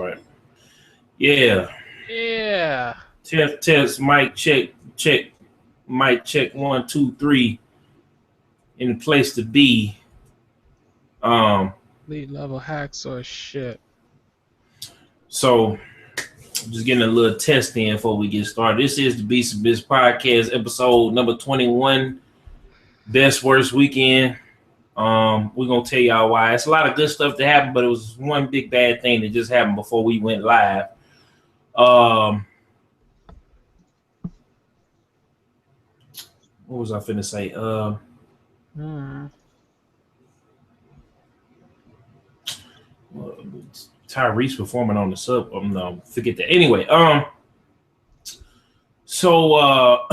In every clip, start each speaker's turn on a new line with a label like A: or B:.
A: start. Yeah.
B: Yeah.
A: Test, mic check, mic check 1, 2, 3. In the place to be.
B: Lead level hacks or shit.
A: So just getting a little test in before we get started. This is the Beatz and Bitz podcast, episode number 21. Best worst weekend. We're gonna tell y'all why. It's a lot of good stuff that happened, but it was one big bad thing that just happened before we went live. What was I finna say? Tyrese performing on the sub. No, forget that. Anyway, so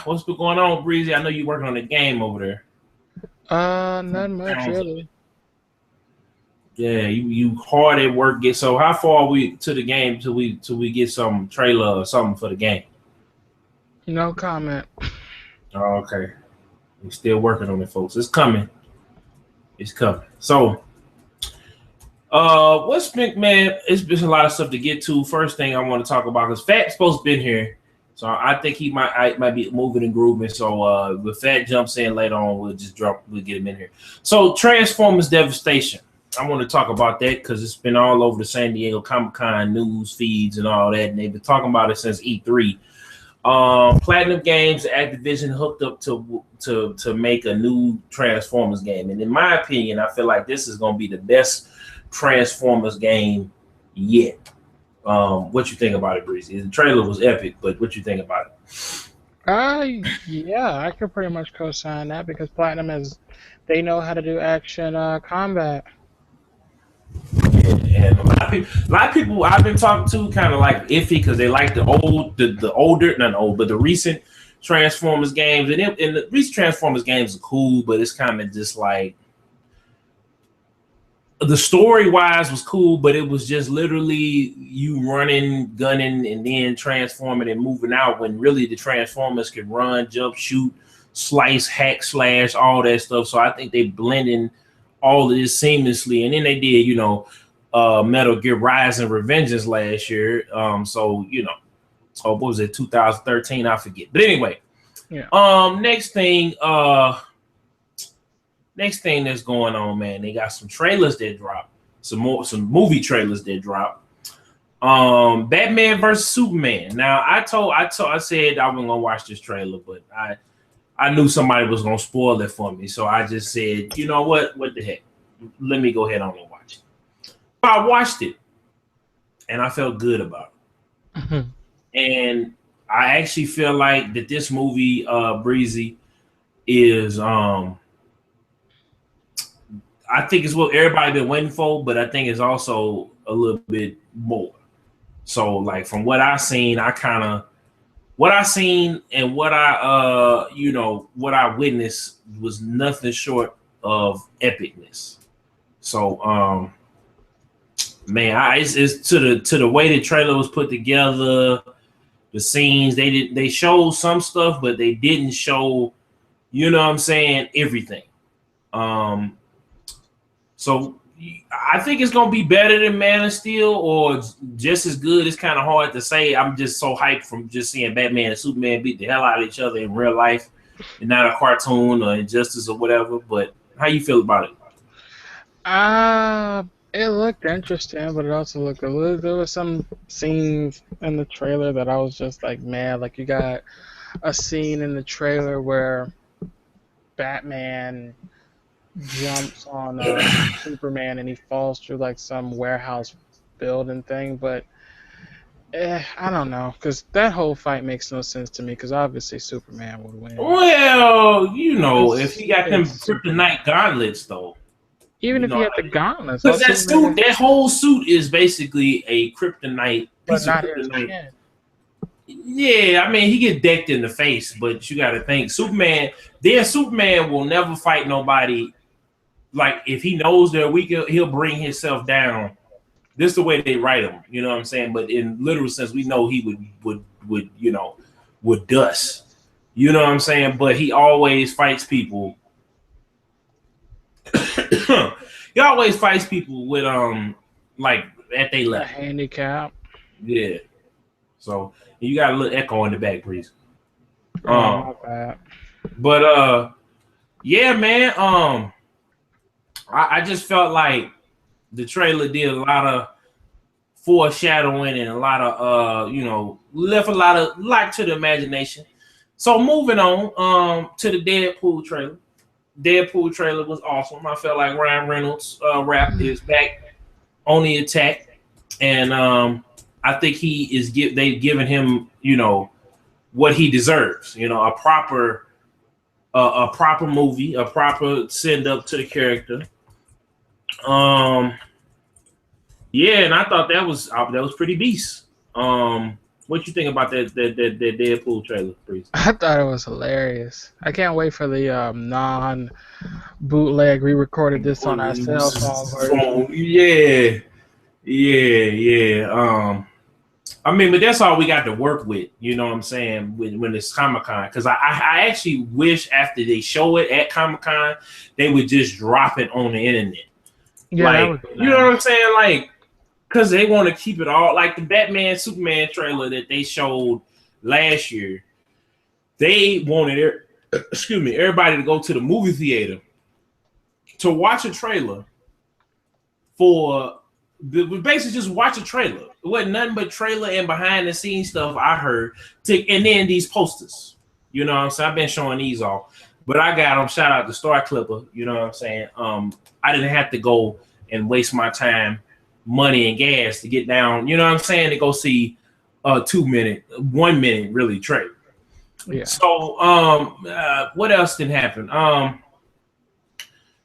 A: what's been going on, Breezy? I know you're working on the game over there.
B: Not much really.
A: Yeah, you hard at work. So how far are we to the game till we get some trailer or something for the game?
B: No comment.
A: Oh, okay. We're still working on it, folks. It's coming. It's coming. So what's been, man? It's been a lot of stuff to get to. First thing I want to talk about is Fat's supposed to be here. So I think he might be moving and grooving. So if Fat jumps in later on, we'll get him in here. So Transformers Devastation. I want to talk about that because it's been all over the San Diego Comic-Con news feeds and all that, and they've been talking about it since E3. Platinum Games, Activision hooked up to make a new Transformers game, and in my opinion, I feel like this is going to be the best Transformers game yet. What you think about it, Breezy? The trailer was epic, but what you think about
B: it? Yeah, I could pretty much co-sign that because Platinum they know how to do action combat.
A: Yeah, and a lot of people I've been talking to kind of like iffy because they like the recent Transformers games, and the recent Transformers games are cool, but it's kind of just like the story wise was cool, but it was just literally you running, gunning, and then transforming and moving out when really the Transformers could run, jump, shoot, slice, hack, slash, all that stuff. So I think they blending all of this seamlessly. And then they did, Metal Gear Rise and Revengeance last year. So what was it, 2013? I forget. But anyway, yeah. Next thing that's going on, man, they got some trailers that dropped, some movie trailers that dropped. Batman versus Superman. Now I said I wasn't gonna watch this trailer, but I knew somebody was gonna spoil it for me, so I just said, you know what the heck? Let me go ahead on and watch it. So I watched it, and I felt good about it. Mm-hmm. And I actually feel like that this movie, Breezy, is I think it's what everybody been waiting for, but I think it's also a little bit more. So, like from what I seen, and what I witnessed was nothing short of epicness. So, man, it's to the way the trailer was put together, the scenes they showed some stuff, but they didn't show, everything. So I think it's gonna be better than Man of Steel or just as good. It's kind of hard to say. I'm just so hyped from just seeing Batman and Superman beat the hell out of each other in real life and not a cartoon or Injustice or whatever. But how you feel about
B: it? It looked interesting, but it also looked a little. There were some scenes in the trailer that I was just like, man, like you got a scene in the trailer where Batman jumps on Superman and he falls through like some warehouse building thing, but I don't know, because that whole fight makes no sense to me, because obviously Superman would win.
A: Well, if he got them kryptonite gauntlets though.
B: Even if he had the gauntlets.
A: Because that whole suit is basically a kryptonite piece of kryptonite. Yeah, I mean, he get decked in the face, but you got to think Superman will never fight nobody. Like, if he knows they're weak, he'll bring himself down. This is the way they write him, you know what I'm saying? But in literal sense, we know he would dust. You know what I'm saying? But he always fights people. He always fights people with like at their
B: A
A: level.
B: handicap.
A: Yeah. So you got a little echo in the back, please.
B: My bad.
A: But yeah, man. I just felt like the trailer did a lot of foreshadowing and a lot of left a lot to the imagination. So moving on to the Deadpool trailer. Deadpool trailer was awesome. I felt like Ryan Reynolds rap is back on the attack, and I think they've given him what he deserves. A proper movie, a proper send up to the character. Yeah, and I thought that was pretty beast. What you think about that Deadpool trailer, please?
B: I thought it was hilarious. I can't wait for the non bootleg. We recorded this on our cell phone version.
A: Yeah. I mean, but that's all we got to work with. You know what I'm saying? When it's Comic-Con, because I actually wish after they show it at Comic-Con, they would just drop it on the internet.
B: Yeah, that
A: like
B: would be
A: you know
B: nice.
A: what I'm saying? Like, because they want to keep it all like the Batman Superman trailer that they showed last year. They wanted everybody to go to the movie theater to watch a trailer for basically just watch a trailer. It wasn't nothing but trailer and behind the scenes stuff I heard. And then these posters. You know what I'm saying? I've been showing these off. But I got them. Shout out to Star Clipper. You know what I'm saying? I didn't have to go and waste my time, money, and gas to get down. You know what I'm saying? To go see a 1 minute really trailer.
B: Yeah.
A: So what else didn't happen?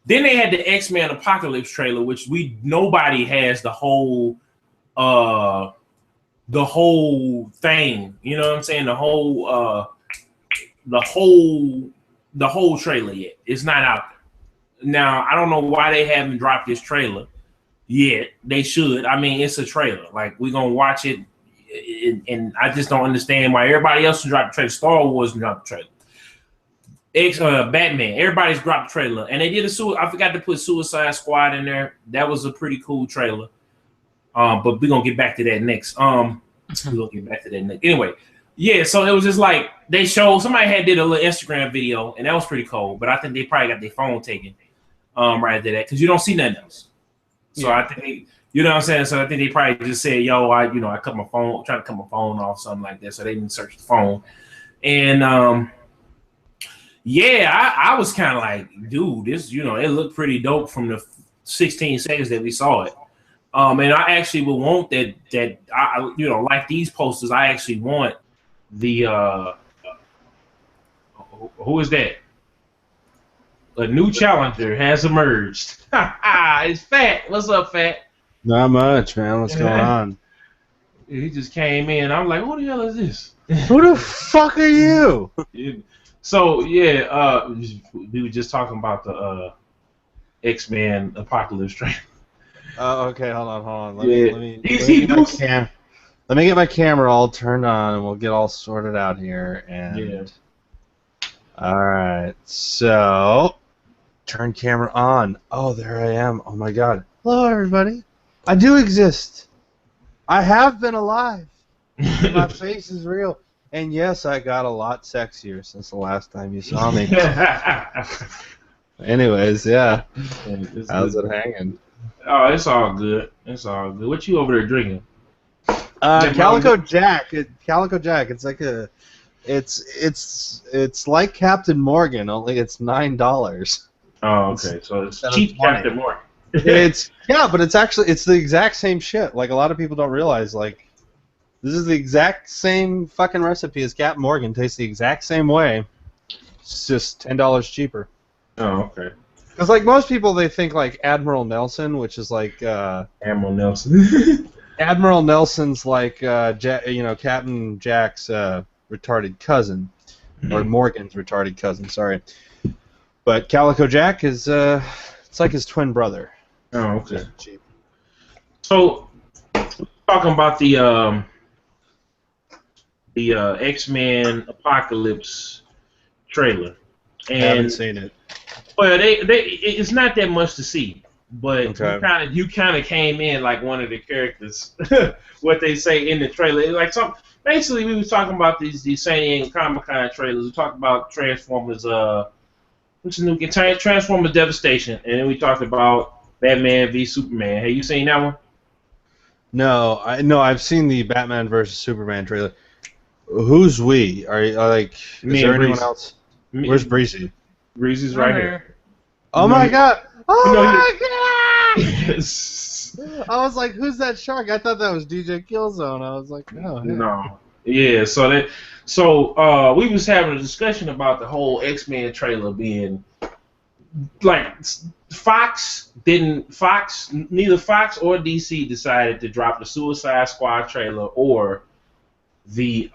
A: Then they had the X-Men Apocalypse trailer, which nobody has the whole thing. You know what I'm saying? The whole trailer yet. It's not out there. Now, I don't know why they haven't dropped this trailer yet. They should. I mean, it's a trailer. Like, we're gonna watch it, and I just don't understand why everybody else dropped the trailer. Star Wars dropped the trailer. Batman, everybody's dropped the trailer, and they did I forgot to put Suicide Squad in there. That was a pretty cool trailer. But we're gonna get back to that next. Anyway, yeah. So it was just like they showed somebody did a little Instagram video, and that was pretty cool. But I think they probably got their phone taken right after that because you don't see nothing else. So yeah. I think you know what I'm saying. So I think they probably just said, "Yo, I cut my phone, trying to cut my phone off, something like that." So they didn't search the phone, and yeah, I was kind of like, dude, this, it looked pretty dope from the 16 seconds that we saw it. And I actually would want that I like these posters. I actually want the who is that? A new challenger has emerged. It's Fat. What's up, Fat?
C: Not much, man. What's going on?
A: He just came in. I'm like, who the hell is this?
C: Who the fuck are you?
A: So yeah, we were just talking about the X-Men Apocalypse trailer.
C: Okay, hold on. Let me get my camera all turned on, and we'll get all sorted out here. And all right, so turn camera on. Oh, there I am. Oh my God. Hello, everybody. I do exist. I have been alive. My face is real. And yes, I got a lot sexier since the last time you saw me. Anyways, yeah. How's it hanging?
A: Oh, it's all good. It's all good. What you over there drinking?
C: Calico Jack. Calico Jack. It's like it's like Captain Morgan, only it's $9.
A: Oh, okay. So it's cheap Captain Morgan.
C: But it's the exact same shit. Like, a lot of people don't realize, like, this is the exact same fucking recipe as Captain Morgan. Tastes the exact same way. It's just $10 cheaper.
A: Oh, okay.
C: Because, like, most people, they think, like, Admiral Nelson, which is like...
A: Admiral Nelson.
C: Admiral Nelson's like, Captain Jack's retarded cousin. Or Morgan's retarded cousin, sorry. But Calico Jack is, it's like his twin brother.
A: Oh, okay. Cheap. So, talking about the X-Men Apocalypse trailer. And
C: I haven't seen it.
A: Well, it's not that much to see. but
C: Okay.
A: you kind of came in like one of the characters. What they say in the trailer, like some. Basically, we was talking about these San Diego Comic-Con trailers. We talked about Transformers. What's the new game? Transformers Devastation, and then we talked about Batman v Superman. Have you seen that one?
C: No, I've seen the Batman versus Superman trailer. Who's we? Like?
A: Me
C: Is there
A: and
C: anyone
A: Breezy.
C: else? Where's Breezy?
A: Breezy's right here.
C: Oh my god! Oh my god!
A: Yes.
C: I was like, who's that shark? I thought that was DJKillzown. I was like, oh, hey.
A: No. Yeah, so we was having a discussion about the whole X-Men trailer being like neither Fox or DC decided to drop the Suicide Squad trailer or the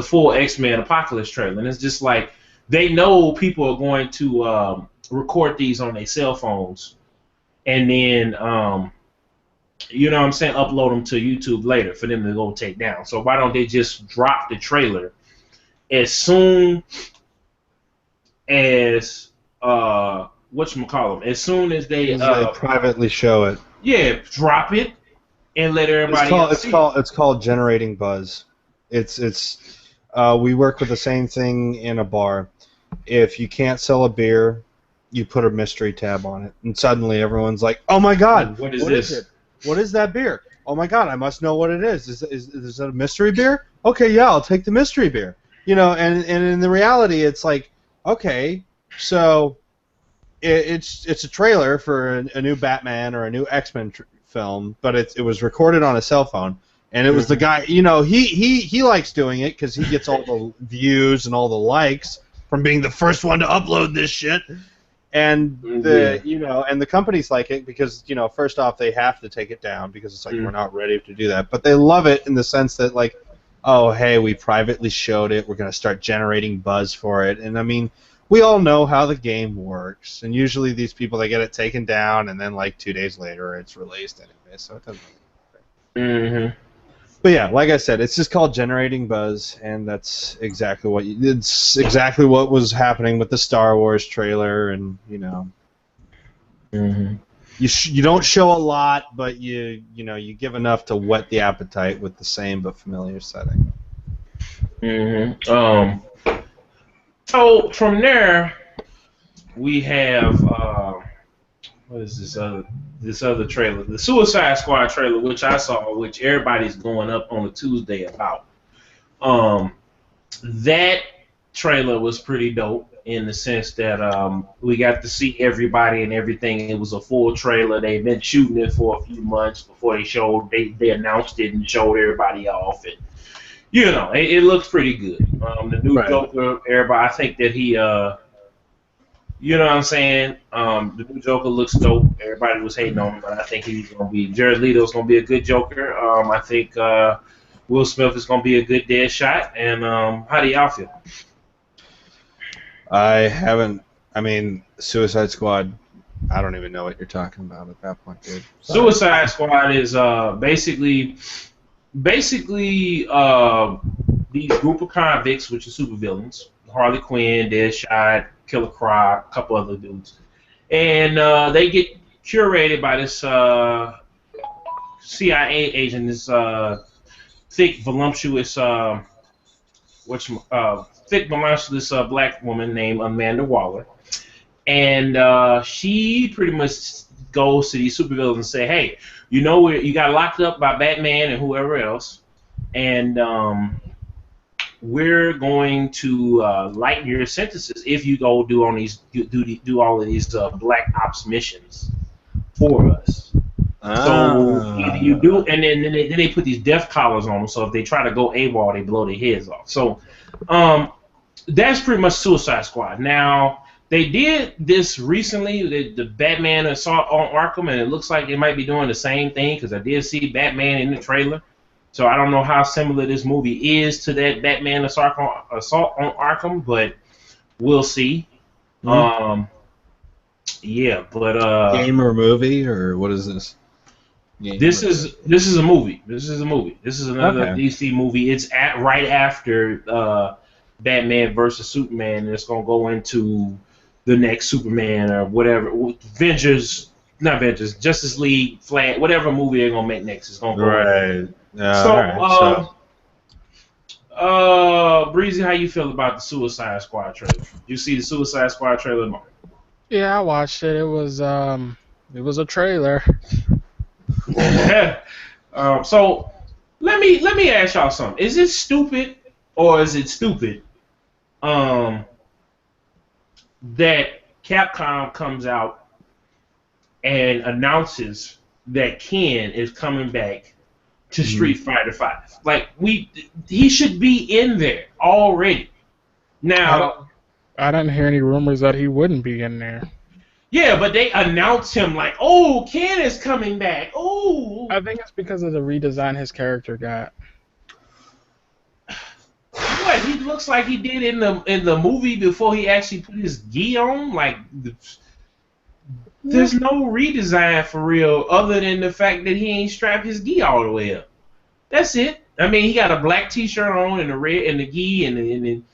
A: full X-Men Apocalypse trailer. And it's just like they know people are going to record these on their cell phones and then you know what I'm saying, upload them to YouTube later for them to go take down. So why don't they just drop the trailer as soon as as soon as they
C: privately show it.
A: Yeah, drop it and let everybody else see it.
C: It's called generating buzz. We work with the same thing in a bar. If you can't sell a beer, you put a mystery tab on it, and suddenly everyone's like, "Oh my god,
A: what is this?
C: What is that beer? Oh my god, I must know what it is. Is that a mystery beer? Okay, yeah, I'll take the mystery beer." You know, and in the reality, it's like, okay, so it's a trailer for a new Batman or a new X-Men film, but it was recorded on a cell phone, and it was the guy. You know, he likes doing it because he gets all the views and all the likes from being the first one to upload this shit. And the companies like it because, you know, first off, they have to take it down because it's like we're not ready to do that. But they love it in the sense that, like, oh, hey, we privately showed it. We're going to start generating buzz for it. And, I mean, we all know how the game works. And usually these people, they get it taken down, and then, like, 2 days later it's released anyway. So it doesn't really matter. But, yeah, like I said, it's just called generating buzz, and that's exactly what was happening with the Star Wars trailer, and, you know. You don't show a lot, but you give enough to whet the appetite with the same but familiar setting.
A: So from there, we have what is this other trailer? The Suicide Squad trailer, which I saw, which everybody's going up on a Tuesday about. That trailer was pretty dope in the sense that we got to see everybody and everything. It was a full trailer. They've been shooting it for a few months before they announced it and showed everybody off. And you know, it looks pretty good. The new Joker, everybody, I think that he, you know what I'm saying? The new Joker looks dope. Everybody was hating on him, but I think Jared Leto's going to be a good Joker. I think Will Smith is going to be a good Deadshot. And how do y'all feel?
C: I mean, Suicide Squad, I don't even know what you're talking about at that point, dude. Sorry.
A: Suicide Squad is basically these group of convicts, which are supervillains, Harley Quinn, Deadshot, Killer Croc, a couple other dudes, and they get curated by this CIA agent, this thick, voluptuous, black woman named Amanda Waller, and she pretty much goes to these supervillains and say, "Hey, you know you got locked up by Batman and whoever else, and we're going to lighten your sentences if you go do all of these black ops missions for us." So either you do, and then they put these death collars on them. So if they try to go AWOL, they blow their heads off. So that's pretty much Suicide Squad. Now they did this recently, the Batman Assault on Arkham, and it looks like they might be doing the same thing because I did see Batman in the trailer. So I don't know how similar this movie is to that Batman Assault on Arkham, but we'll see. Yeah, but
C: game or movie or what is this?
A: This is a movie. This is another DC movie. It's right after Batman versus Superman, and it's gonna go into the next Superman or whatever. Justice League, Flash, whatever movie they're gonna make next is gonna go.
C: Right.
A: So, Breezy, how you feel about the Suicide Squad trailer? You see the Suicide Squad trailer?
B: Yeah, I watched it. It was a trailer.
A: So let me ask y'all something. Is it stupid or is it stupid that Capcom comes out and announces that Ken is coming back to Street Fighter V? Like he should be in there already. Now
B: I didn't hear any rumors that he wouldn't be in there.
A: Yeah, but they announced him like, oh, Ken is coming back. Oh,
B: I think it's because of the redesign his character got.
A: What he looks like he did in the movie before he actually put his gi on. Like, there's no redesign for real, other than the fact that he ain't strapped his gi all the way up. That's it. I mean, he got a black T-shirt on and the red and the gi and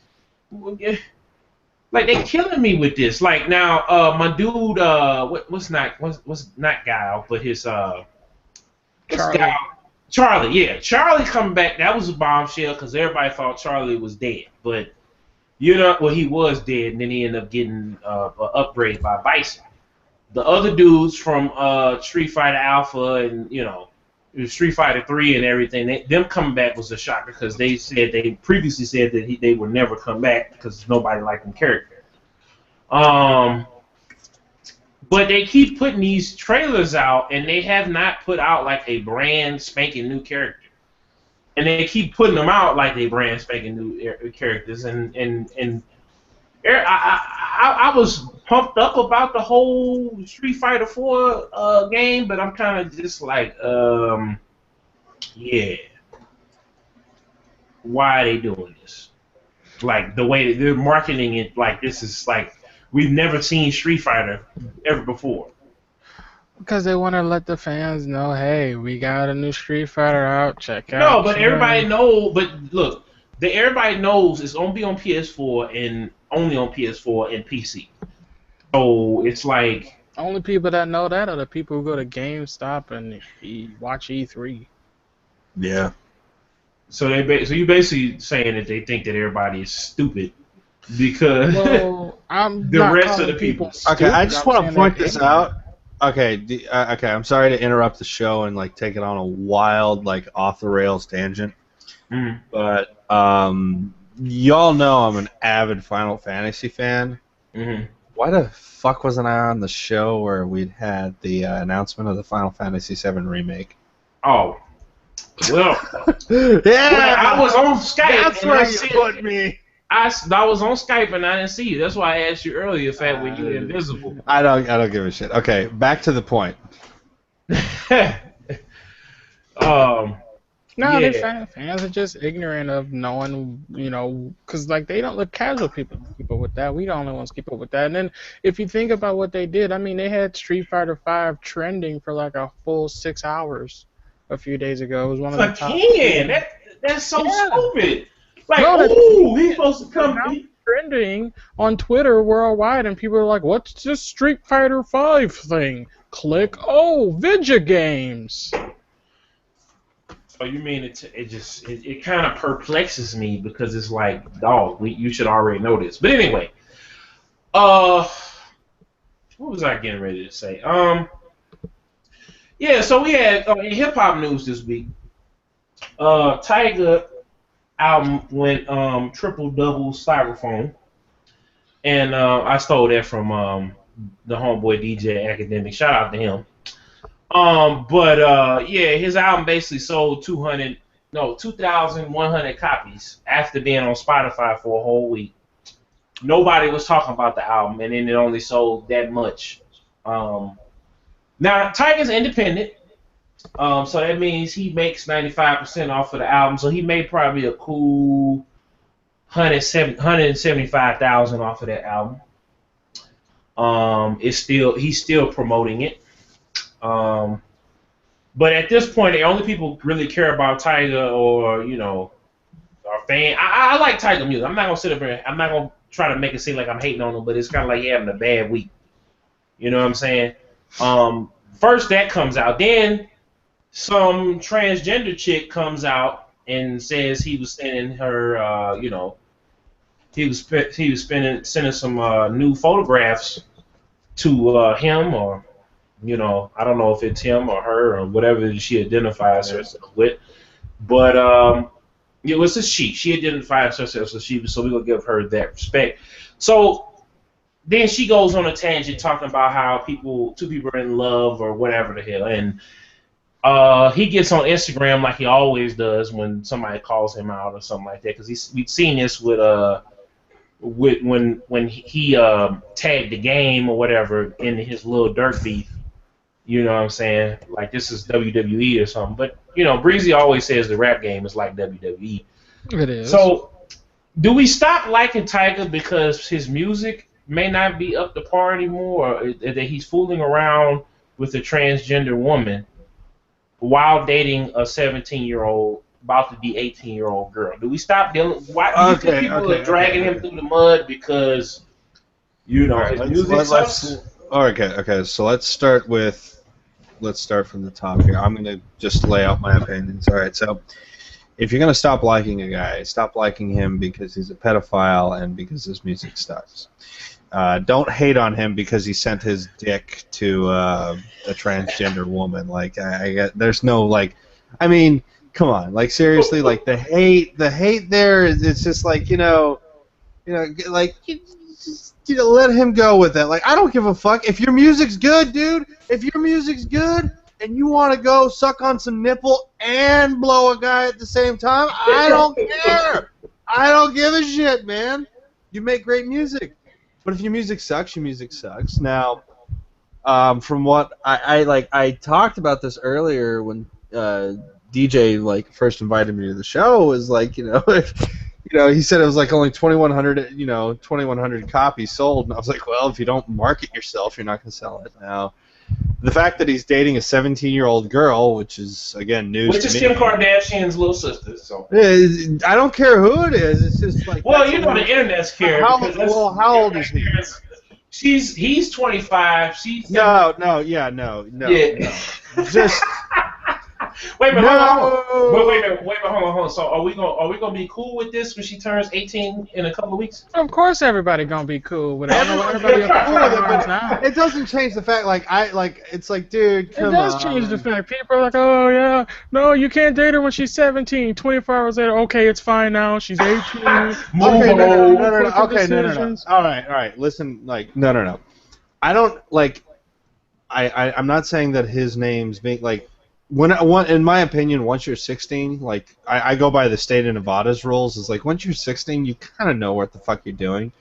A: like they killing me with this. Like now, my dude, what's not Guile, but his Charlie, yeah, Charlie coming back. That was a bombshell because everybody thought Charlie was dead, but he was dead, and then he ended up getting an upgrade by Bison. The other dudes from Street Fighter Alpha and Street Fighter 3 and everything, them coming back was a shocker because they previously said that they would never come back because nobody liked them character. But they keep putting these trailers out, and they have not put out like a brand spanking new character. And they keep putting them out like they brand spanking new characters. And I was pumped up about the whole Street Fighter 4 game, but I'm kind of just like, yeah. Why are they doing this? Like the way they're marketing it, like this is like we've never seen Street Fighter ever before.
B: Because they want to let the fans know, hey, we got a new Street Fighter out. Check out.
A: No, but everybody knows. But look, everybody knows it's gonna be on PS4 and only on PS4 and PC. So it's like
B: only people that know that are the people who go to GameStop and watch E3.
C: Yeah.
A: So you basically saying that they think that everybody is stupid because
B: the rest of the people.
C: Okay, I just want to point this out. Okay, I'm sorry to interrupt the show and like take it on a wild, like off the rails tangent. But y'all know I'm an avid Final Fantasy fan. Why the fuck wasn't I on the show where we'd had the announcement of the Final Fantasy VII remake?
A: Oh, well,
C: yeah,
A: well, I was on Skype.
C: That's where you put me.
A: I was on Skype and I didn't see you. That's why I asked you earlier, Fat, when you were invisible.
C: I don't give a shit. Okay, back to the point.
B: The fans are just ignorant of knowing, because like they don't look casual people keep up with that. We the only ones keep up with that. And then if you think about what they did, I mean, they had Street Fighter V trending for like a full 6 hours a few days ago. It was one of the top.
A: That's so stupid. Like, he's supposed to come.
B: Trending on Twitter worldwide, and people are like, "What's this Street Fighter V thing?" Click. Oh, video games.
A: So you mean it kind of perplexes me because it's like, dog, you should already know this. But anyway, what was I getting ready to say? Yeah. So we had in hip hop news this week. Tyga album went triple-double styrofoam, and I stole that from the homeboy DJ Academic. Shout out to him. Yeah, his album basically sold 2,100 copies after being on Spotify for a whole week. Nobody was talking about the album, and then it only sold that much. Now Tyga's independent. So that means he makes 95% off of the album. So he made probably a cool $175,000 off of that album. He's still promoting it. But at this point, the only people really care about Tyga or are fan. I like Tyga music. I'm not gonna sit up here. I'm not gonna try to make it seem like I'm hating on him, but it's kind of like he having a bad week. You know what I'm saying? First that comes out, then some transgender chick comes out and says he was sending her, he was sending some new photographs to him, or I don't know if it's him or her or whatever she identifies herself with, but it was a she. She identifies herself as she, so we're gonna give her that respect. So then she goes on a tangent talking about how two people are in love or whatever the hell, and he gets on Instagram like he always does when somebody calls him out or something like that, because we've seen this with when he tagged the game or whatever in his little dirt beef. You know what I'm saying? Like this is WWE or something. But Breezy always says the rap game is like WWE.
B: It is.
A: So do we stop liking Tyga because his music may not be up to par anymore, or that he's fooling around with a transgender woman while dating a 17-year-old, about to be 18-year-old girl? Do we stop dealing? Why do you think people are dragging him through the mud because his music sucks?
C: Okay. So let's start from the top here. I'm gonna just lay out my opinions. All right. So if you're gonna stop liking a guy, stop liking him because he's a pedophile and because his music sucks. Don't hate on him because he sent his dick to a transgender woman. Like there's no like, I mean, come on, like seriously, like the hate there is, it's just like like let him go with it. Like I don't give a fuck if your music's good, dude. If your music's good and you want to go suck on some nipple and blow a guy at the same time, I don't care. I don't give a shit, man. You make great music. But if your music sucks, your music sucks. Now, from what I talked about this earlier when DJ first invited me to the show, was like he said it was like only 2,100 copies sold, and I was like, well, if you don't market yourself, you're not gonna sell it. Now, the fact that he's dating a 17-year-old girl, which is again news,
A: which is Kim Kardashian's little sister, so
C: I don't care who it is. It's just like,
A: well, the internet's care.
C: How old is he?
A: He's 25. She's
C: no. Just
A: wait a minute, hold on. So are we gonna be cool with this when she turns 18 in a couple of weeks?
B: Of course, everybody gonna be cool with it. Everybody cool with it, but
C: it doesn't change the fact. It's like, dude, come on.
B: It does change the fact. People are like, oh yeah, no, you can't date her when she's 17. 24 hours later, okay, it's fine now. She's 18.
C: Okay, no. Okay, no. All right. Listen, no. I don't like. I'm not saying that his name's being like. In my opinion, once you're 16, I go by the state of Nevada's rules. Is like once you're 16, you kind of know what the fuck you're doing.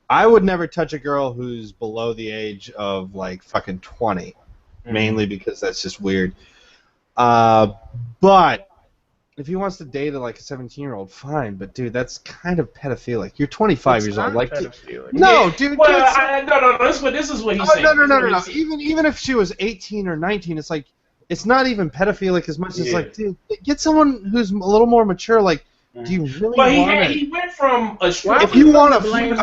C: I would never touch a girl who's below the age of fucking 20, mainly because that's just weird. But if he wants to date a 17-year-old, fine. But dude, that's kind of pedophilic. You're 25 years old. No, dude.
A: Well, no. This is what he's saying.
C: No. Even if she was 18 or 19, it's like. It's not even pedophilic as much as dude, get someone who's a little more mature. Do you really want it?
A: He went from a stripper.
C: If you want to
B: blame a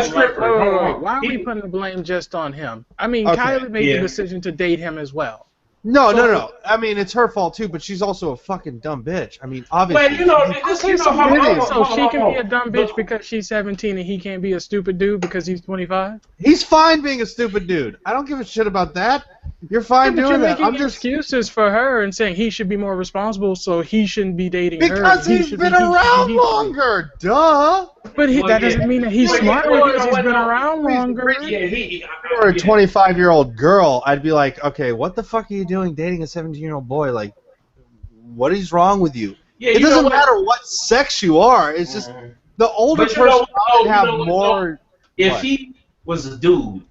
B: stripper, why are we putting the blame just on him? I mean, Kylie made the decision to date him as well.
C: No. I mean, it's her fault too, but she's also a fucking dumb bitch. I mean, obviously.
B: But so she can be a dumb bitch because she's 17 and he can't be a stupid dude because he's 25?
C: He's fine being a stupid dude. I don't give a shit about that. You're fine doing that.
B: I'm just excuses for her and saying he should be more responsible, so he shouldn't be dating her.
C: Because he's been around longer, duh.
B: But that doesn't mean that he's smarter because he's been around longer.
A: If
C: you were a 25-year-old girl, I'd be like, okay, what the fuck are you doing dating a 17-year-old boy? What is wrong with you? It doesn't matter what sex you are. It's just the older person would have more.
A: If he was a dude,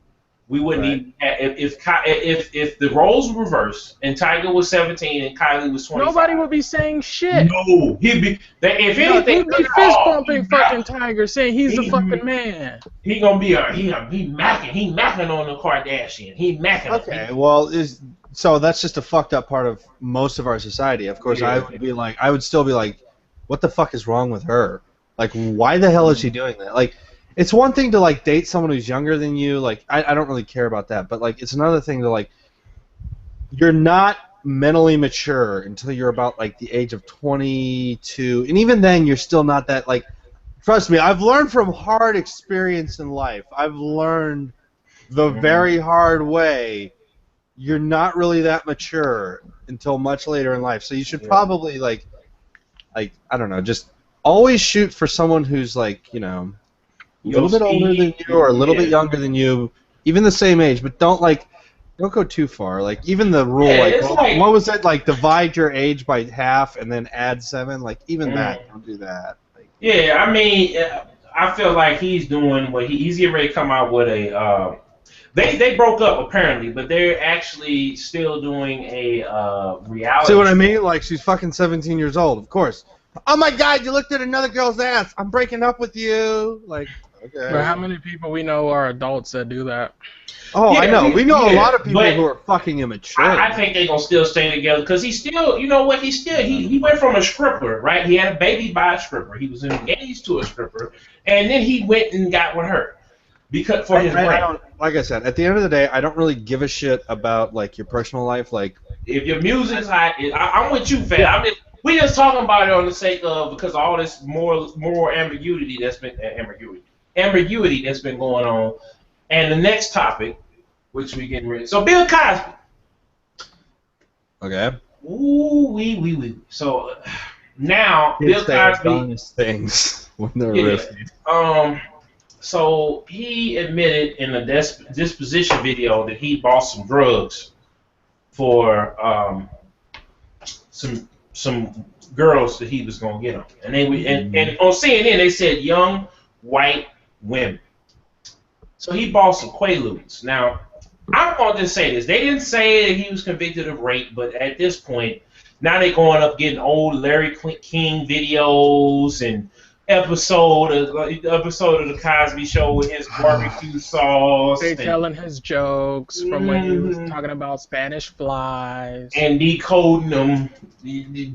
A: we wouldn't even if the roles were reversed and Tyga was 17 and Kylie was 25.
B: Nobody would be saying shit.
A: No, he'd be. If anything,
B: he'd be fist bumping fucking Tyga, saying he's the fucking man.
A: He gonna be he macking on the Kardashian. He macking.
C: Okay, well, so that's just a fucked up part of most of our society. Of course, I would still be like, what the fuck is wrong with her? Why the hell is she doing that? it's one thing to like date someone who's younger than you. Like I don't really care about that, but like it's another thing to like you're not mentally mature until you're about like the age of 22, and even then you're still not that like. Trust me, I've learned from hard experience in life. I've learned the very hard way. You're not really that mature until much later in life, so you should probably like I don't know, just always shoot for someone who's like a little bit older than you or a little bit younger than you, even the same age, but don't go too far. Like even the rule, what was it? Like divide your age by half and then add 7. Like even that, don't do that. Like,
A: yeah, I mean, I feel like he's doing what he's getting ready to come out with a. They broke up apparently, but they're actually still doing a reality.
C: See what I mean? Like she's fucking 17 years old, of course. Oh my God, you looked at another girl's ass. I'm breaking up with you. Like, okay.
B: But how many people we know are adults that do that?
C: Oh, yeah, I know. We know a lot of people who are fucking immature.
A: I think they're gonna still stay together because he's still, you know what? He went from a stripper, right? He had a baby by a stripper. He was engaged to a stripper, and then he went and got with her because for his brand.
C: Like I said, at the end of the day, I don't really give a shit about like your personal life. Like,
A: if your music's hot, I'm with you, fam. Yeah. We just talking about it on the sake of because of all this more ambiguity that's been ambiguity that's been going on. And the next topic, which we getting ready. So Bill Cosby.
C: Okay.
A: Ooh, wee. So now Bill Cosby
C: things when they're risky.
A: So he admitted in a disposition video that he bought some drugs for some girls that he was gonna get them, and and on CNN they said young white women. So he bought some Quaaludes. Now I'm gonna just say this: they didn't say that he was convicted of rape, but at this point, now they're going up getting old Larry King videos and episode of the Cosby Show with his barbecue sauce.
B: They telling his jokes from when he was talking about Spanish flies
A: and decoding them,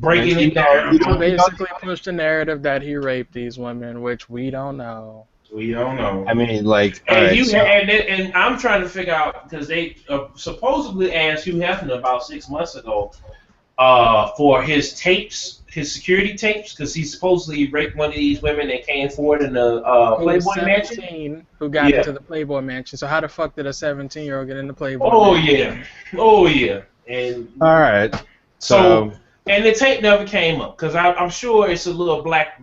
A: breaking it down.
B: He basically pushed the narrative that he raped these women, which we don't know.
A: We don't know.
C: I mean, like,
A: and I'm trying to figure out because they supposedly asked Hugh Hefner about 6 months ago for his tapes. His security tapes, because he supposedly raped one of these women that came forward in the Playboy Mansion.
B: Who got into the Playboy Mansion. So how the fuck did a 17-year-old get in the Playboy
A: Mansion? Oh, yeah. And
C: all right.
A: So and the tape never came up, because I'm sure it's a little back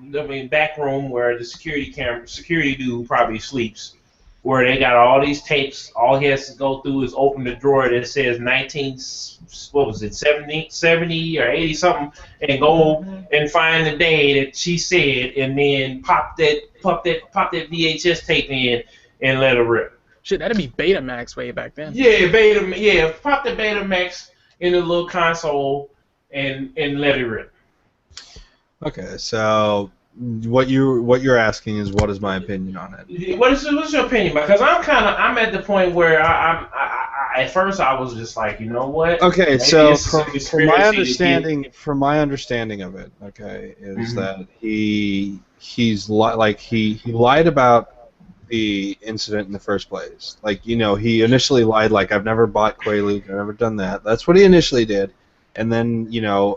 A: room where the security dude probably sleeps, where they got all these tapes. All he has to go through is open the drawer that says 70 or 80 something, and go and find the day that she said, and then pop that VHS tape in and let her rip.
B: Shit, that'd be Betamax way back then.
A: Yeah, pop the Betamax in the little console and let it rip.
C: Okay, so what you're asking is what is my opinion on it?
A: What's your opinion? Because I'm at the point where I at first I was just like, you know what?
C: Okay, so from my understanding of it, okay, is that he lied about the incident in the first place. Like, he initially lied, like, I've never bought Quaaludes, I've never done that. That's what he initially did. And then,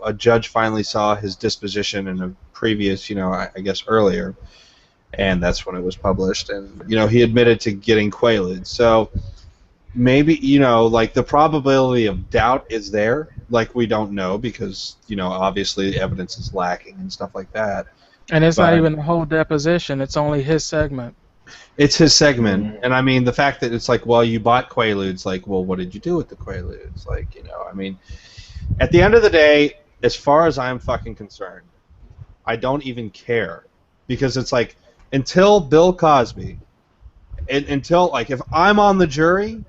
C: a judge finally saw his disposition in a previous, I guess earlier, and that's when it was published. And, he admitted to getting Quaaludes. So maybe, like, the probability of doubt is there. Like, we don't know because, obviously the evidence is lacking and stuff like that.
B: And it's not even the whole deposition. It's only his segment.
C: It's his segment. And, I mean, the fact that it's like, well, you bought Quaaludes, like, well, what did you do with the Quaaludes? Like, I mean, at the end of the day, as far as I'm fucking concerned, I don't even care. Because it's like, until Bill Cosby, until, like, if I'm on the jury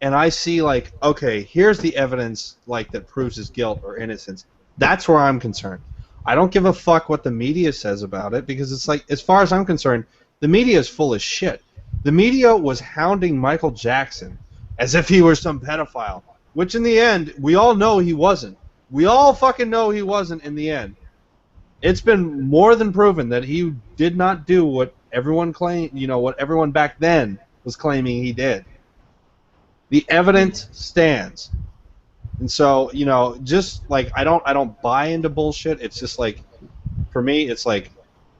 C: and I see, like, okay, here's the evidence, like, that proves his guilt or innocence, that's where I'm concerned. I don't give a fuck what the media says about it, because it's like, as far as I'm concerned, the media is full of shit. The media was hounding Michael Jackson as if he were some pedophile, which in the end, we all know he wasn't. We all fucking know he wasn't in the end. It's been more than proven that he did not do what everyone what everyone back then was claiming he did. The evidence stands. And so, just like I don't buy into bullshit. It's just like, for me, it's like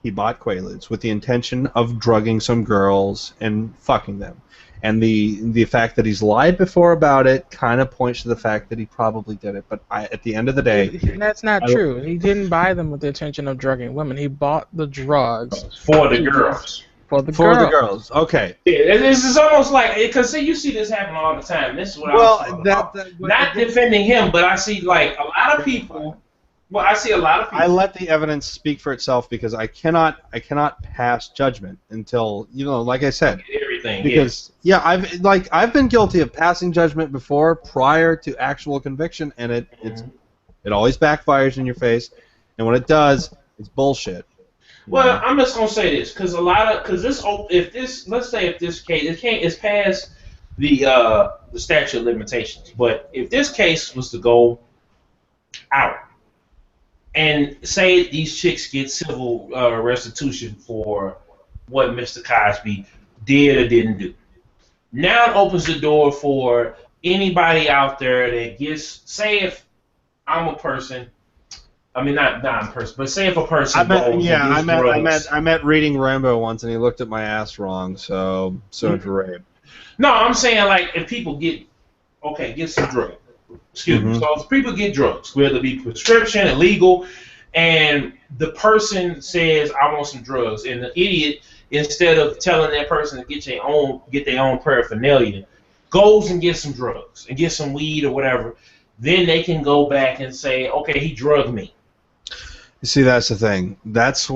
C: he bought Quaaludes with the intention of drugging some girls and fucking them. And the fact that he's lied before about it kind of points to the fact that he probably did it. But at the end of the day...
B: That's not true. He didn't buy them with the intention of drugging women. He bought the drugs...
A: For the girls.
B: For the girls.
C: Okay.
A: Yeah, it's almost like... Because you see this happen all the time. This is what I was talking about. Not defending him, but I see like a lot of people... Well, I see a lot of people...
C: I let the evidence speak for itself because I cannot pass judgment until, like I said... Because I've been guilty of passing judgment before prior to actual conviction, and it always backfires in your face, and when it does, it's bullshit.
A: Well, I'm just gonna say this because let's say if this case it's past the statute of limitations, but if this case was to go out and say these chicks get civil restitution for what Mr. Cosby did or didn't do. Now it opens the door for anybody out there that gets, say if I'm a person, I mean not a person, but say if a person
C: I met reading Rambo once and he looked at my ass wrong, so for rape.
A: No, I'm saying like if people get some drugs. Excuse me. So if people get drugs, whether it be prescription, illegal, and the person says I want some drugs, and the idiot, instead of telling that person to get their own paraphernalia, goes and gets some drugs and get some weed or whatever, then they can go back and say, okay, he drugged me.
C: You see, that's the thing. That's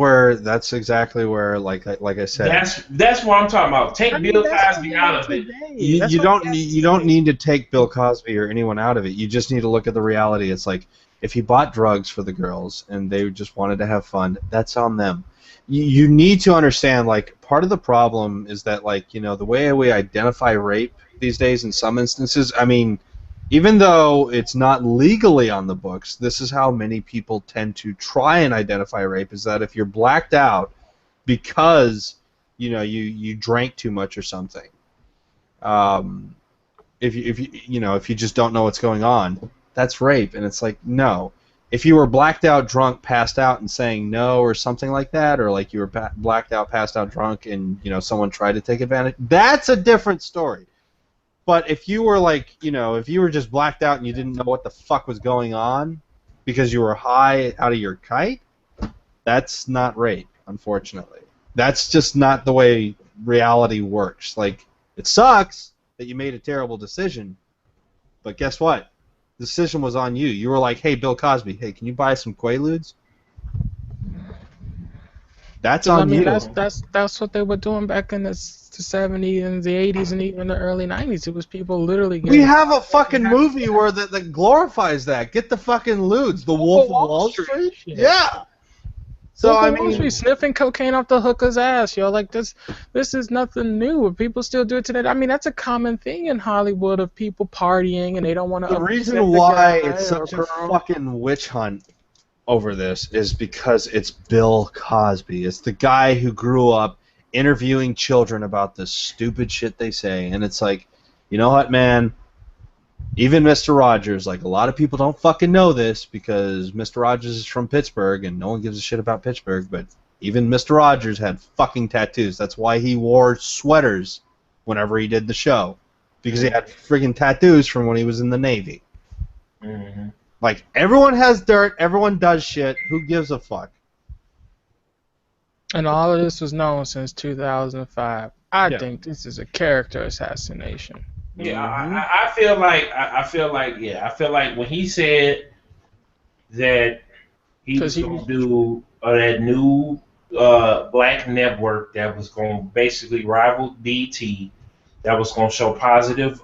C: exactly where, like I said.
A: That's what I'm talking about. Take Bill Cosby out of it.
C: You don't need to take Bill Cosby or anyone out of it. You just need to look at the reality. It's like if he bought drugs for the girls and they just wanted to have fun, that's on them. You need to understand, like, part of the problem is that, like, the way we identify rape these days in some instances, I mean, even though it's not legally on the books, this is how many people tend to try and identify rape, is that if you're blacked out because, you drank too much or something, if you just don't know what's going on, that's rape. And it's like, no. If you were blacked out, drunk, passed out, and saying no or something like that, or like you were blacked out, passed out, drunk, and someone tried to take advantage, that's a different story. But if you were like, if you were just blacked out and you didn't know what the fuck was going on because you were high out of your kite, that's not rape, unfortunately. That's just not the way reality works. Like, it sucks that you made a terrible decision, but guess what? The decision was on you. You were like, hey, Bill Cosby, hey, can you buy some Quaaludes? That's on you.
B: That's what they were doing back in the 70s and the 80s and even the early 90s. It was people literally getting...
C: We have a fucking movie where that glorifies that. Get the fucking lewds. The Wolf of Wall Street? Yeah.
B: So I mean, sniffing cocaine off the hooker's ass, yo. Like this is nothing new. People still do it today. I mean, that's a common thing in Hollywood of people partying and they don't want to.
C: The reason why it's such a fucking witch hunt over this is because it's Bill Cosby. It's the guy who grew up interviewing children about the stupid shit they say, and it's like, you know what, man? Even Mr. Rogers, like, a lot of people don't fucking know this because Mr. Rogers is from Pittsburgh and no one gives a shit about Pittsburgh, but even Mr. Rogers had fucking tattoos. That's why he wore sweaters whenever he did the show, because he had friggin' tattoos from when he was in the Navy. Mm-hmm. Like, everyone has dirt, everyone does shit, who gives a fuck?
B: And all of this was known since 2005. I think this is a character assassination.
A: Yeah, I feel like when he said that he was going to do that new black network that was going to basically rival BT, that was going to show positive,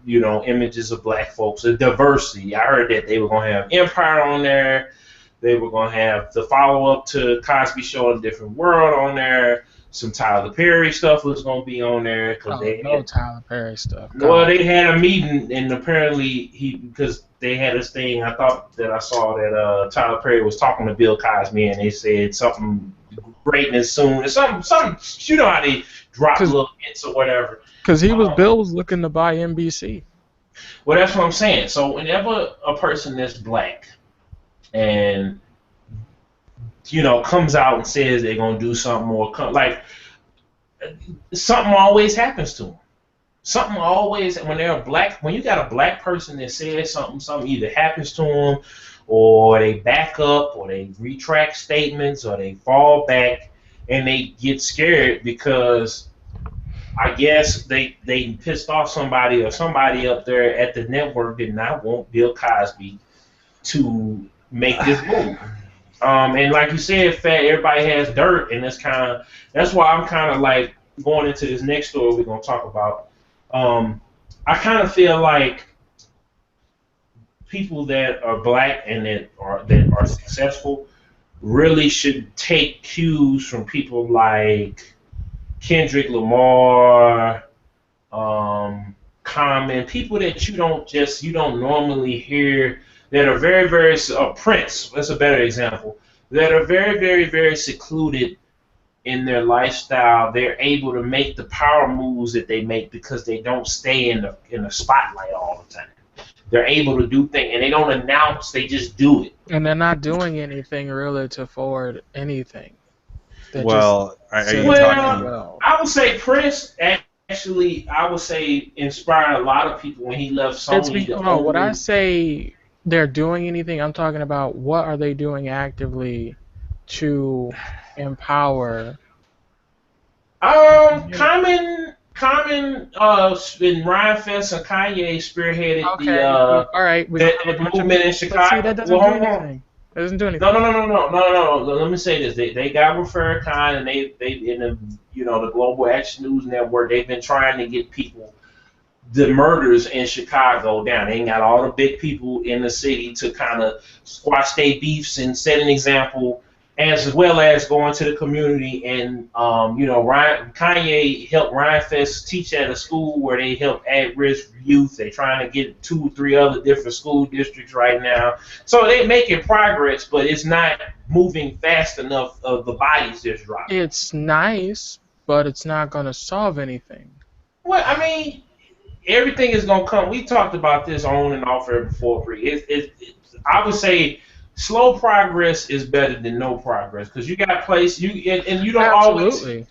A: images of black folks, the diversity. I heard that they were going to have Empire on there. They were going to have the follow-up to Cosby Show in a Different World on there. Some Tyler Perry stuff was going to be on there.
B: No Tyler Perry stuff.
A: Well, they had a meeting, and apparently because they had this thing, I thought that I saw that Tyler Perry was talking to Bill Cosby, and they said something celebrating soon, or some you know how they drop little hints or whatever.
B: Because Bill was looking to buy NBC.
A: Well, that's what I'm saying. So whenever a person that's black and comes out and says they're gonna do something more, like something always happens to them. Something always when you got a black person that says something either happens to them, or they back up, or they retract statements, or they fall back, and they get scared because I guess they pissed off somebody, or somebody up there at the network did not want Bill Cosby to make this move. And like you said, Fat, everybody has dirt, and that's why I'm kind of like going into this next story we're gonna talk about. I kind of feel like people that are black and that are successful really should take cues from people like Kendrick Lamar, Common, people that you don't normally hear, that are very, very Prince. That's a better example. That are very, very, very secluded in their lifestyle. They're able to make the power moves that they make because they don't stay in the spotlight all the time. They're able to do things, and they don't announce. They just do it.
B: And they're not doing anything really to forward anything.
C: Are you talking?
A: I would say Prince actually, inspired a lot of people when he left Sony.
B: When I say they're doing anything, I'm talking about what are they doing actively to empower.
A: Common, and Ryan Fest and Kanye spearheaded the movement in Chicago.
B: See, that doesn't do anything. It doesn't do anything.
A: No. Let me say this: they got with Farrakhan, and they in the Global Action News Network. They've been trying to get the murders in Chicago down. They ain't got all the big people in the city to kind of squash their beefs and set an example, as well as going to the community. And Kanye helped Ryan Fest teach at a school where they help at-risk youth. They're trying to get 2 or 3 other different school districts right now. So they're making progress, but it's not moving fast enough of the bodies that's dropping.
B: It's nice, but it's not going to solve anything.
A: Well, I mean, everything is going to come. We talked about this on and off air before. I would say slow progress is better than no progress, because you got and you don't
B: Absolutely.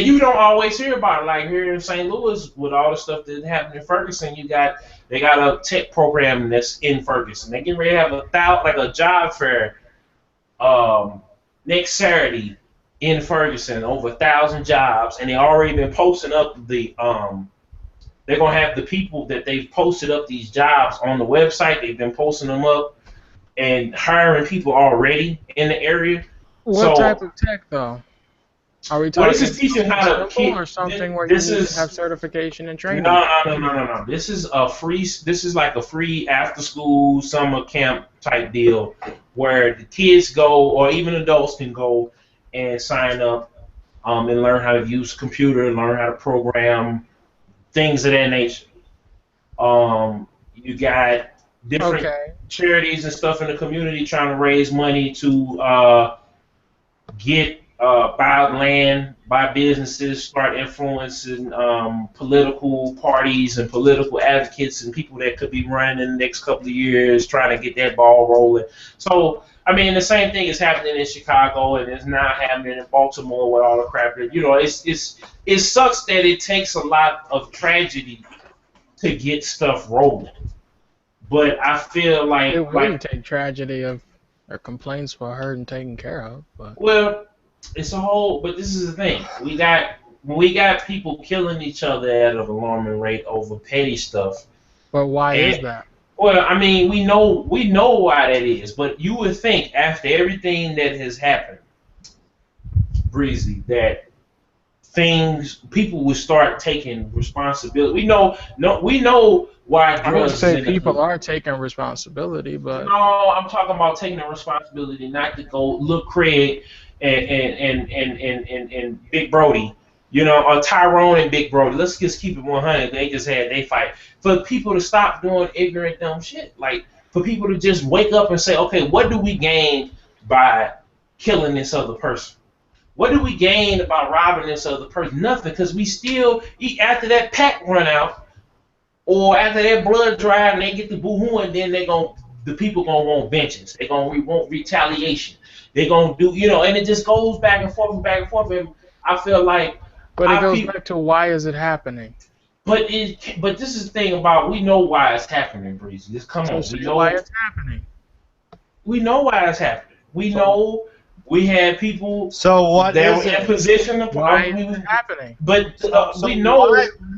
A: you don't always hear about it. Like here in St. Louis, with all the stuff that happened in Ferguson, they got a tech program that's in Ferguson. They get ready to have a job fair next Saturday in Ferguson, over 1,000 jobs, and they already been posting up they're gonna have the people that they've posted up these jobs on the website. They've been posting them up and hiring people already in the area.
B: What type of tech, though? Are we talking
A: this is teaching how to
B: or something where you need to have certification and training?
A: No. This is like a free after-school summer camp type deal where the kids go, or even adults can go and sign up and learn how to use a computer, learn how to program, things of that nature. You got different charities and stuff in the community trying to raise money to buy land, buy businesses, start influencing political parties and political advocates and people that could be running in the next couple of years, trying to get that ball rolling. So, I mean, the same thing is happening in Chicago, and it's now happening in Baltimore with all the crap that, it sucks that it takes a lot of tragedy to get stuff rolling. But I feel like
B: it wouldn't take tragedy or complaints for heard and taken care of. But.
A: Well, it's a whole. But this is the thing: we got people killing each other at an alarming rate over petty stuff.
B: But why is that?
A: Well, I mean, we know why that is. But you would think after everything that has happened, Breezy, that people would start taking responsibility. We know why drugs.
B: I would say people are taking responsibility, but
A: no, I'm talking about taking the responsibility not to go look Craig and Big Brody, or Tyrone and Big Brody. Let's just keep it 100. They just had they fight. For people to stop doing ignorant dumb shit, like for people to just wake up and say, okay, what do we gain by killing this other person? What do we gain about robbing this other person? Nothing, because we still after that pack run out, or after that blood drive, and they get the boo-hoo, and then the people gonna want vengeance. They gonna want retaliation. They gonna do, and it just goes back and forth and back and forth. And I feel like,
B: but it goes back to why is it happening?
A: But this is the thing about, we know why it's happening, Breezy. Just come on, we know
B: why it's happening.
A: We know why it's happening. We know we had people.
C: So what
A: that
C: is
A: were in
C: it?
A: position to
B: why is it happening?
A: But we know.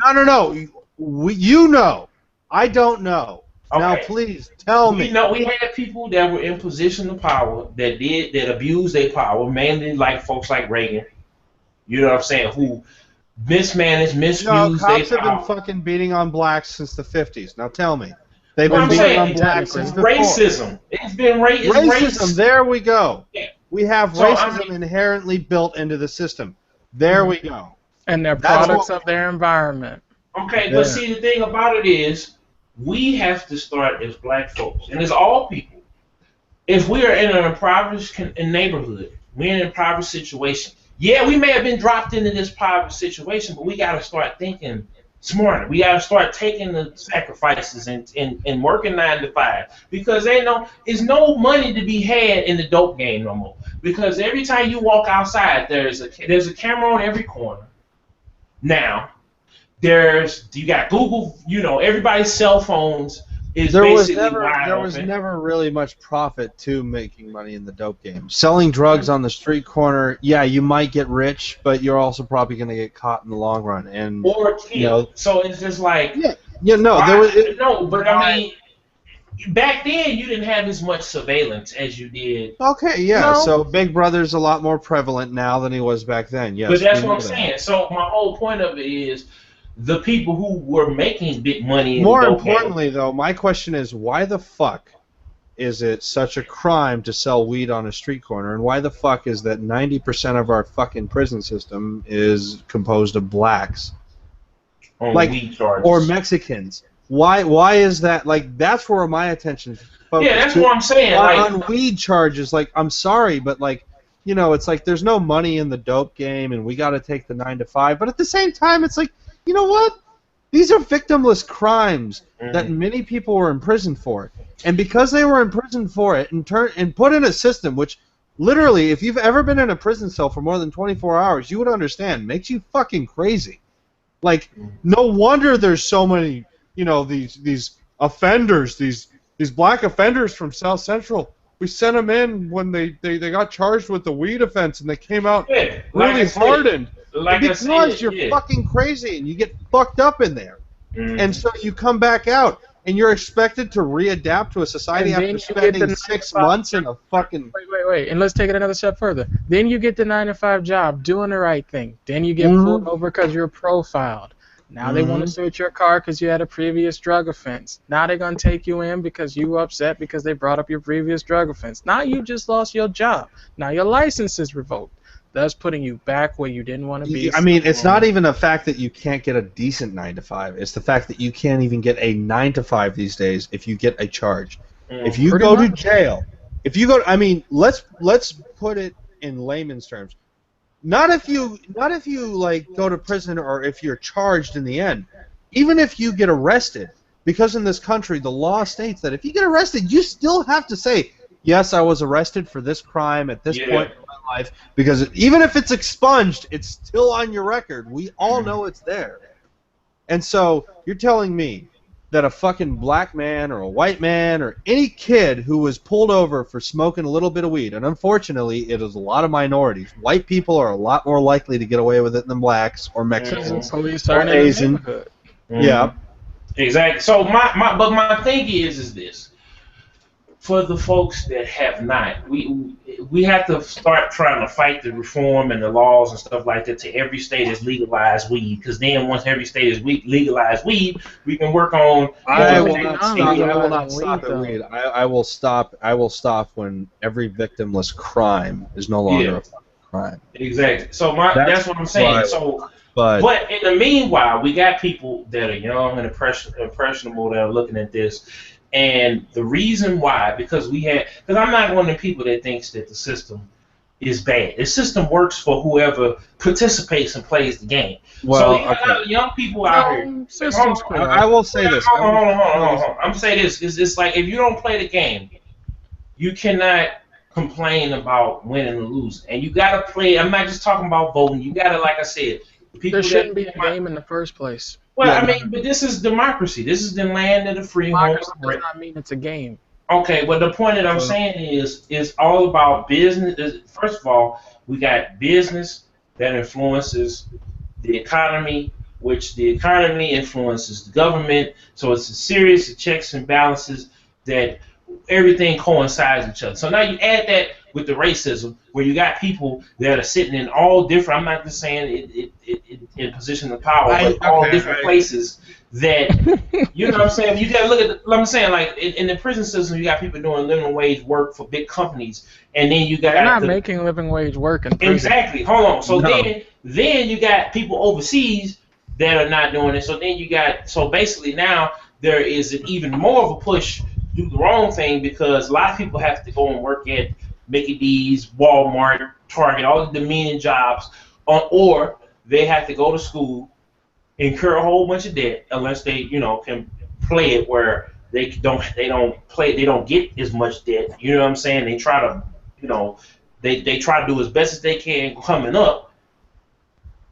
C: No. You know. I don't know. Okay. Now, please tell me.
A: We had people that were in position of power that abused their power, mainly like folks like Reagan. You know what I'm saying? Who mismanaged, misused their power.
C: Cops have been fucking beating on blacks since the 50s. Now tell me. They've been beating on blacks since before.
A: Racism. It's been
C: racism. There we go. Yeah. We have racism inherently built into the system. There we go.
B: And they're products of their environment.
A: Okay, but see, the thing about it is, we have to start as black folks, and as all people. If we are in an impoverished neighborhood, we're in an impoverished situation. Yeah, we may have been dropped into this impoverished situation, but we got to start thinking smarter. We got to start taking the sacrifices and working 9 to 5, because there's no money to be had in the dope game no more. Because every time you walk outside, there's a camera on every corner. Now, you got Google. Everybody's cell phones is basically wide open.
C: There was never really much profit to making money in the dope game. Selling drugs on the street corner, yeah, you might get rich, but you're also probably going to get caught in the long run.
A: Or killed. So it's just like
C: but
A: I mean, back then you didn't have as much surveillance as you did.
C: Okay, yeah. So Big Brother's a lot more prevalent now than he was back then. Yes,
A: but that's what I'm saying. So my whole point of it is, the people who were making big money.
C: More importantly, though, my question is, why the fuck is it such a crime to sell weed on a street corner, and why the fuck is that 90% of our fucking prison system is composed of blacks, or Mexicans? Why is that? Like, that's where my attention focused.
A: Yeah, that's what I'm saying.
C: On weed charges, like, I'm sorry, but like, it's like there's no money in the dope game, and we got to take the 9 to 5. But at the same time, it's like, you know what? These are victimless crimes that many people were in prison for. And because they were in prison for it and put in a system which, literally, if you've ever been in a prison cell for more than 24 hours, you would understand, makes you fucking crazy. Like, no wonder there's so many, these offenders, these black offenders from South Central. We sent them in when they got charged with the weed offense, and they came out really hardened. Because you're fucking crazy and you get fucked up in there. And so you come back out and you're expected to readapt to a society after spending 6 months in a fucking...
B: Wait. And let's take it another step further. Then you get the 9 to 5 job, doing the right thing. Then you get pulled over because you're profiled. Now they want to search your car because you had a previous drug offense. Now they're going to take you in because you were upset because they brought up your previous drug offense. Now you just lost your job. Now your license is revoked. Thus putting you back where you didn't want to be.
C: I mean, it's not even a fact that you can't get a decent 9 to 5. It's the fact that you can't even get a 9 to 5 these days if you get a charge. If you go to jail, let's put it in layman's terms. Not if you like go to prison or if you're charged in the end. Even if you get arrested, because in this country the law states that if you get arrested, you still have to say, yes, I was arrested for this crime at this point in my life, because even if it's expunged, it's still on your record. We all know it's there. And so you're telling me that a fucking black man or a white man or any kid who was pulled over for smoking a little bit of weed, and unfortunately it is a lot of minorities. White people are a lot more likely to get away with it than blacks or Mexicans or Asian. Yeah.
A: Exactly. So my thing is this. For the folks that have not, we have to start trying to fight the reform and the laws and stuff like that to every state is legalized weed. Because then once every state is legalized weed, we can work on.
C: I will stop when every victimless crime is no longer a crime.
A: Exactly. So that's what I'm saying. But in the meanwhile, we got people that are young and impressionable that are looking at this. And the reason why, because I'm not one of the people that thinks that the system is bad. The system works for whoever participates and plays the game.
C: Well,
A: so you got a lot of young people out here.
B: Systems
C: I will say this.
A: Hold on. I'm saying this. It's like if you don't play the game, you cannot complain about winning or losing. And you got to play. I'm not just talking about voting. You got to, like I said,
B: there shouldn't be a game in the first place.
A: Well, I mean, but this is democracy. This is the land of the free.
B: Democracy does not mean it's a game.
A: Okay, well, the point that I'm saying is it's all about business. First of all, we got business that influences the economy, which the economy influences the government. So it's a series of checks and balances that everything coincides with each other. So now you add that with the racism, where you got people that are sitting in all different. I'm not just saying it in position of power, but all different places. That you know what I'm saying. You got to look at. I'm saying like in the prison system, you got people doing living wage work for big companies, and then you got
B: they're not making living wage work in prison.
A: Exactly. Hold on. So then you got people overseas that are not doing it. So then you got basically now there is an even more of a push to do the wrong thing because a lot of people have to go and work at Mickey D's, Walmart, Target, all the demeaning jobs, or they have to go to school, incur a whole bunch of debt unless they can play it where they don't get as much debt. You know what I'm saying? They try to they try to do as best as they can coming up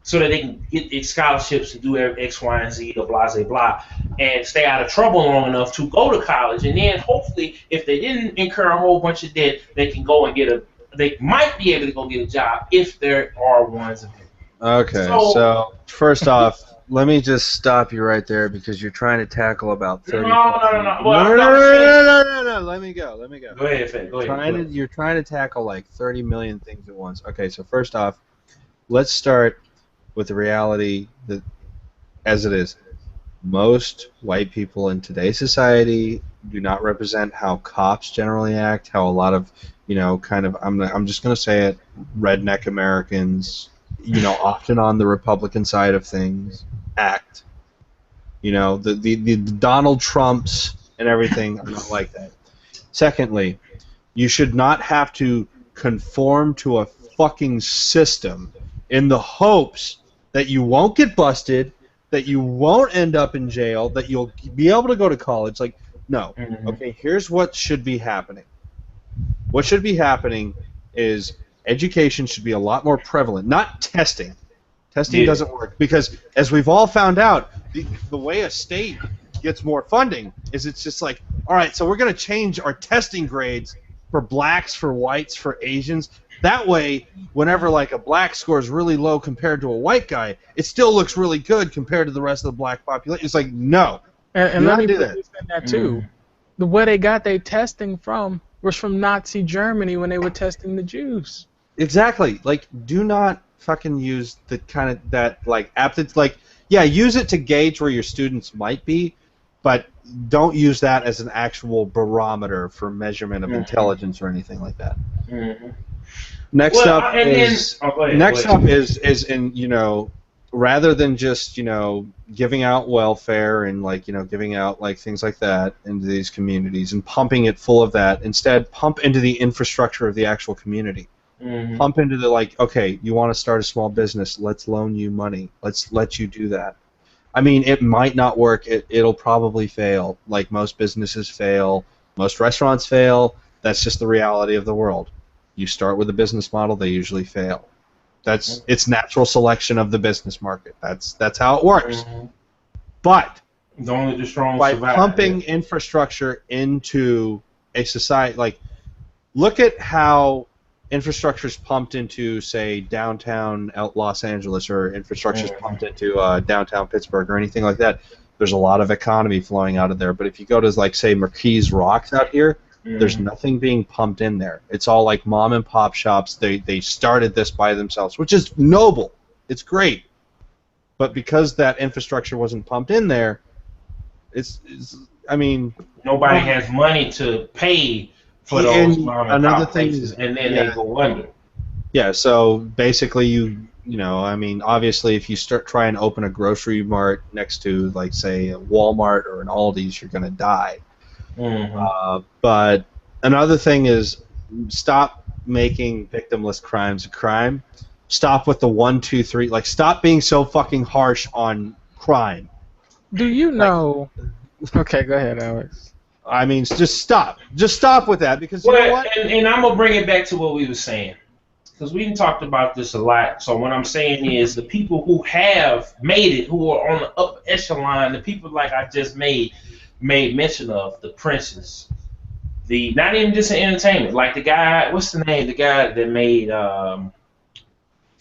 A: so that they can get scholarships and do X, Y, and Z or blah, blah, blah, and stay out of trouble long enough to go to college. And then hopefully, if they didn't incur a whole bunch of debt, they can go and they might be able to go get a job if there are ones available.
C: Okay, so first off, let me just stop you right there because you're trying to tackle about 30.
A: No.
C: No. Let me go.
A: Go ahead, Fed. Go ahead.
C: You're trying to tackle like 30 million things at once. Okay, so first off, let's start with the reality that, as it is, most white people in today's society do not represent how cops generally act, how a lot of, I'm just going to say it, redneck Americans, often on the Republican side of things, act. The Donald Trumps and everything are not like that. Secondly, you should not have to conform to a fucking system in the hopes that you won't get busted, that you won't end up in jail, that you'll be able to go to college. Like, no. Mm-hmm. Okay, here's what should be happening. What should be happening is education should be a lot more prevalent, not testing. Testing doesn't work because, as we've all found out, the way a state gets more funding is it's just like, all right, so we're going to change our testing grades for blacks, for whites, for Asians. That way, whenever like a black scores really low compared to a white guy, it still looks really good compared to the rest of the black population. It's like, no.
B: And let me do that too. The way they got their testing from was from Nazi Germany when they were testing the Jews.
C: Exactly. Like, do not fucking use the kind of that like use it to gauge where your students might be, but don't use that as an actual barometer for measurement of intelligence or anything like that. Mm-hmm. Next up is rather than just giving out welfare and giving out things like that into these communities and pumping it full of that, instead pump into the infrastructure of the actual community. Mm-hmm. Pump into the okay, you want to start a small business, let's loan you money, let's let you do that. I mean, it might not work, it'll probably fail, like most businesses fail, most restaurants fail. That's just the reality of the world. You start with a business model, they usually fail. It's natural selection of the business market. That's how it works. Mm-hmm. But
A: only the strong
C: by
A: survive,
C: pumping infrastructure into a society, look at how infrastructure is pumped into, say, downtown Los Angeles, or infrastructure is pumped into downtown Pittsburgh or anything like that. There's a lot of economy flowing out of there. But if you go to, say, Marquise Rocks out here, there's nothing being pumped in there. It's all like mom and pop shops. They started this by themselves, which is noble. It's great. But because that infrastructure wasn't pumped in there,
A: nobody has money to pay for those mom and pop places, and then they go under.
C: Yeah, so basically obviously if you start trying to open a grocery mart next to, say, a Walmart or an Aldi's, you're going to die. Mm-hmm. But another thing is stop making victimless crimes a crime. Stop with the 1, 2, 3. Like, stop being so fucking harsh on crime.
B: Do you know? Okay, go ahead, Alex.
C: I mean, just stop. Just stop with that, because you know what?
A: And I'm gonna bring it back to what we were saying, because we talked about this a lot. So what I'm saying is the people who have made it, who are on the upper echelon, the people like I just made mention of, the princes, not even just in entertainment, like the guy, what's the name? The guy that made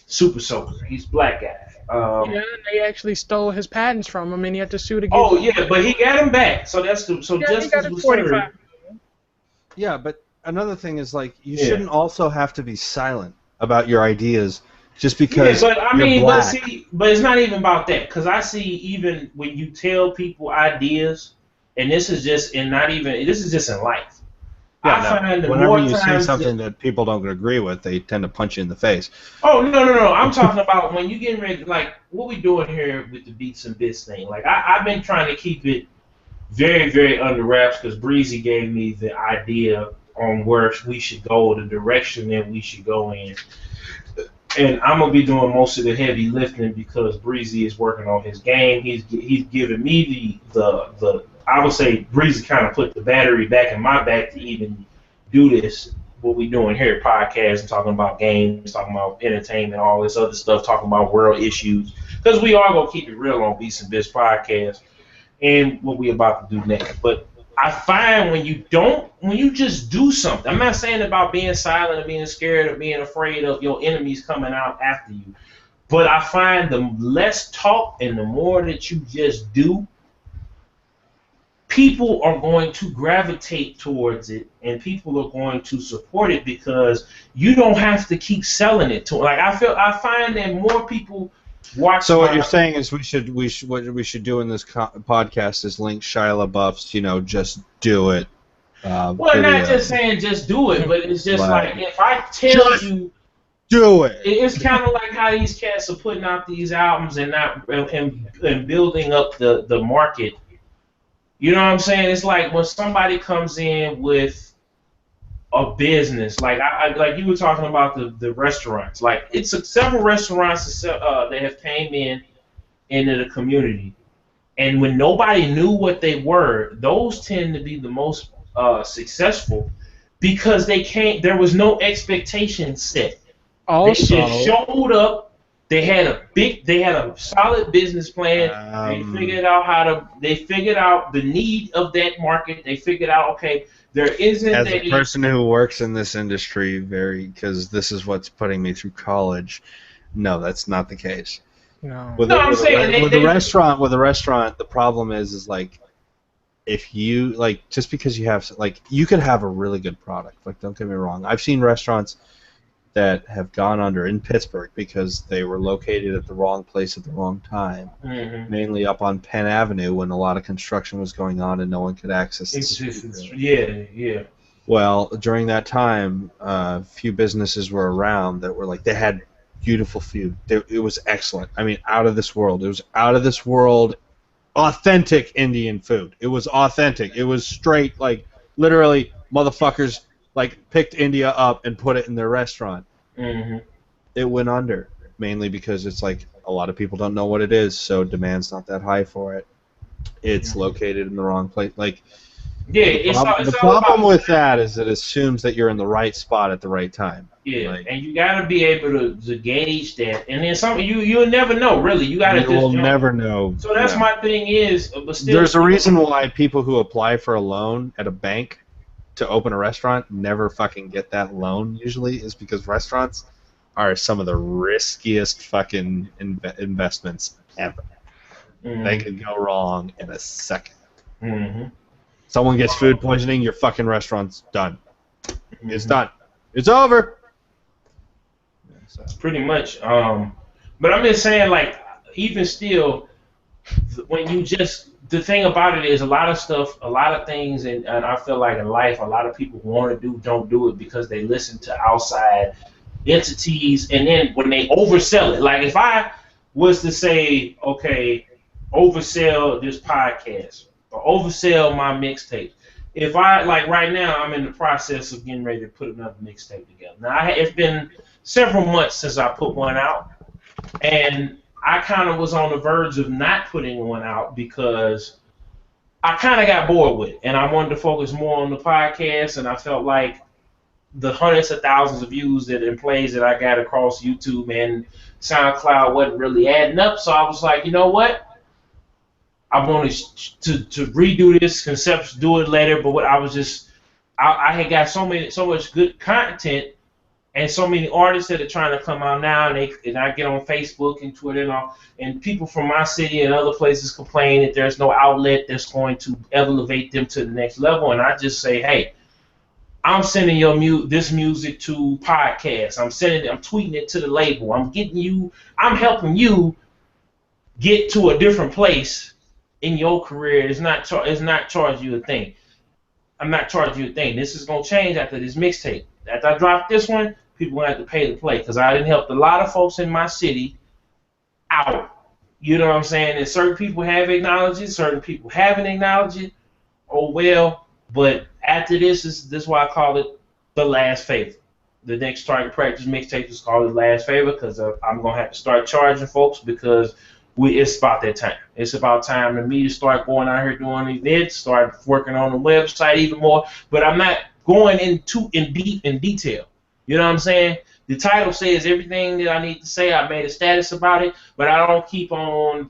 A: Super Soaker. He's a black guy.
B: Yeah, they actually stole his patents from him, and he had to sue to get.
A: Oh yeah, but he got him back. So that's justice was served.
C: Yeah, but another thing is, like, you shouldn't also have to be silent about your ideas just because.
A: Yeah, but I mean,
C: black.
A: but it's not even about that, because I see even when you tell people ideas, and this is just in life.
C: Yeah,
A: I find that
C: whenever
A: more
C: you say
A: times
C: something that people don't agree with, they tend to punch you in the face.
A: Oh no! I'm talking about when you getting ready, like what we doing here with the Beatz and Bitz thing. Like I've been trying to keep it very, very under wraps, because Breezy gave me the idea on where we should go, the direction that we should go in, and I'm gonna be doing most of the heavy lifting because Breezy is working on his game. He's giving me the I would say Breezy kind of put the battery back in my back to even do this, what we doing here, podcast, and talking about games, talking about entertainment, all this other stuff, talking about world issues, because we are going to keep it real on Beats and Bitz podcast and what we about to do next. But I find when you just do something, I'm not saying about being silent or being scared or being afraid of your enemies coming out after you, but I find the less talk and the more that you just do, people are going to gravitate towards it, and people are going to support it, because you don't have to keep selling it to them. Like I find that more people watch.
C: So what you're saying is what we should do in this podcast is link Shia LaBeouf's, just do it.
A: Well, not just saying just do it, but it's just like if I tell you.
C: Do it.
A: It's kind of like how these cats are putting out these albums and building up the market. You know what I'm saying? It's like when somebody comes in with a business, like like you were talking about the restaurants. Like it's several restaurants that have came into the community, and when nobody knew what they were, those tend to be the most successful, because there was no expectation set.
B: Also,
A: they just showed up. They had a solid business plan. They figured out the need of that market. They figured out, okay, there isn't
C: as a person who works in this industry, because this is what's putting me through college. No, that's not the case.
B: No.
C: With the restaurant, the problem is like, if you just because you have you could have a really good product. Like, don't get me wrong, I've seen restaurants that have gone under in Pittsburgh because they were located at the wrong place at the wrong time, mainly up on Penn Avenue when a lot of construction was going on and no one could access it.
A: Yeah.
C: Well, during that time, a few businesses were around that were they had beautiful food. It was excellent. I mean, out of this world. It was out of this world, authentic Indian food. It was authentic. It was straight, literally, motherfuckers picked India up and put it in their restaurant. It went under, mainly because it's a lot of people don't know what it is, so demand's not that high for it. It's located in the wrong place. The problem with that is it assumes that you're in the right spot at the right time.
A: Yeah, and you got to be able to gauge that, and then you'll never know. Really, you got to.
C: You'll never know.
A: So that's my thing is, but still,
C: there's a reason why people who apply for a loan at a bank to open a restaurant never fucking get that loan. Usually, is because restaurants are some of the riskiest fucking investments ever. They could go wrong in a second. Someone gets food poisoning, your fucking restaurant's done. It's done. It's over. So.
A: Pretty much. But I'm just saying, even still, when you the thing about it is a lot of things, and I feel like in life, a lot of people want to don't do it because they listen to outside entities, and then when they oversell it, like if I was to say, okay, oversell this podcast or oversell my mixtape, if I like right now, I'm in the process of getting ready to put another mixtape together. Now, it's been several months since I put one out, and I kind of was on the verge of not putting one out because I kind of got bored with it, and I wanted to focus more on the podcast, and I felt like the hundreds of thousands of views and plays that I got across YouTube and SoundCloud wasn't really adding up. So I was like, you know what? I wanted to redo this concept, do it later. But what I was just, I had got so much good content and so many artists that are trying to come out now, and I get on Facebook and Twitter and all, and people from my city and other places complain that there's no outlet that's going to elevate them to the next level. And I just say, hey, I'm sending this music to podcasts. I'm tweeting it to the label. I'm helping you get to a different place in your career. It's not charging you a thing. I'm not charging you a thing. This is gonna change after this mixtape. After I drop this one, people gonna have to pay to play because I didn't help a lot of folks in my city out. You know what I'm saying? And certain people have acknowledged it, certain people haven't acknowledged it. Oh well, but after this is why I call it the last favor. The next Target Practice mixtape is called the last favor because I'm gonna have to start charging folks because it's about that time. It's about time for me to start going out here doing events, start working on the website even more. But I'm not going in detail. You know what I'm saying? The title says everything that I need to say. I made a status about it, but I don't keep on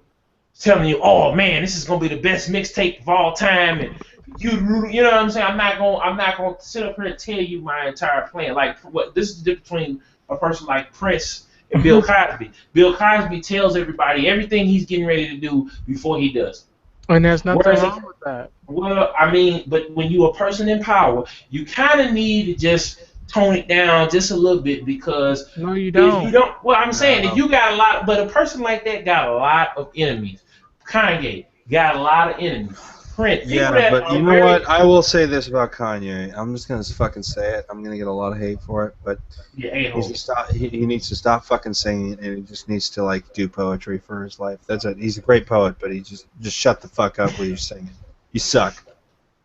A: telling you, oh man, this is gonna be the best mixtape of all time, and you know what I'm saying? I'm not gonna sit up here and tell you my entire plan. Like what this is the difference between a person like Prince and Bill Cosby. Bill Cosby tells everybody everything he's getting ready to do before he does.
B: And there's nothing wrong with that.
A: Well, I mean, but when you're a person in power, you kind of need to just tone it down just a little bit because
B: no, you don't.
A: If you don't, well, I'm saying that you got a lot, but a person like that got a lot of enemies. Kanye got a lot of enemies. Prince,
C: yeah, but you know what? I will say this about Kanye. I'm just gonna fucking say it. I'm gonna get a lot of hate for it, but he needs to stop fucking singing, and he just needs to like do poetry for his life. That's it. He's a great poet, but he just shut the fuck up when you're singing. You suck.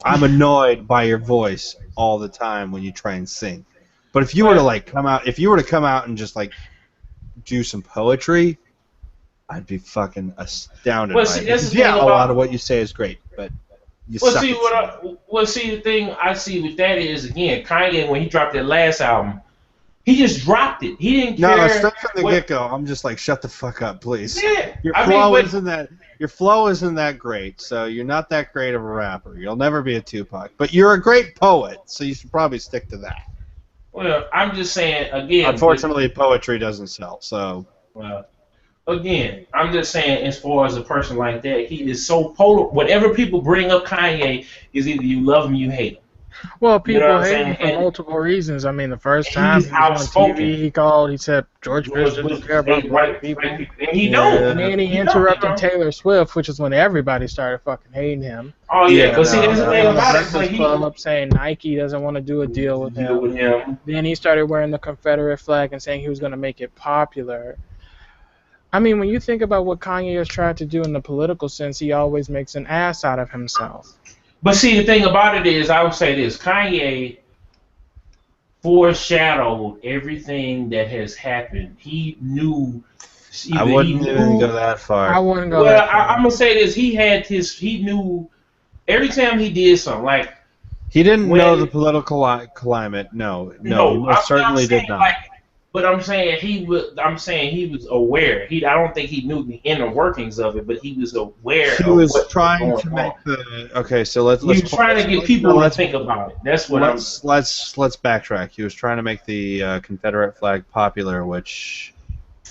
C: I'm annoyed by your voice all the time when you try and sing. But if you were to like come out and just like do some poetry, I'd be fucking astounded by it. Yeah, a lot of what you say is great, but you suck.
A: See, the thing I see with that is, again, Kanye, when he dropped that last album, he just dropped it. He didn't care.
C: No, straight from the get-go, I'm just like, shut the fuck up, please. Yeah, your flow isn't that great, so you're not that great of a rapper. You'll never be a Tupac, but you're a great poet, so you should probably stick to that.
A: Well, I'm just saying, again...
C: Unfortunately, poetry doesn't sell, so...
A: Well, again, I'm just saying, as far as a person like that, he is so polar. Whatever people bring up Kanye is either you love him or you hate him.
B: Well, people hate him for multiple reasons. I mean, the first time he was on TV, he said George Bush didn't care about black people.
A: And he don't.
B: And then he interrupted Taylor Swift, which is when everybody started fucking hating him.
A: Oh, yeah, because see, that's the thing about it.
B: Breakfast Club saying Nike doesn't want to do a deal with him. Then he started wearing the Confederate flag and saying he was going to make it popular. I mean, when you think about what Kanye has tried to do in the political sense, he always makes an ass out of himself.
A: But see, the thing about it is, I would say this: Kanye foreshadowed everything that has happened. He knew.
C: I wouldn't even go that far.
B: I wouldn't go that far.
A: I'm gonna say this: he knew every time he did something. Like
C: he didn't know the political climate. No, he certainly did not.
A: But I'm saying he was aware. I don't think he knew the inner workings of it, but he was aware.
C: He was trying to make the okay. So let's.
A: He was trying to get people to think about it. That's what
C: let's backtrack. He was trying to make the Confederate flag popular, which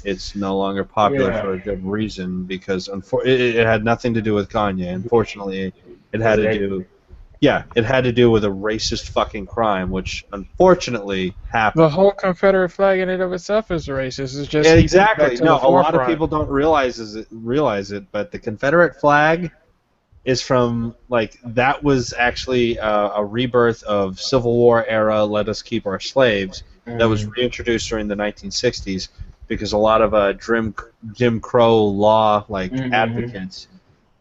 C: it's no longer popular for a good reason because it had nothing to do with Kanye. Unfortunately, it had to do. Yeah, it had to do with a racist fucking crime, which unfortunately happened.
B: The whole Confederate flag in and of itself is racist. It's just
C: exactly. No, a lot of people don't realize it, but the Confederate flag is from that was actually a rebirth of Civil War era. Let us keep our slaves. That was reintroduced during the 1960s because a lot of Jim Crow law advocates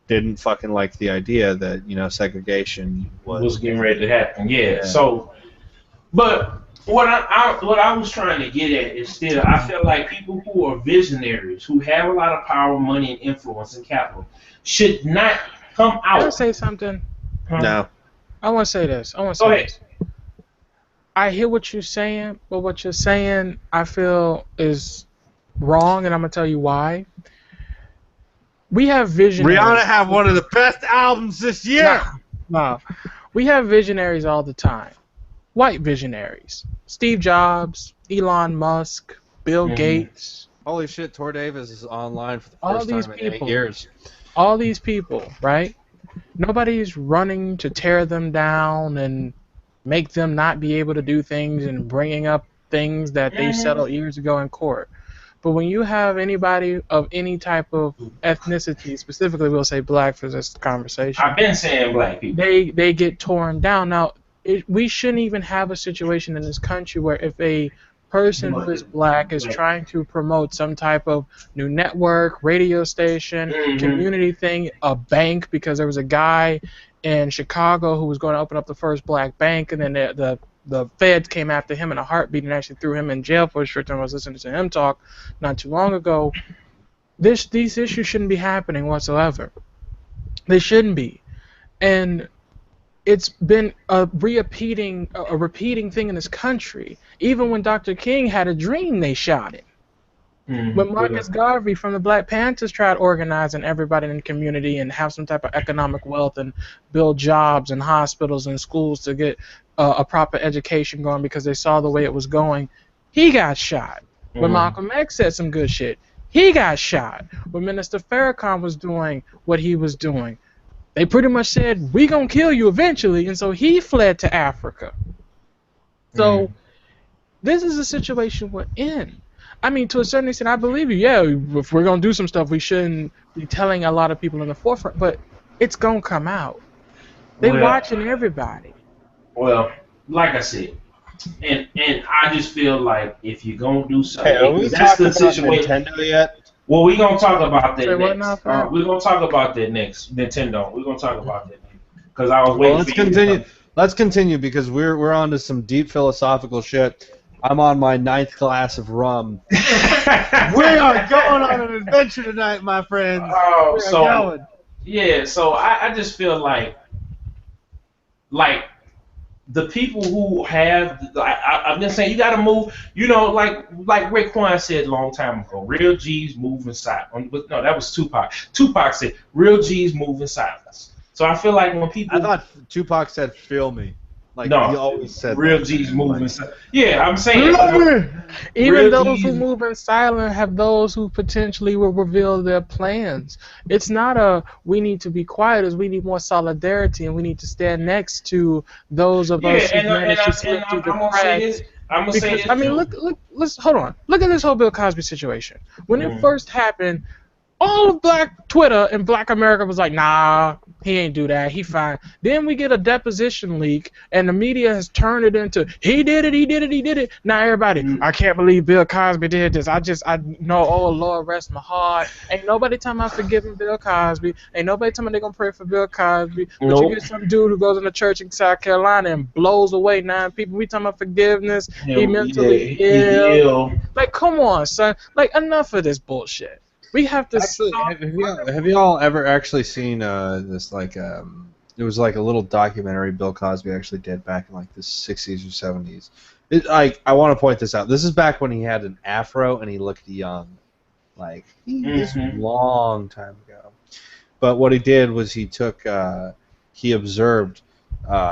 C: didn't fucking like the idea that, you know, segregation
A: was getting ready to happen. Yeah. So, but what I was trying to get at is still, I feel like people who are visionaries, who have a lot of power, money, and influence and capital, should not come out.
B: Can I say something?
C: No.
B: I want to say this. This. I hear what you're saying, but what you're saying, I feel, is wrong, and I'm gonna tell you why. We have visionaries.
C: Rihanna have one of the best albums this year.
B: No. We have visionaries all the time. White visionaries. Steve Jobs, Elon Musk, Bill Gates.
C: Holy shit, Tor Davis is online for the first time in 8 years.
B: All these people, right? Nobody's running to tear them down and make them not be able to do things and bringing up things that they settled years ago in court. But when you have anybody of any type of ethnicity, specifically we'll say black for this conversation.
A: I've been saying black people.
B: They get torn down. Now, we shouldn't even have a situation in this country where if a person who is black is trying to promote some type of new network, radio station, community thing, a bank, because there was a guy in Chicago who was going to open up the first black bank, and then the feds came after him in a heartbeat and actually threw him in jail for a short time. I was listening to him talk not too long ago. These issues shouldn't be happening whatsoever. They shouldn't be. And it's been a repeating thing in this country. Even when Dr. King had a dream, they shot him. When Marcus Garvey from the Black Panthers tried organizing everybody in the community and have some type of economic wealth and build jobs and hospitals and schools to get a proper education going because they saw the way it was going, he got shot. When Malcolm X said some good shit, he got shot. When Minister Farrakhan was doing what he was doing, they pretty much said, we gonna kill you eventually, and so he fled to Africa. So this is a situation we're in. I mean, to a certain extent, I believe you. Yeah, if we're going to do some stuff, we shouldn't be telling a lot of people in the forefront, but it's going to come out. They're watching everybody.
A: Well, like I said, and I just feel like if you're going to do something, that's the situation.
C: Nintendo yet?
A: Well, we're going to talk about that next.
B: Now,
A: we're going to talk about that next. Nintendo. We're going to talk about that next. Because I was waiting for you.
C: Let's continue because we're on to some deep philosophical shit. I'm on my 9th glass of rum. We are going on an adventure tonight, my friends.
A: Oh, so I just feel like the people who have, I've been saying, you got to move. You know, like Raekwon said a long time ago, real G's move in silence. No, that was Tupac. Tupac said, real G's move in silence. So I feel like when people,
C: I thought Tupac said, "Feel me." Like
A: no,
C: he always said
A: real
C: that.
A: G's move in silence. Yeah, I'm saying.
B: Even those who move in silence have those who potentially will reveal their plans. It's not we need to be quiet, as we need more solidarity, and we need to stand next to those of us who managed to slip through the cracks.
A: I'm gonna say this.
B: I mean, let's hold on. Look at this whole Bill Cosby situation. When it first happened, all of Black Twitter and Black America was like, nah, he ain't do that, he fine. Then we get a deposition leak, and the media has turned it into, he did it. Now everybody, I can't believe Bill Cosby did this. I know, oh, Lord, rest my heart. Ain't nobody talking about forgiving Bill Cosby. Ain't nobody talking about they gonna pray for Bill Cosby. But you get some dude who goes in the church in South Carolina and blows away 9 people. We talking about forgiveness. He mentally ill. Like, come on, son. Like, enough of this bullshit. We have to stop.
C: Have y'all ever actually seen this, like, it was like a little documentary Bill Cosby actually did back in like the 60s or 70s. I want to point this out. This is back when he had an afro and he looked young. Like, this was a long time ago. But what he did was he observed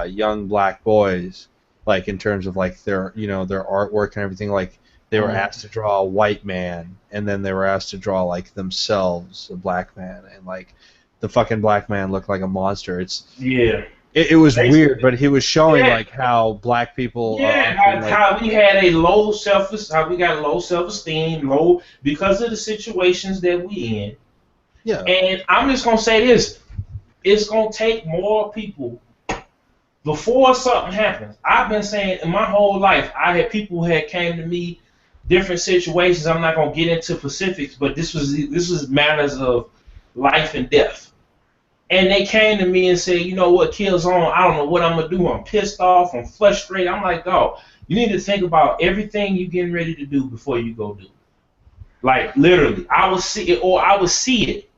C: young black boys, like in terms of like their artwork and everything. Like, they were asked to draw a white man, and then they were asked to draw like themselves, a black man, and like the fucking black man looked like a monster. It was weird, but he was showing like how black people
A: how we had a low self-esteem, because of the situations that we in. Yeah. And I'm just gonna say this: it's gonna take more people before something happens. I've been saying in my whole life, I had people who had came to me. Different situations. I'm not gonna get into specifics, but this was matters of life and death. And they came to me and said, you know what, Killzown, I don't know what I'm gonna do. I'm pissed off. I'm frustrated. I'm like, dog, you need to think about everything you getting ready to do before you go do. Like literally, I would see it, or I would see it,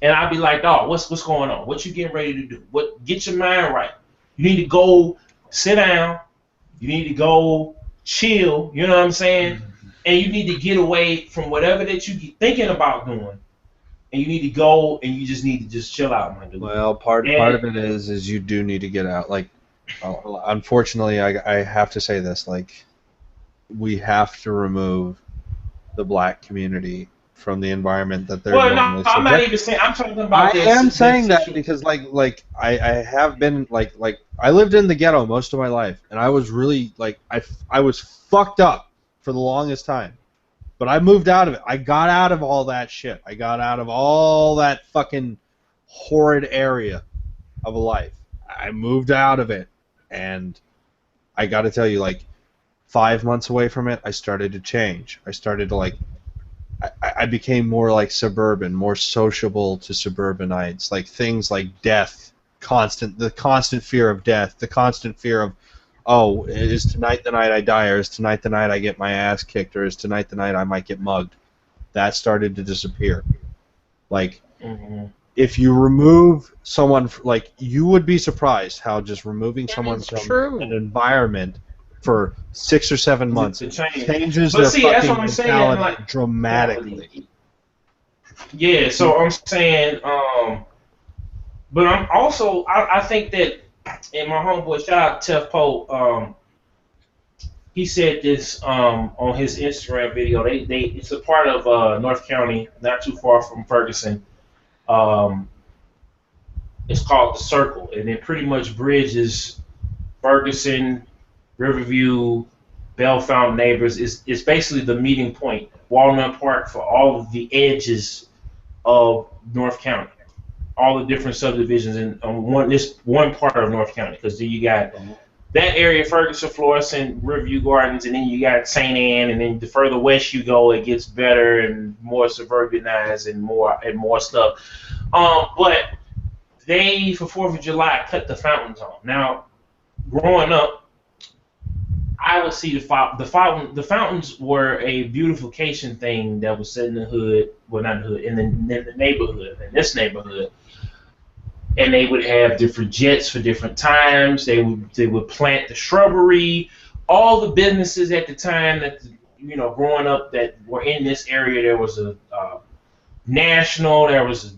A: and I'd be like, dog, what's going on? What you getting ready to do? What? Get your mind right. You need to go sit down. You need to go chill. You know what I'm saying? And you need to get away from whatever that you get thinking about doing. And you need to go, and you just need to just chill out, my dude.
C: Well, part of it is you do need to get out. Like, unfortunately, I have to say this. Like, we have to remove the black community from the environment that they're normally.
A: I'm not even saying. I'm talking about.
C: I am saying that because, like, I have been like I lived in the ghetto most of my life, and I was really like I was fucked up for the longest time. But I moved out of it. I got out of all that shit. I got out of all that fucking horrid area of a life. I moved out of it. And I got to tell you, like, 5 months away from it, I started to change. I started to, like, I became more like suburban, more sociable to suburbanites. Like, things like death, the constant fear of death, the constant fear of, oh, is tonight the night I die, or is tonight the night I get my ass kicked, or is tonight the night I might get mugged? That started to disappear. Like, if you remove someone, like, you would be surprised how just removing someone from an environment for 6 or 7 months changes their fucking mentality dramatically.
A: Yeah, so I'm saying, but I'm also, I think that, and my homeboy, shout out to Tef Poe, he said this on his Instagram video. It's a part of North County, not too far from Ferguson. It's called The Circle, and it pretty much bridges Ferguson, Riverview, Bell Fountain neighbors. It's basically the meeting point, Walnut Park, for all of the edges of North County. All the different subdivisions in this one part of North County, because then you got that area, Ferguson, Florissant, Riverview Gardens, and then you got St. Anne, and then the further west you go, it gets better and more suburbanized and more stuff. But they, for 4th of July, cut the fountains on. Now, growing up, I would see the fountains were a beautification thing that was set in the hood, well, not the hood, in the neighborhood, in this neighborhood. And they would have different jets for different times. They would plant the shrubbery. All the businesses at the time that, growing up that were in this area, there was a National, there was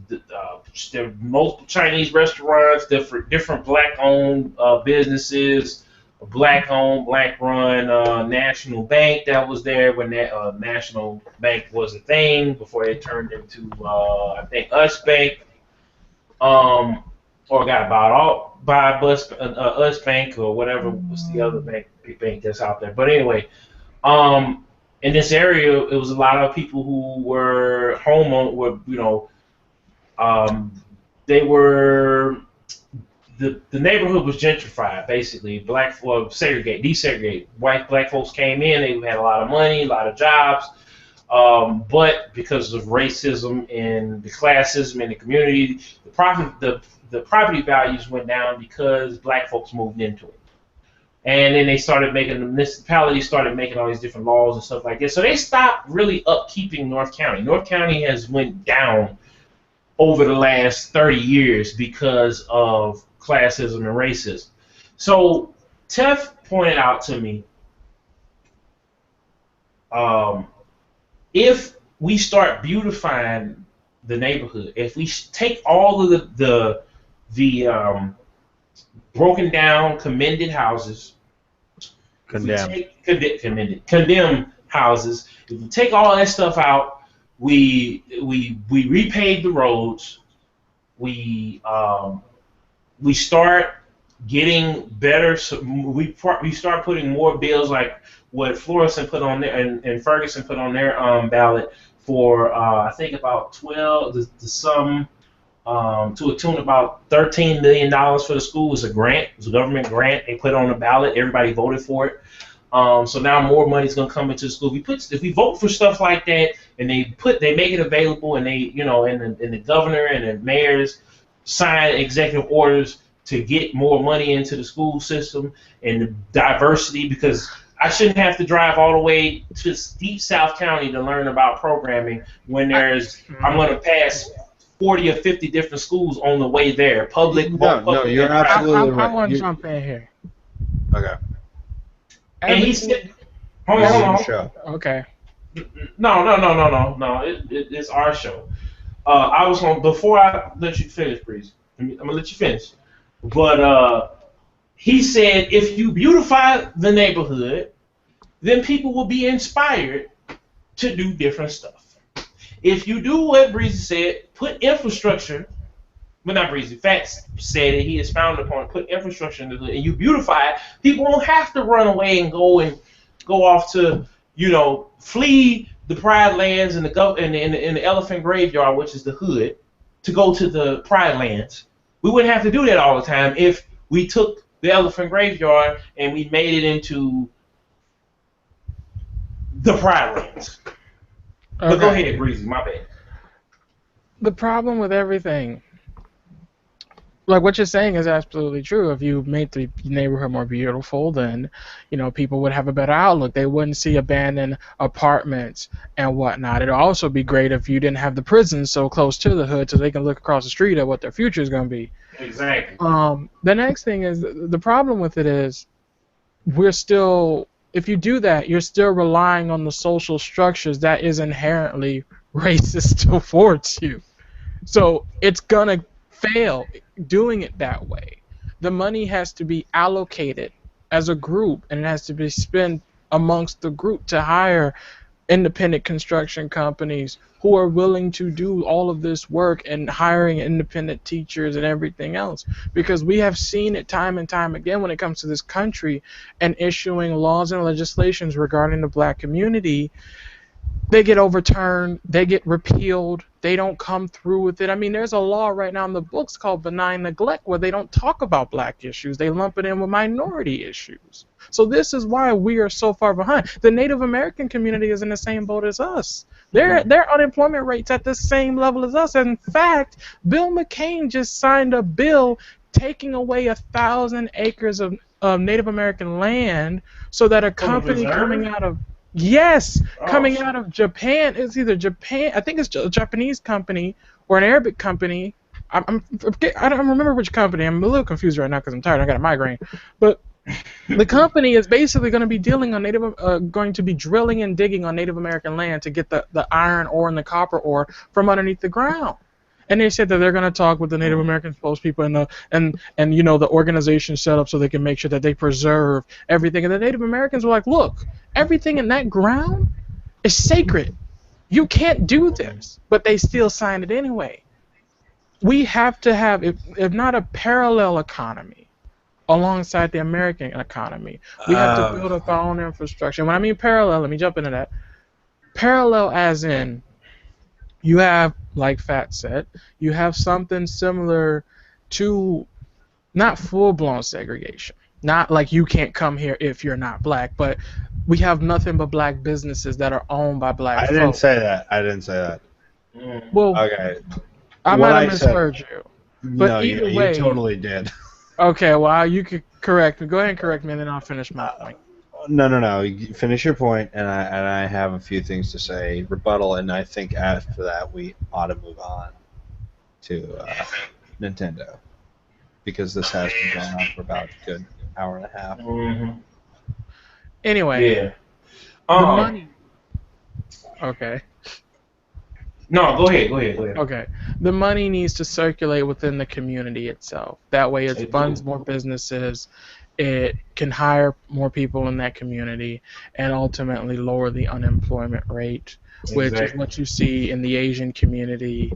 A: there were multiple Chinese restaurants, different black-owned businesses, a black-owned, black-run National Bank that was there when that National Bank was a thing before it turned into, I think, Us Bank. Or got bought out by Us Bank or whatever was the other bank that's out there. But anyway, in this area, it was a lot of people who were they were the neighborhood was gentrified, basically. Desegregated. Black folks came in, they had a lot of money, a lot of jobs. But because of racism and the classism in the community, the property values went down because black folks moved into it. And then the municipality started making all these different laws and stuff like that. So they stopped really upkeeping North County. North County has went down over the last 30 years because of classism and racism. So Tef pointed out to me, if we start beautifying the neighborhood, if we take all of the broken down, condemned houses, condemned houses, if we take all that stuff out, we repave the roads, we start getting better. So we start putting more bills like what Florissant put on there and Ferguson put on their ballot for I think about 12 the sum to a tune about $13 million for the school. It was a grant. It was a government grant. They put it on the ballot. Everybody voted for it. So now more money is going to come into the school. If we vote for stuff like that and they make it available, and they and the governor and the mayors sign executive orders to get more money into the school system and the diversity, because I shouldn't have to drive all the way to deep South County to learn about programming when I'm going to pass 40 or 50 different schools on the way there. Public.
C: No, you're absolutely right.
B: I want to jump in here.
C: Okay.
A: And he said, hold on.
B: Okay.
A: No. It's our show. I was going, before I let you finish, Breezy, I'm going to let you finish. But he said, if you beautify the neighborhood, then people will be inspired to do different stuff. If you do what Breezy said, put infrastructure, but not Breezy, Fat said it, he has found upon put infrastructure into it, and you beautify it, people won't have to run away and go off to, flee the Pride Lands and the Elephant Graveyard, which is the hood, to go to the Pride Lands. We wouldn't have to do that all the time if we took the Elephant Graveyard and we made it into the Pride Lands. Okay. But go ahead, Breezy, my bad.
B: The problem with everything, like what you're saying is absolutely true. If you made the neighborhood more beautiful, then, people would have a better outlook. They wouldn't see abandoned apartments and whatnot. It'd also be great if you didn't have the prisons so close to the hood so they can look across the street at what their future is going to be.
A: Exactly.
B: The next thing is, the problem with it is, if you do that, you're still relying on the social structures that is inherently racist towards you. So it's going to fail doing it that way. The money has to be allocated as a group, and it has to be spent amongst the group to hire independent construction companies who are willing to do all of this work, and hiring independent teachers and everything else. Because we have seen it time and time again when it comes to this country and issuing laws and legislations regarding the black community. They get overturned, they get repealed, they don't come through with it. I mean, there's a law right now in the books called benign neglect where they don't talk about black issues. They lump it in with minority issues. So this is why we are so far behind. The Native American community is in the same boat as us. Their unemployment rate's at the same level as us. In fact, Bill McCain just signed a bill taking away 1,000 acres of Native American land so that a company coming out of coming out of Japan, it's either Japan, I think it's a Japanese company or an Arabic company. I don't remember which company. I'm a little confused right now because I'm tired. I got a migraine. But the company is basically going to be drilling and digging on Native American land to get the iron ore and the copper ore from underneath the ground. And they said that they're going to talk with the Native American spokespeople and the organization set up so they can make sure that they preserve everything. And the Native Americans were like, look, everything in that ground is sacred. You can't do this. But they still signed it anyway. We have to have, if not a parallel economy alongside the American economy, we have to build up our own infrastructure. When I mean parallel, let me jump into that. Parallel as in, you have, like Fat said, you have something similar to not full-blown segregation. Not like you can't come here if you're not black, but we have nothing but black businesses that are owned by black folks.
C: I didn't say that.
B: Well,
C: okay.
B: I might have misheard you. But
C: no,
B: either way,
C: you totally did.
B: Okay, well, you could correct me. Go ahead and correct me, and then I'll finish my point.
C: No. You finish your point, and I have a few things to say, rebuttal, and I think after that we ought to move on to Nintendo, because this has been going on for about a good hour and a half.
A: Mm-hmm.
B: Anyway, the money. Okay.
A: No, go ahead.
B: Okay. The money needs to circulate within the community itself. That way it funds more businesses, it can hire more people in that community, and ultimately lower the unemployment rate, which is what you see in the Asian community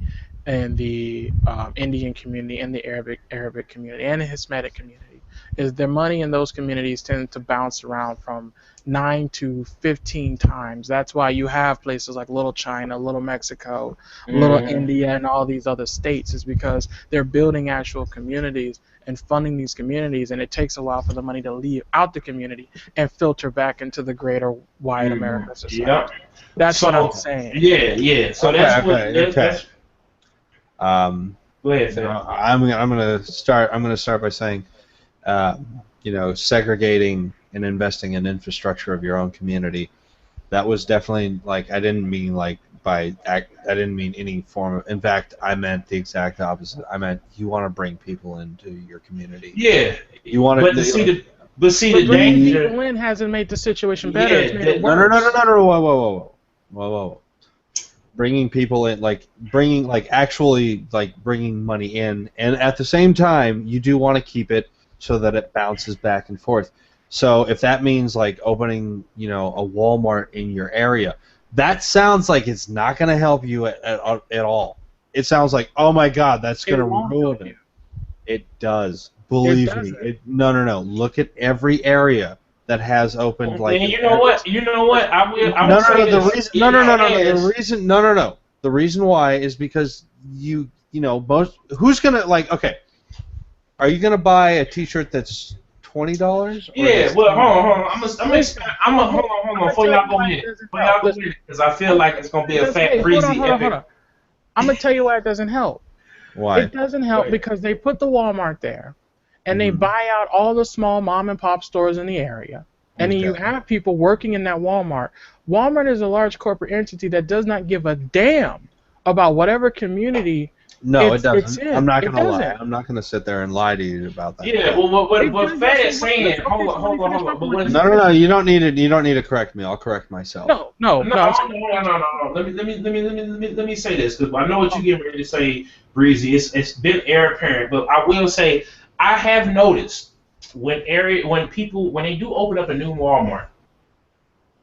B: and the Indian community and the Arabic community and the Hispanic community. Is their money in those communities tend to bounce around from 9 to 15 times. That's why you have places like Little China, Little Mexico, Little India, and all these other states, is because they're building actual communities and funding these communities, and it takes a while for the money to leave out the community and filter back into the greater wide American society. Yep. That's what I'm saying.
A: Yeah. So that's what. Go ahead, Fat.
C: I'm gonna start by saying, segregating and investing in infrastructure of your own community. That was definitely like I didn't mean any form of. In fact, I meant the exact opposite. I meant you want to bring people into your community.
A: Yeah,
C: you want to.
A: But
B: bringing people in hasn't made the situation better. It's made it worse.
C: No. Whoa. Bringing people in, bringing money in, and at the same time, you do want to keep it so that it bounces back and forth. So if that means opening, a Walmart in your area, that sounds like it's not going to help you at all. It sounds like, oh my God, that's going to ruin it. It does. Believe me. No. Look at every area that has opened
A: You know what? I will say this.
C: The reason why is because who's gonna okay? Are you gonna buy a T-shirt that's $20?
A: Yeah. Well, hold on. I'm gonna hold on. Before y'all go in, because I feel like it's gonna be a Fat Breezy epic.
B: I'm gonna tell you why it doesn't help.
C: Why?
B: It doesn't help because they put the Walmart there. And they buy out all the small mom and pop stores in the area. And then you have people working in that Walmart. Walmart is a large corporate entity that does not give a damn about whatever community
C: it doesn't. I'm not going to lie. I'm not going to sit there and lie to you about that.
A: Yeah, well, what Fat is saying, hold on.
C: No, you don't need to correct me. I'll correct myself.
B: No.
A: Let me say this, because I know what you're getting ready to say, Breezy. It's been air apparent, but I will say, I have noticed when they do open up a new Walmart,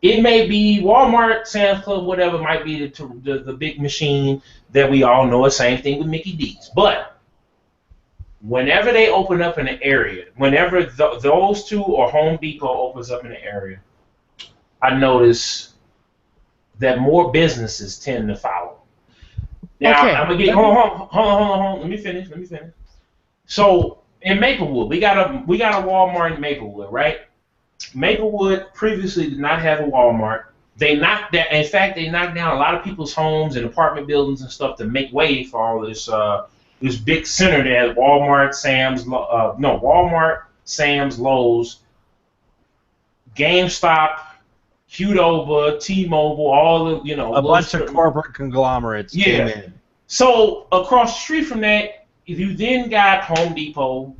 A: it may be Walmart, Sam's Club, whatever might be the big machine that we all know. The same thing with Mickey D's. But whenever they open up in an area, whenever those two or Home Depot opens up in an area, I notice that more businesses tend to follow. Now I'm gonna get hold on. Let me finish. So in Maplewood, we got a Walmart in Maplewood, right? Maplewood previously did not have a Walmart. They knocked down a lot of people's homes and apartment buildings and stuff to make way for all this big center there. Walmart, Sam's, Lowe's, GameStop, Qdoba, T-Mobile, all the
C: a bunch of corporate conglomerates came in.
A: So across the street from that, you then got Home Depot,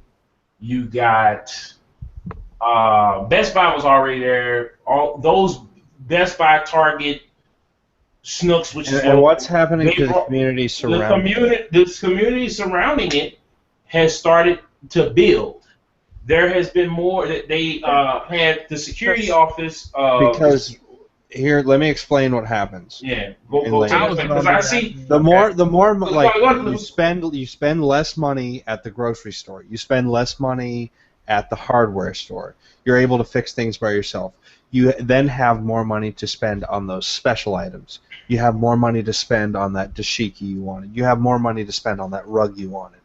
A: you got Best Buy was already there. All those Best Buy, Target, Snooks, which is
C: what's happening to the community surrounding it?
A: The community surrounding it has started to build. There has been more that they had the security office
C: because. Here, let me explain what happens.
A: Yeah, go because I see
C: the more you spend less money at the grocery store. You spend less money at the hardware store. You're able to fix things by yourself. You then have more money to spend on those special items. You have more money to spend on that dashiki you wanted. You have more money to spend on that rug you wanted.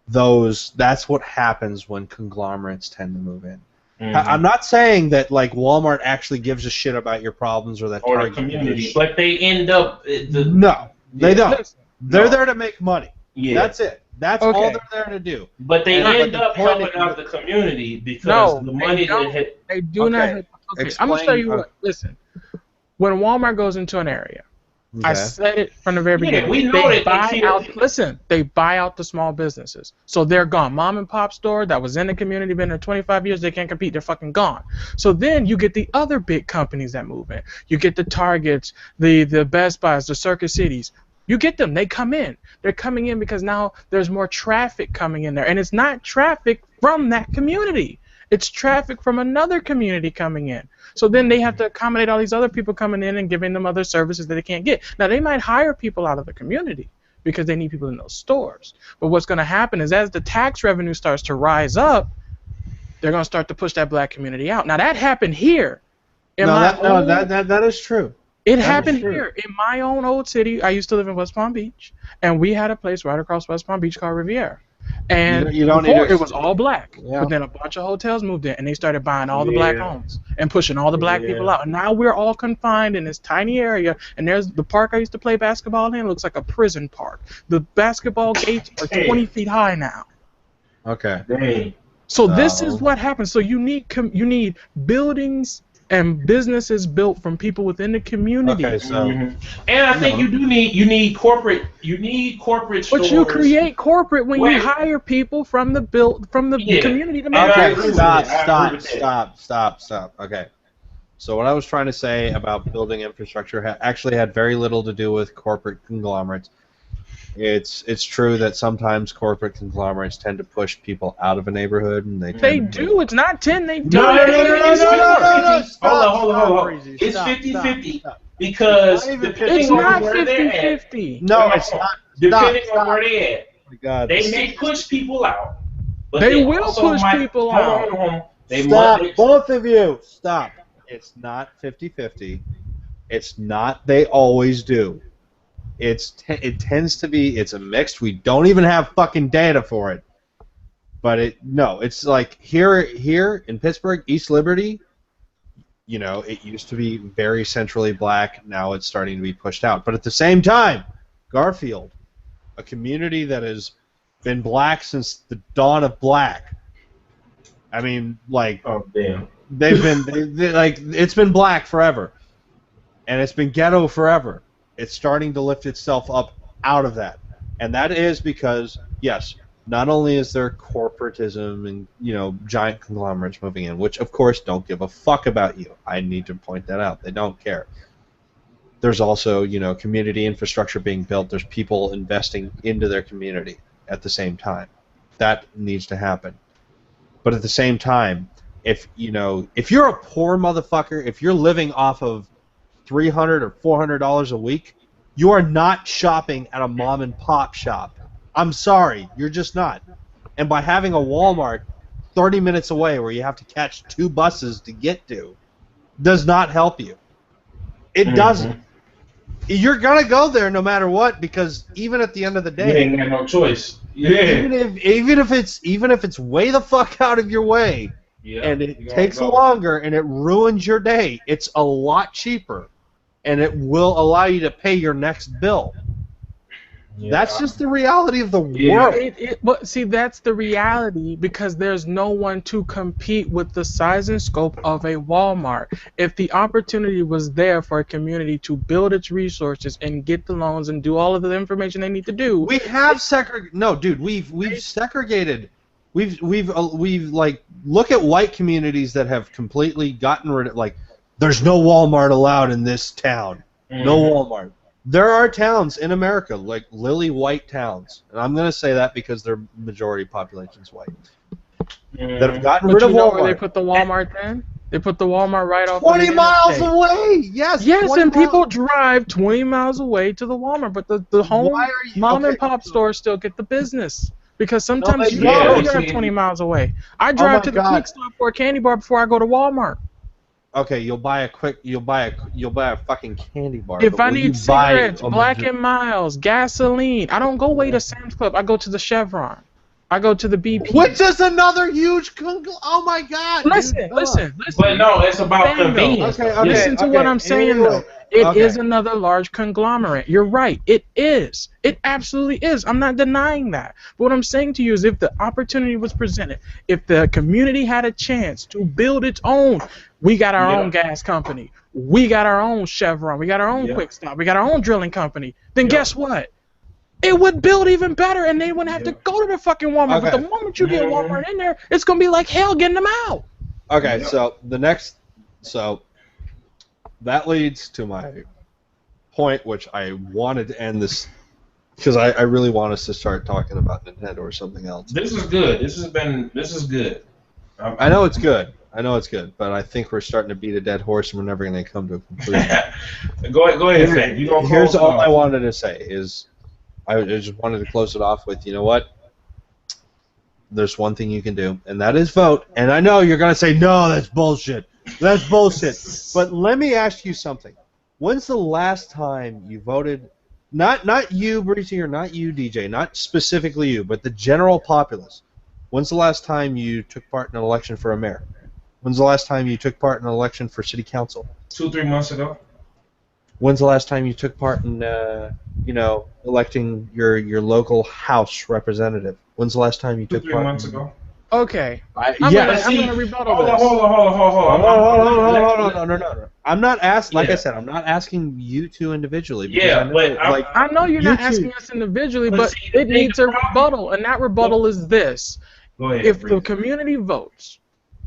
C: That's what happens when conglomerates tend to move in. Mm-hmm. I'm not saying that Walmart actually gives a shit about your problems or that
A: Target community, but they end up
C: no, they don't. They're there to make money. Yeah, that's it. That's all they're there to do.
A: But they end up helping out the community because the money
B: they do not. Okay, I'm gonna tell you what. Listen, when Walmart goes into an area, I said it from the very beginning.
A: We know
B: they buy out the small businesses. So they're gone. Mom and pop store that was in the community, been there 25 years, they can't compete, they're fucking gone. So then you get the other big companies that move in. You get the Targets, the Best Buys, the Circuit Cities. You get them, they come in. They're coming in because now there's more traffic coming in there. And it's not traffic from that community. It's traffic from another community coming in. So then they have to accommodate all these other people coming in and giving them other services that they can't get. Now, they might hire people out of the community because they need people in those stores. But what's going to happen is as the tax revenue starts to rise up, they're going to start to push that black community out. Now, that happened here.
C: That is true.
B: It happened here. In my own old city, I used to live in West Palm Beach, and we had a place right across West Palm Beach called Riviera. And
C: you don't
B: before
C: need to,
B: it was all black,
C: yeah.
B: but then a bunch of hotels moved in, and they started buying all the black homes and pushing all the black people out. And now we're all confined in this tiny area. And there's the park I used to play basketball in. Looks like a prison park. The basketball gates are 20 feet high now.
C: Okay.
A: Dang.
B: So this is what happens. So you need buildings and businesses built from people within the community.
C: Okay, so
A: and I think you need corporate stores.
B: But you create corporate when you hire people from the community to make
C: Stop. Okay. So what I was trying to say about building infrastructure actually had very little to do with corporate conglomerates. It's true that sometimes corporate conglomerates tend to push people out of a neighborhood, and they
B: do. It's not 10. They do.
A: No. Hold on. It's 50-50 because
B: it's not 50-50.
C: No, it's not.
A: Depending on where they at.
C: Oh my God.
A: They may push people out. But
B: they will push people out.
C: Stop, both of you. Stop. It's not 50-50. It's not. They always do. It tends to be. It's a mix. We don't even have fucking data for it. But it's like here in Pittsburgh, East Liberty. You know, it used to be very centrally black. Now it's starting to be pushed out. But at the same time, Garfield, a community that has been black since the dawn of black. I mean, like,
A: oh damn,
C: it's been black forever, and it's been ghetto forever. It's starting to lift itself up out of that, and that is because yes, not only is there corporatism and giant conglomerates moving in, which of course don't give a fuck about you. I need to point that out. They don't care. There's also community infrastructure being built. There's people investing into their community at the same time. That needs to happen. But at the same time, if you're a poor motherfucker, if you're living off of $300 or $400 a week, you are not shopping at a mom and pop shop. I'm sorry, you're just not. And by having a Walmart 30 minutes away where you have to catch 2 buses to get to does not help you. It doesn't. You're gonna go there no matter what, because even at the end of the day,
A: you ain't got no choice. Yeah.
C: Even if it's way the fuck out of your way, and it takes longer and it ruins your day, it's a lot cheaper, and it will allow you to pay your next bill. Yeah. That's just the reality of the world.
B: But see, that's the reality because there's no one to compete with the size and scope of a Walmart. If the opportunity was there for a community to build its resources and get the loans and do all of the information they need to do,
C: we have segregated. No, dude, we've segregated. We've like look at white communities that have completely gotten rid of there's no Walmart allowed in this town. No Walmart. There are towns in America, like lily white towns, and I'm going to say that because their majority population is white, that have gotten rid of Walmart.
B: Know where they put the Walmart then? They put the Walmart right off
C: 20 miles away! Yes,
B: and people drive 20 miles away to the Walmart, but the home mom and pop stores still get the business. Because sometimes you drive 20 miles away. I drive to the quick stop for a candy bar before I go to Walmart.
C: Okay, you'll buy a fucking candy bar.
B: If I need cigarettes, Black & Miles, gasoline, I don't go way to Sam's Club. I go to the Chevron. I go to the BP.
C: Which is another huge oh my God!
B: Listen.
A: But no, it's about convenience.
B: Listen to what I'm saying though. It is another large conglomerate. You're right. It is. It absolutely is. I'm not denying that. But what I'm saying to you is if the opportunity was presented, if the community had a chance to build its own, we got our own gas company. We got our own Chevron. We got our own Quick Stop. We got our own drilling company. Then guess what? It would build even better, and they wouldn't have to go to the fucking Walmart. But the moment you get Walmart in there, it's going to be like hell getting them out.
C: Okay, so that leads to my point, which I wanted to end this, because I really want us to start talking about Nintendo or something else.
A: This is good. This is good.
C: I know it's good. But I think we're starting to beat a dead horse, and we're never going to come to a conclusion.
A: Go ahead, Fat.
C: Here's all I wanted to say is, I just wanted to close it off with, you know what? There's one thing you can do, and that is vote. And I know you're going to say, no, that's bullshit. That's bullshit. But let me ask you something. When's the last time you voted not you, Breezy, or not you, DJ, not specifically you, but the general populace. When's the last time you took part in an election for a mayor? When's the last time you took part in an election for city council?
A: 2-3 months ago.
C: When's the last time you took part in, electing your local house representative? When's the last time you took
A: 2-3
C: part?
A: months ago.
B: Okay.
C: I'm
B: gonna rebuttal this.
A: Hold on.
C: No. I'm not asking. Like I said, I'm not asking you two individually.
A: Yeah,
B: I know you're not asking us individually, but it needs a rebuttal, and that rebuttal is this: if the community votes,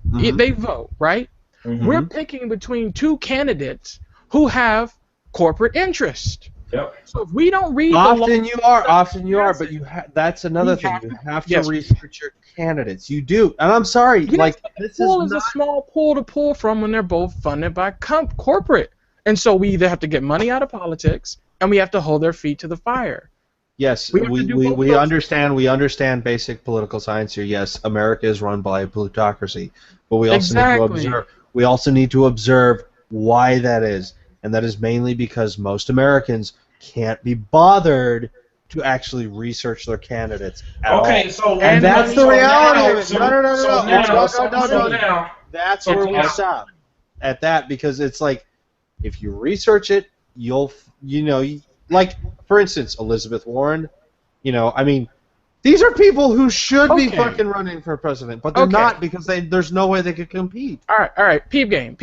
B: they vote, right? We're picking between two candidates who have corporate interest.
A: Yep.
B: So if we don't read
C: often you are, but that's another thing. You have to research your candidates. You do, and I'm sorry,
B: this is a small pool to pull from when they're both funded by corporate, and so we either have to get money out of politics, and we have to hold their feet to the fire.
C: Yes, we understand. We understand basic political science here. Yes, America is run by a plutocracy, but we also need to observe. We also need to observe why that is, and that is mainly because most Americans can't be bothered to actually research their candidates at all.
A: And
C: that's the reality of it.
A: No.
C: That's where we stop at that, because it's like, if you research it, like, for instance, Elizabeth Warren, these are people who should be fucking running for president, but they're not, because there's no way they could compete.
B: All right, peep game.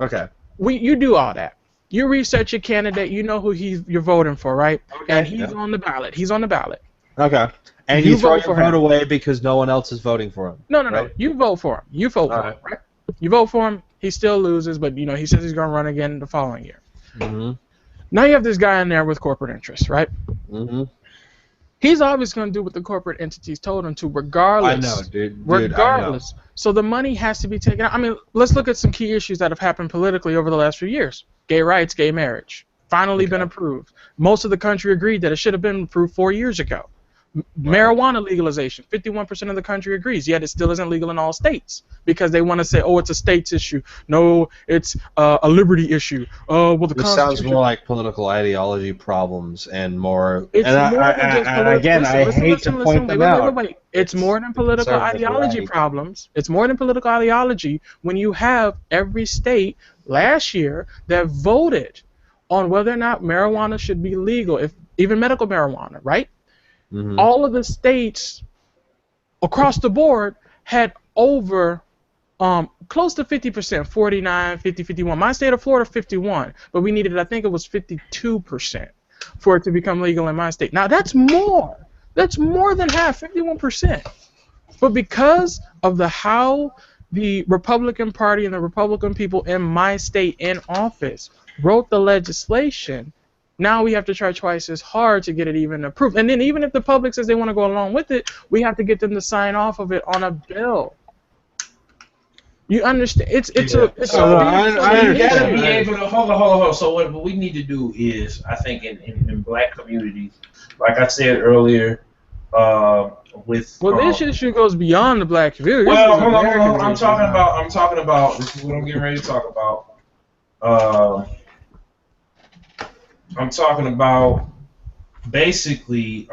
C: Okay.
B: You do all that. You research your candidate. You know who you're voting for, right? Okay. And he's on the ballot.
C: Okay. And you throw your vote away because no one else is voting for him.
B: No. You vote for him. You vote for him, right? You vote for him. He still loses, but he says he's going to run again the following year. Now you have this guy in there with corporate interests, right? He's always going to do what the corporate entities told him to, regardless.
C: I know, dude.
B: Regardless. I know. So the money has to be taken out. I mean, let's look at some key issues that have happened politically over the last few years. Gay rights, gay marriage. Finally been approved. Most of the country agreed that it should have been approved 4 years ago. Marijuana legalization. 51% of the country agrees, yet it still isn't legal in all states because they want to say, oh, it's a states issue. No, it's a liberty issue.
C: This sounds more like political ideology problems and more.
B: It's more than just
C: again, I hate to point them out.
B: Wait. It's more than political ideology problems. It's more than political ideology when you have every state last year that voted on whether or not marijuana should be legal, if even medical marijuana, right? All of the states across the board had over close to 50%, 49, 50, 51. My state of Florida, 51, but we needed, I think it was 52% for it to become legal in my state. Now that's more. That's more than half, 51%. But because of how the Republican Party and the Republican people in my state in office wrote the legislation, now we have to try twice as hard to get it even approved. And then even if the public says they want to go along with it, we have to get them to sign off of it on a bill. You understand? I
A: gotta be able to hold on. So what we need to do is, I think, in black communities, like I said earlier,
B: this issue goes beyond the black community.
A: Well, hold on. I'm talking about. This is what I'm getting ready to talk about. I'm talking about basically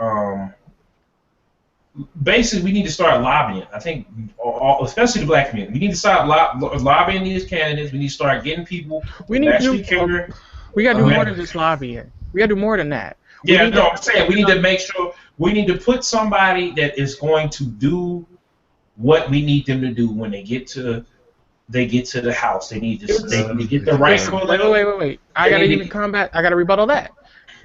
A: we need to start lobbying. I think, especially the black community, we need to start lobbying these candidates. We need to start getting people.
B: We got to do more than just lobbying. We got to do more than that.
A: I'm saying we need to make sure we need to put somebody that is going to do what we need them to do when they get to the house. They need to get the right.
B: Wait. I gotta rebuttal that.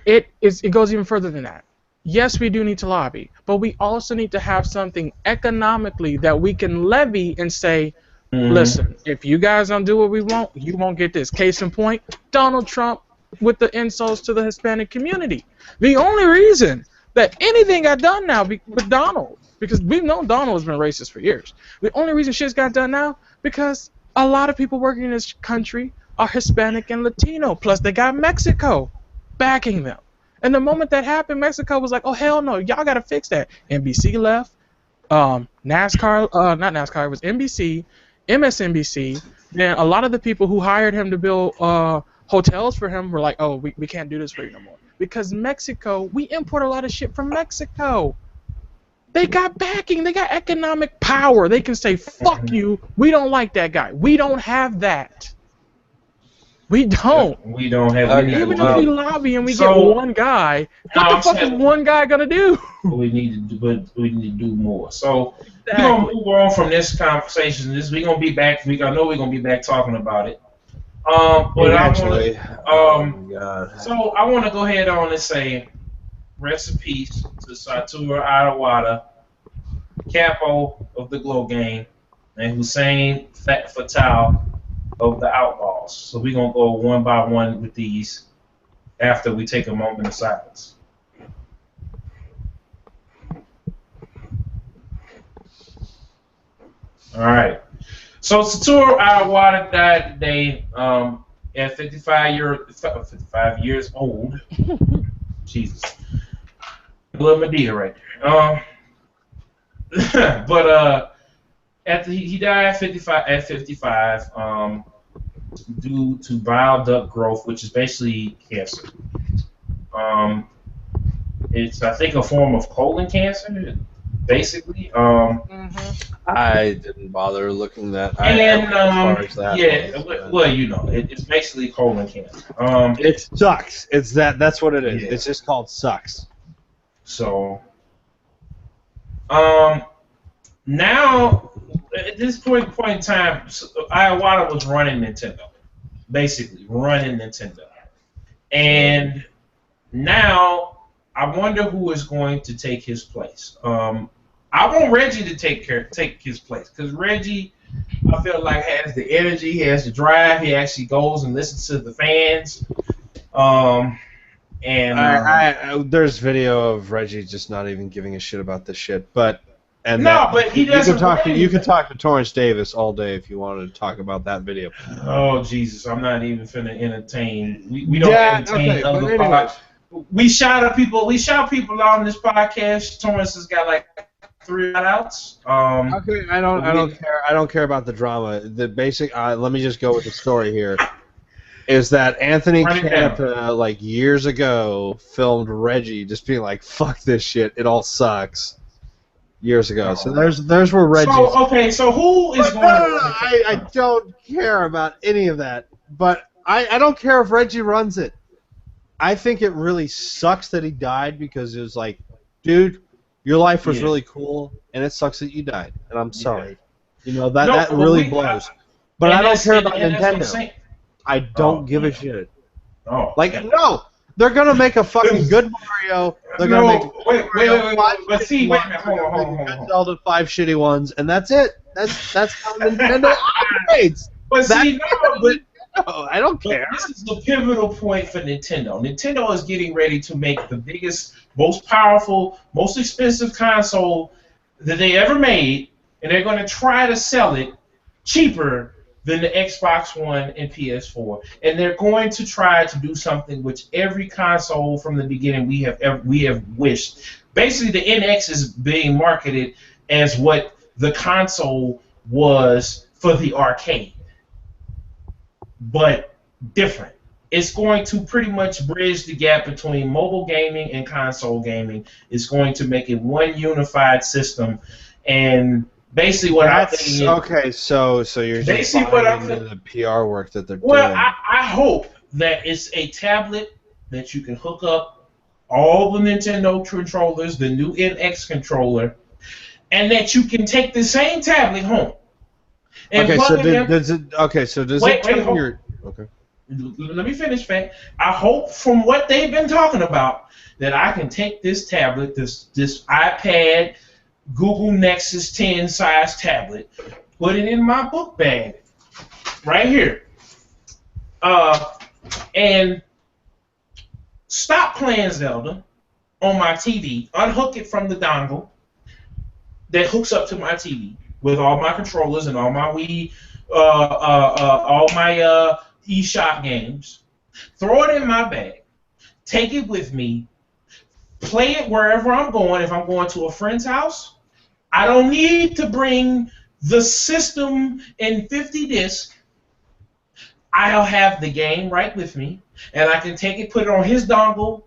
B: It goes even further than that. Yes, we do need to lobby, but we also need to have something economically that we can levy and say, listen, if you guys don't do what we want, you won't get this. Case in point, Donald Trump with the insults to the Hispanic community. The only reason that anything got done now with Donald, because we've known Donald has been racist for years. The only reason shit's got done now because a lot of people working in this country are Hispanic and Latino. Plus, they got Mexico backing them. And the moment that happened, Mexico was like, oh, hell no, y'all got to fix that. NBC left. NASCAR, not NASCAR, it was NBC, MSNBC. Then a lot of the people who hired him to build hotels for him were like, oh, we can't do this for you no more. Because Mexico, we import a lot of shit from Mexico. They got backing. They got economic power. They can say, fuck you. We don't like that guy. We don't have that. We don't.
A: We don't have.
B: Even if we lobby and we get one guy, what the fuck is one guy gonna do?
A: We need to do, but we need to do more. So we're gonna move on from this conversation. We're gonna be back. I know we're gonna be back talking about it. But
C: Actually,
A: so I want to go ahead on and say, rest in peace to Satoru Iwata, Capo of the Glow Gang, and Hussein Fatal of the Outlaws. So we're going to go one by one with these after we take a moment of silence. All right. So Satoru Iwata died today at 55 years old. Jesus. Little Medea right there. But he died at 55 due to bile duct growth, which is basically cancer. It's, I think, a form of colon cancer, basically.
C: I didn't bother looking that.
A: As far as that well, you know, it's basically colon cancer.
C: It sucks. It's that's what it is. Yeah. It's just called sucks.
A: So, now at this point in time, Iwata was running Nintendo, basically running Nintendo, and now I wonder who is going to take his place. I want Reggie to take his place, because Reggie, I feel like, has the energy, he has the drive, he actually goes and listens to the fans. And
C: there's video of Reggie just not even giving a shit about this shit, but he doesn't. You can talk to Torrance Davis all day if you wanted to talk about that video.
A: Oh Jesus, I'm not even finna entertain. We don't entertain other podcasts. We shout out people on this podcast. Torrance has got like 3 shout-outs.
C: Okay, I don't care. I don't care about the drama. The basic. Let me just go with the story here. Is that Anthony Canapa, like years ago, filmed Reggie just being like, "Fuck this shit, it all sucks." Years ago. So there's where Reggie.
A: So who is going?
C: No. I don't care about any of that. But I don't care if Reggie runs it. I think it really sucks that he died, because it was like, dude, your life was really cool, and it sucks that you died, and I'm sorry. You know, that really blows. But I don't care about Nintendo. I don't give a shit.
A: No.
C: No, they're gonna make a fucking good Mario. They're gonna make
A: wait. But see, wait a minute, hold on.
C: Zelda 5 shitty ones, and that's it. That's how Nintendo operates.
A: But see,
C: no, I don't care.
A: This is the pivotal point for Nintendo. Nintendo is getting ready to make the biggest, most powerful, most expensive console that they ever made, and they're going to try to sell it cheaper than the Xbox One and PS4. And they're going to try to do something which every console from the beginning we have wished. Basically, the NX is being marketed as what the console was for the arcade, but different. It's going to pretty much bridge the gap between mobile gaming and console gaming. It's going to make it one unified system. And basically what I'm thinking is...
C: Okay, so you're just buying into the PR work that they're doing.
A: Well, I hope that it's a tablet that you can hook up all the Nintendo controllers, the new NX controller, and that you can take the same tablet home.
C: Okay, so does it turn your... Okay.
A: Let me finish, Fat. I hope from what they've been talking about that I can take this tablet, this iPad, Google Nexus 10 size tablet, put it in my book bag right here, and stop playing Zelda on my TV, unhook it from the dongle that hooks up to my TV with all my controllers and all my Wii, all my eShop games, throw it in my bag, take it with me, play it wherever I'm going. If I'm going to a friend's house, I don't need to bring the system in 50 discs. I'll have the game right with me, and I can take it, put it on his dongle,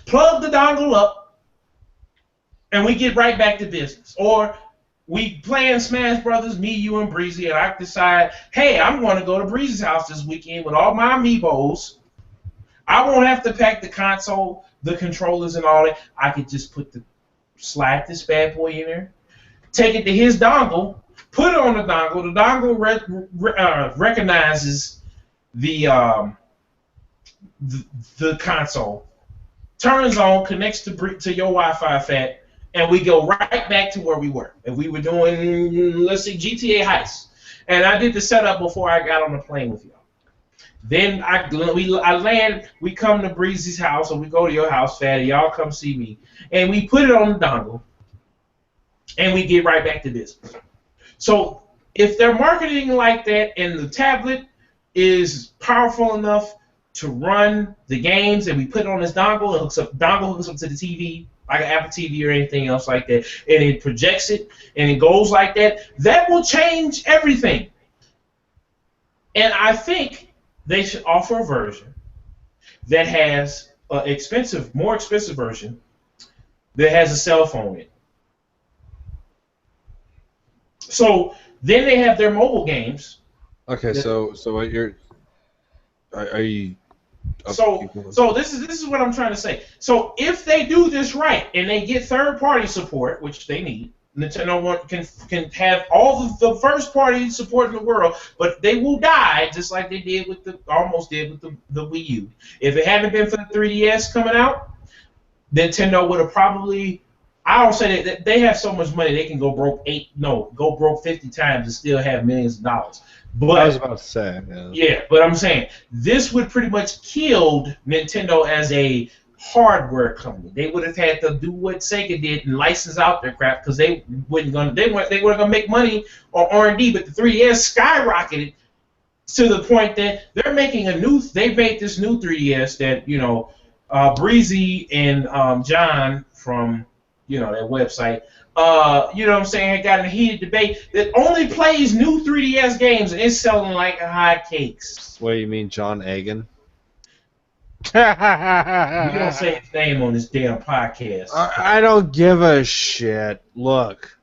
A: plug the dongle up, and we get right back to business. Or we playing Smash Brothers, me, you, and Breezy, and I decide, hey, I'm going to go to Breezy's house this weekend with all my amiibos. I won't have to pack the console, the controllers, and all that. I could just slide this bad boy in there, take it to his dongle, put it on the dongle. The dongle recognizes the console, turns on, connects to your Wi-Fi, Fat, and we go right back to where we were. If we were doing, let's see, GTA Heist, and I did the setup before I got on the plane with y'all. Then I land, we come to Breezy's house, or we go to your house, Fatty, y'all come see me, and we put it on the dongle, and we get right back to business. So if they're marketing like that, and the tablet is powerful enough to run the games, and we put it on this dongle, dongle hooks up to the TV, like an Apple TV or anything else like that, and it projects it, and it goes like that, that will change everything. And I think they should offer a version that has an more expensive version that has a cell phone in it. So then they have their mobile games.
C: Okay, so what are you?
A: So this is what I'm trying to say. So if they do this right and they get third-party support, which they need, Nintendo can have all the first-party support in the world, but they will die just like they did with almost did with the Wii U. If it hadn't been for the 3DS coming out, Nintendo would have probably. I don't say that they have so much money they can go broke 50 times and still have millions of dollars. But
C: I was about to say.
A: Yeah, but I'm saying this would pretty much killed Nintendo as a hardware company. They would have had to do what Sega did and license out their crap because they weren't gonna make money on R&D. But the 3DS skyrocketed to the point that they're making they made this new 3DS that Breezy and John from that website. You know what I'm saying? Got in a heated debate that only plays new 3DS games and it's selling like hotcakes.
C: What do you mean, John Egan?
A: We don't say his name on this damn podcast.
C: I don't give a shit. Look.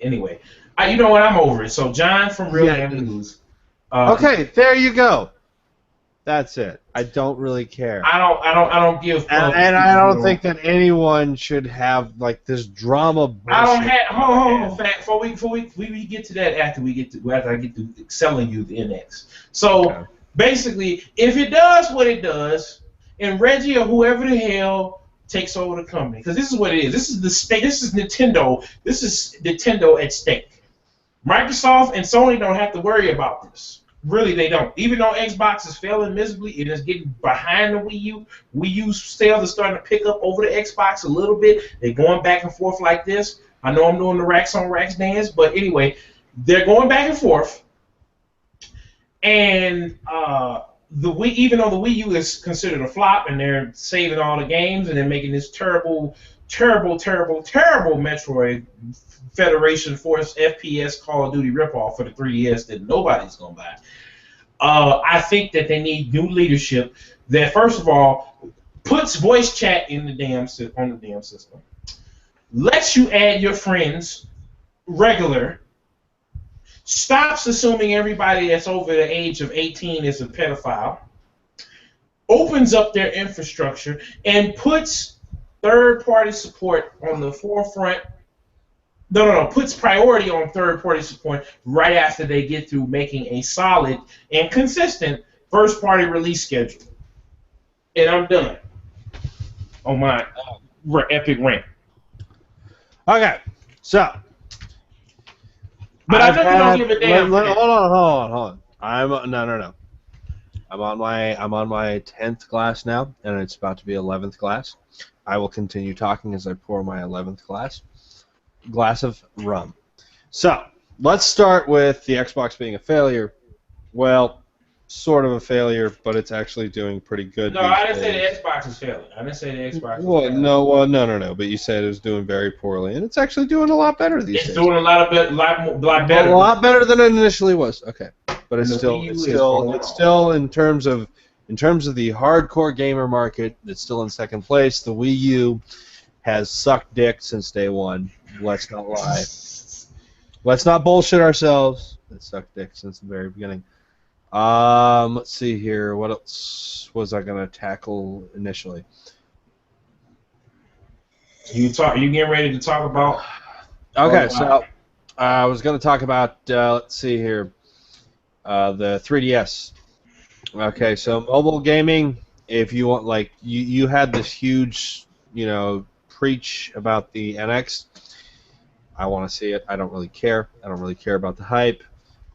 A: Anyway, you know what? I'm over it. So John from Real Game News.
C: Okay, there you go. That's it. I don't really care.
A: I don't give.
C: And I don't think that anyone should have like this drama. Bullshit.
A: I don't have. Hold on, Fat. Before we get to that, after I get to selling you the NX. So basically, if it does what it does, and Reggie or whoever the hell takes over the company, because this is what it is. This is the state. This is Nintendo. This is Nintendo at stake. Microsoft and Sony don't have to worry about this. Really, they don't. Even though Xbox is failing miserably and is getting behind the Wii U sales are starting to pick up over the Xbox a little bit. They're going back and forth like this. I know I'm doing the racks on racks dance, but anyway, they're going back and forth. And even though the Wii U is considered a flop, and they're saving all the games, and they're making this terrible Metroid Federation Force FPS Call of Duty ripoff for the 3DS that nobody's gonna buy. I think that they need new leadership that, first of all, puts voice chat on the damn system, lets you add your friends regular, stops assuming everybody that's over the age of 18 is a pedophile, opens up their infrastructure, and puts third-party support on the forefront. Puts priority on third-party support right after they get through making a solid and consistent first-party release schedule. And I'm done on my epic rant.
C: Okay, so.
A: But I know you don't give a damn.
C: Hold on. No. I'm on my 10th glass now, and it's about to be 11th glass. I will continue talking as I pour my 11th glass of rum. So, let's start with the Xbox being a failure. Well, sort of a failure, but it's actually doing pretty good.
A: No, I didn't say the Xbox is failing. I didn't say the Xbox is failing.
C: No. But you said it was doing very poorly, and it's actually doing a lot better these days.
A: It's doing a lot better. A
C: lot better than it initially was. Okay, but it's still in terms of the hardcore gamer market, it's still in second place. The Wii U has sucked dick since day one. Let's not lie. Let's not bullshit ourselves. It sucked dick since the very beginning. Let's see here. What else was I gonna tackle initially?
A: You getting ready to talk about?
C: Okay, so I was gonna talk about. Let's see here. The 3DS. Okay, so mobile gaming. If you want, like, you had this huge, preach about the NX. I want to see it. I don't really care. I don't really care about the hype.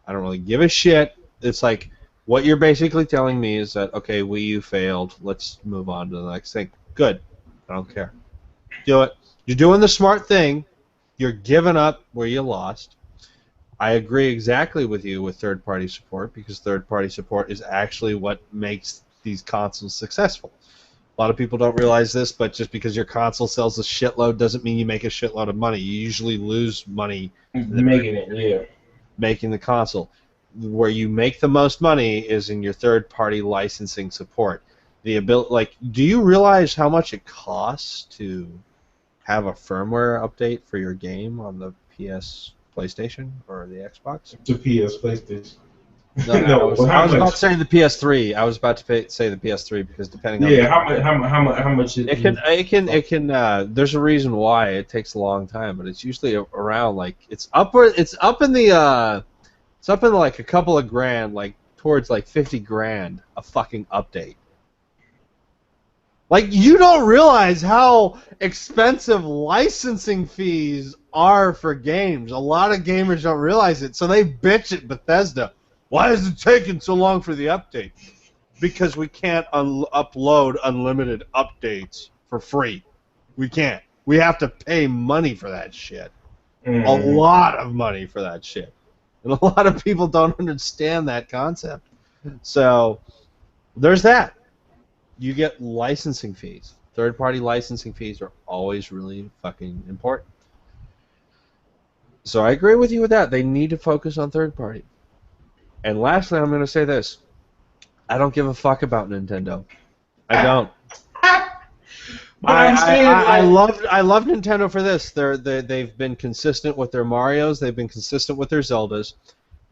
C: I don't really give a shit. It's like, what you're basically telling me is that, okay, Wii U failed. Let's move on to the next thing. Good. I don't care. Do it. You're doing the smart thing. You're giving up where you lost. I agree exactly with you with third-party support, because third-party support is actually what makes these consoles successful. A lot of people don't realize this, but just because your console sells a shitload doesn't mean you make a shitload of money. You usually lose money making the console. Where you make the most money is in your third-party licensing support. The ability, like, do you realize how much it costs to have a firmware update for your game on the PlayStation or the Xbox?
A: The PlayStation.
C: No, I was about to say the PS3. I was about to say the PS3 because depending on
A: how much
C: it can. There's a reason why it takes a long time, but it's usually around like it's up in like a couple of grand, like towards like 50 grand a fucking update. Like, you don't realize how expensive licensing fees are for games. A lot of gamers don't realize it, so they bitch at Bethesda. Why is it taking so long for the update? Because we can't upload unlimited updates for free. We can't. We have to pay money for that shit. A lot of money for that shit. And a lot of people don't understand that concept. So, there's that. You get licensing fees. Third-party licensing fees are always really fucking important. So I agree with you with that. They need to focus on third-party. And lastly, I'm going to say this. I don't give a fuck about Nintendo. I don't. I love Nintendo for this. They've been consistent with their Marios. They've been consistent with their Zeldas.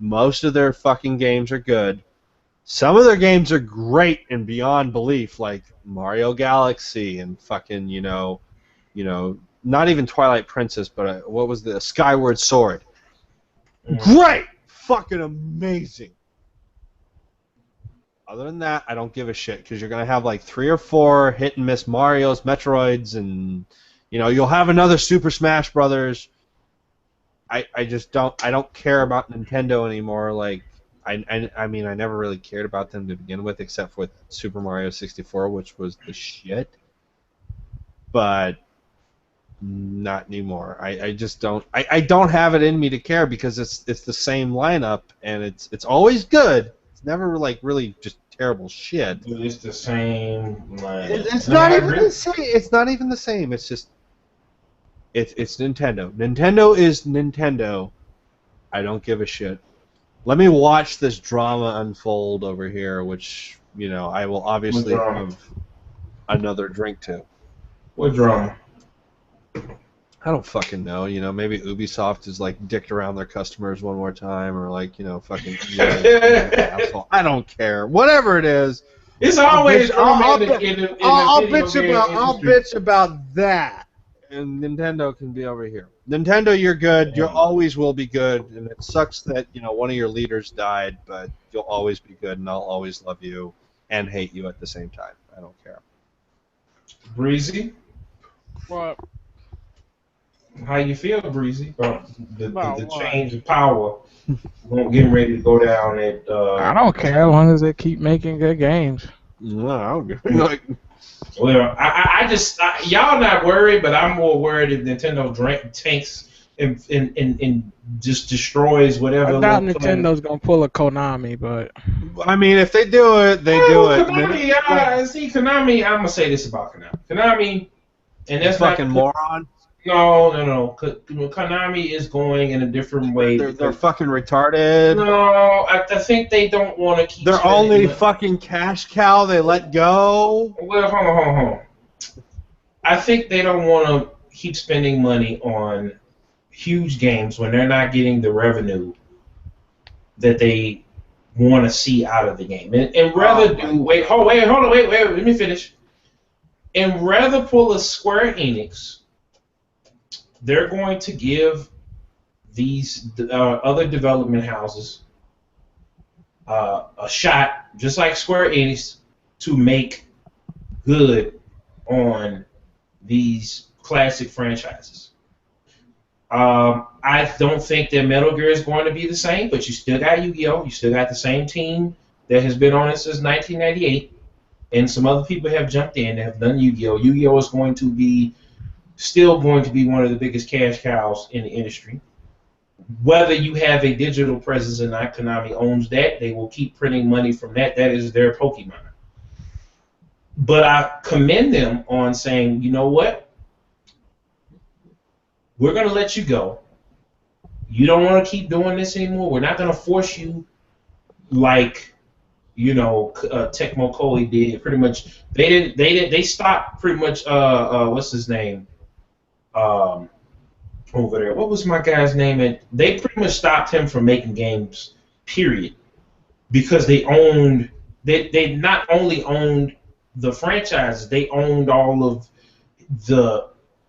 C: Most of their fucking games are good. Some of their games are great and beyond belief, like Mario Galaxy and fucking, not even Twilight Princess, but what was the Skyward Sword? Great! Fucking amazing. Other than that, I don't give a shit, because you're going to have like 3 or 4 hit-and-miss Marios, Metroids, and, you'll have another Super Smash Brothers. I just don't care about Nintendo anymore, like, I mean, I never really cared about them to begin with, except with Super Mario 64, which was the shit. But not anymore. I just don't. I don't have it in me to care, because it's the same lineup, and it's always good. It's never like really just terrible shit.
A: It's the same lineup.
C: It's not even the same. It's not even the same. It's just it's Nintendo. Nintendo is Nintendo. I don't give a shit. Let me watch this drama unfold over here, which, I will obviously have another drink to.
A: What drama?
C: I don't fucking know. Maybe Ubisoft is like dicked around their customers one more time, or like, fucking. I don't care. Whatever it is.
A: It's always
C: I'll bitch about that. And Nintendo can be over here. Nintendo, you're good. You always will be good. And it sucks that, one of your leaders died, but you'll always be good, and I'll always love you and hate you at the same time. I don't care.
A: Breezy?
B: What?
A: How you feel, Breezy, about the change of power? Getting ready to go down at...
B: I don't care as long as they keep making good games.
C: No, I don't care.
A: Well, I just y'all not worried, but I'm more worried if Nintendo tanks and just destroys whatever.
B: I doubt Nintendo's gonna pull a Konami, but
C: I mean, if they do it, they do it.
A: Konami, see, Konami. I'm gonna say this about Konami. Konami, and that's
C: fucking moron.
A: No. Konami is going in a different way.
C: They're fucking retarded.
A: No, I think they don't want to keep.
C: They're only fucking cash cow. They let go.
A: Well, hold on. I think they don't want to keep spending money on huge games when they're not getting the revenue that they want to see out of the game, and rather wait, let me finish. And rather pull a Square Enix, they're going to give these other development houses a shot, just like Square Enix, to make good on these classic franchises. I don't think that Metal Gear is going to be the same, but you still got Yu-Gi-Oh! You still got the same team that has been on it since 1998, and some other people have jumped in that have done Yu-Gi-Oh! Yu-Gi-Oh! Is still going to be one of the biggest cash cows in the industry. Whether you have a digital presence or not, Konami owns that. They will keep printing money from that. That is their Pokemon. But I commend them on saying, you know what? We're going to let you go. You don't want to keep doing this anymore. We're not going to force you like, Tecmo Koei did. Pretty much, they stopped pretty much, what's his name? Over there. What was my guy's name? They pretty much stopped him from making games, period. Because they not only owned the franchises, they owned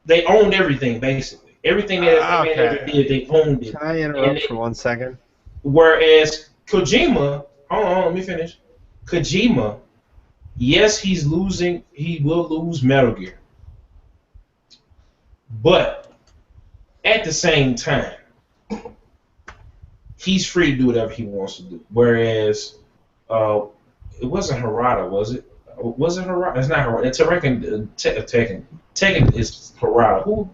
A: they owned everything, basically. Everything that ever did, they owned it.
C: Can I interrupt for 1 second?
A: Whereas Kojima, hold on, let me finish. Kojima, yes, he will lose Metal Gear. But at the same time, he's free to do whatever he wants to do. Whereas it wasn't Harada, was it? Was it Harada? It's not Harada. It's Tekken is Harada. Who?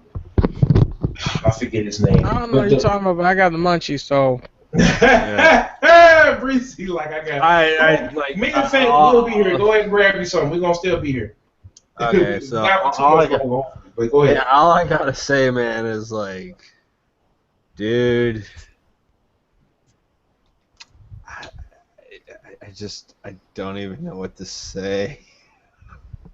A: I forget his name.
B: I don't know what you're talking about, but I got the munchies, so.
A: Breezy, like I got. Me and Fat will be here. Go ahead and grab me something. We're gonna still be here.
C: Okay, so
A: but go ahead.
C: Yeah, all I gotta say, man, is like, dude, I don't even know what to say.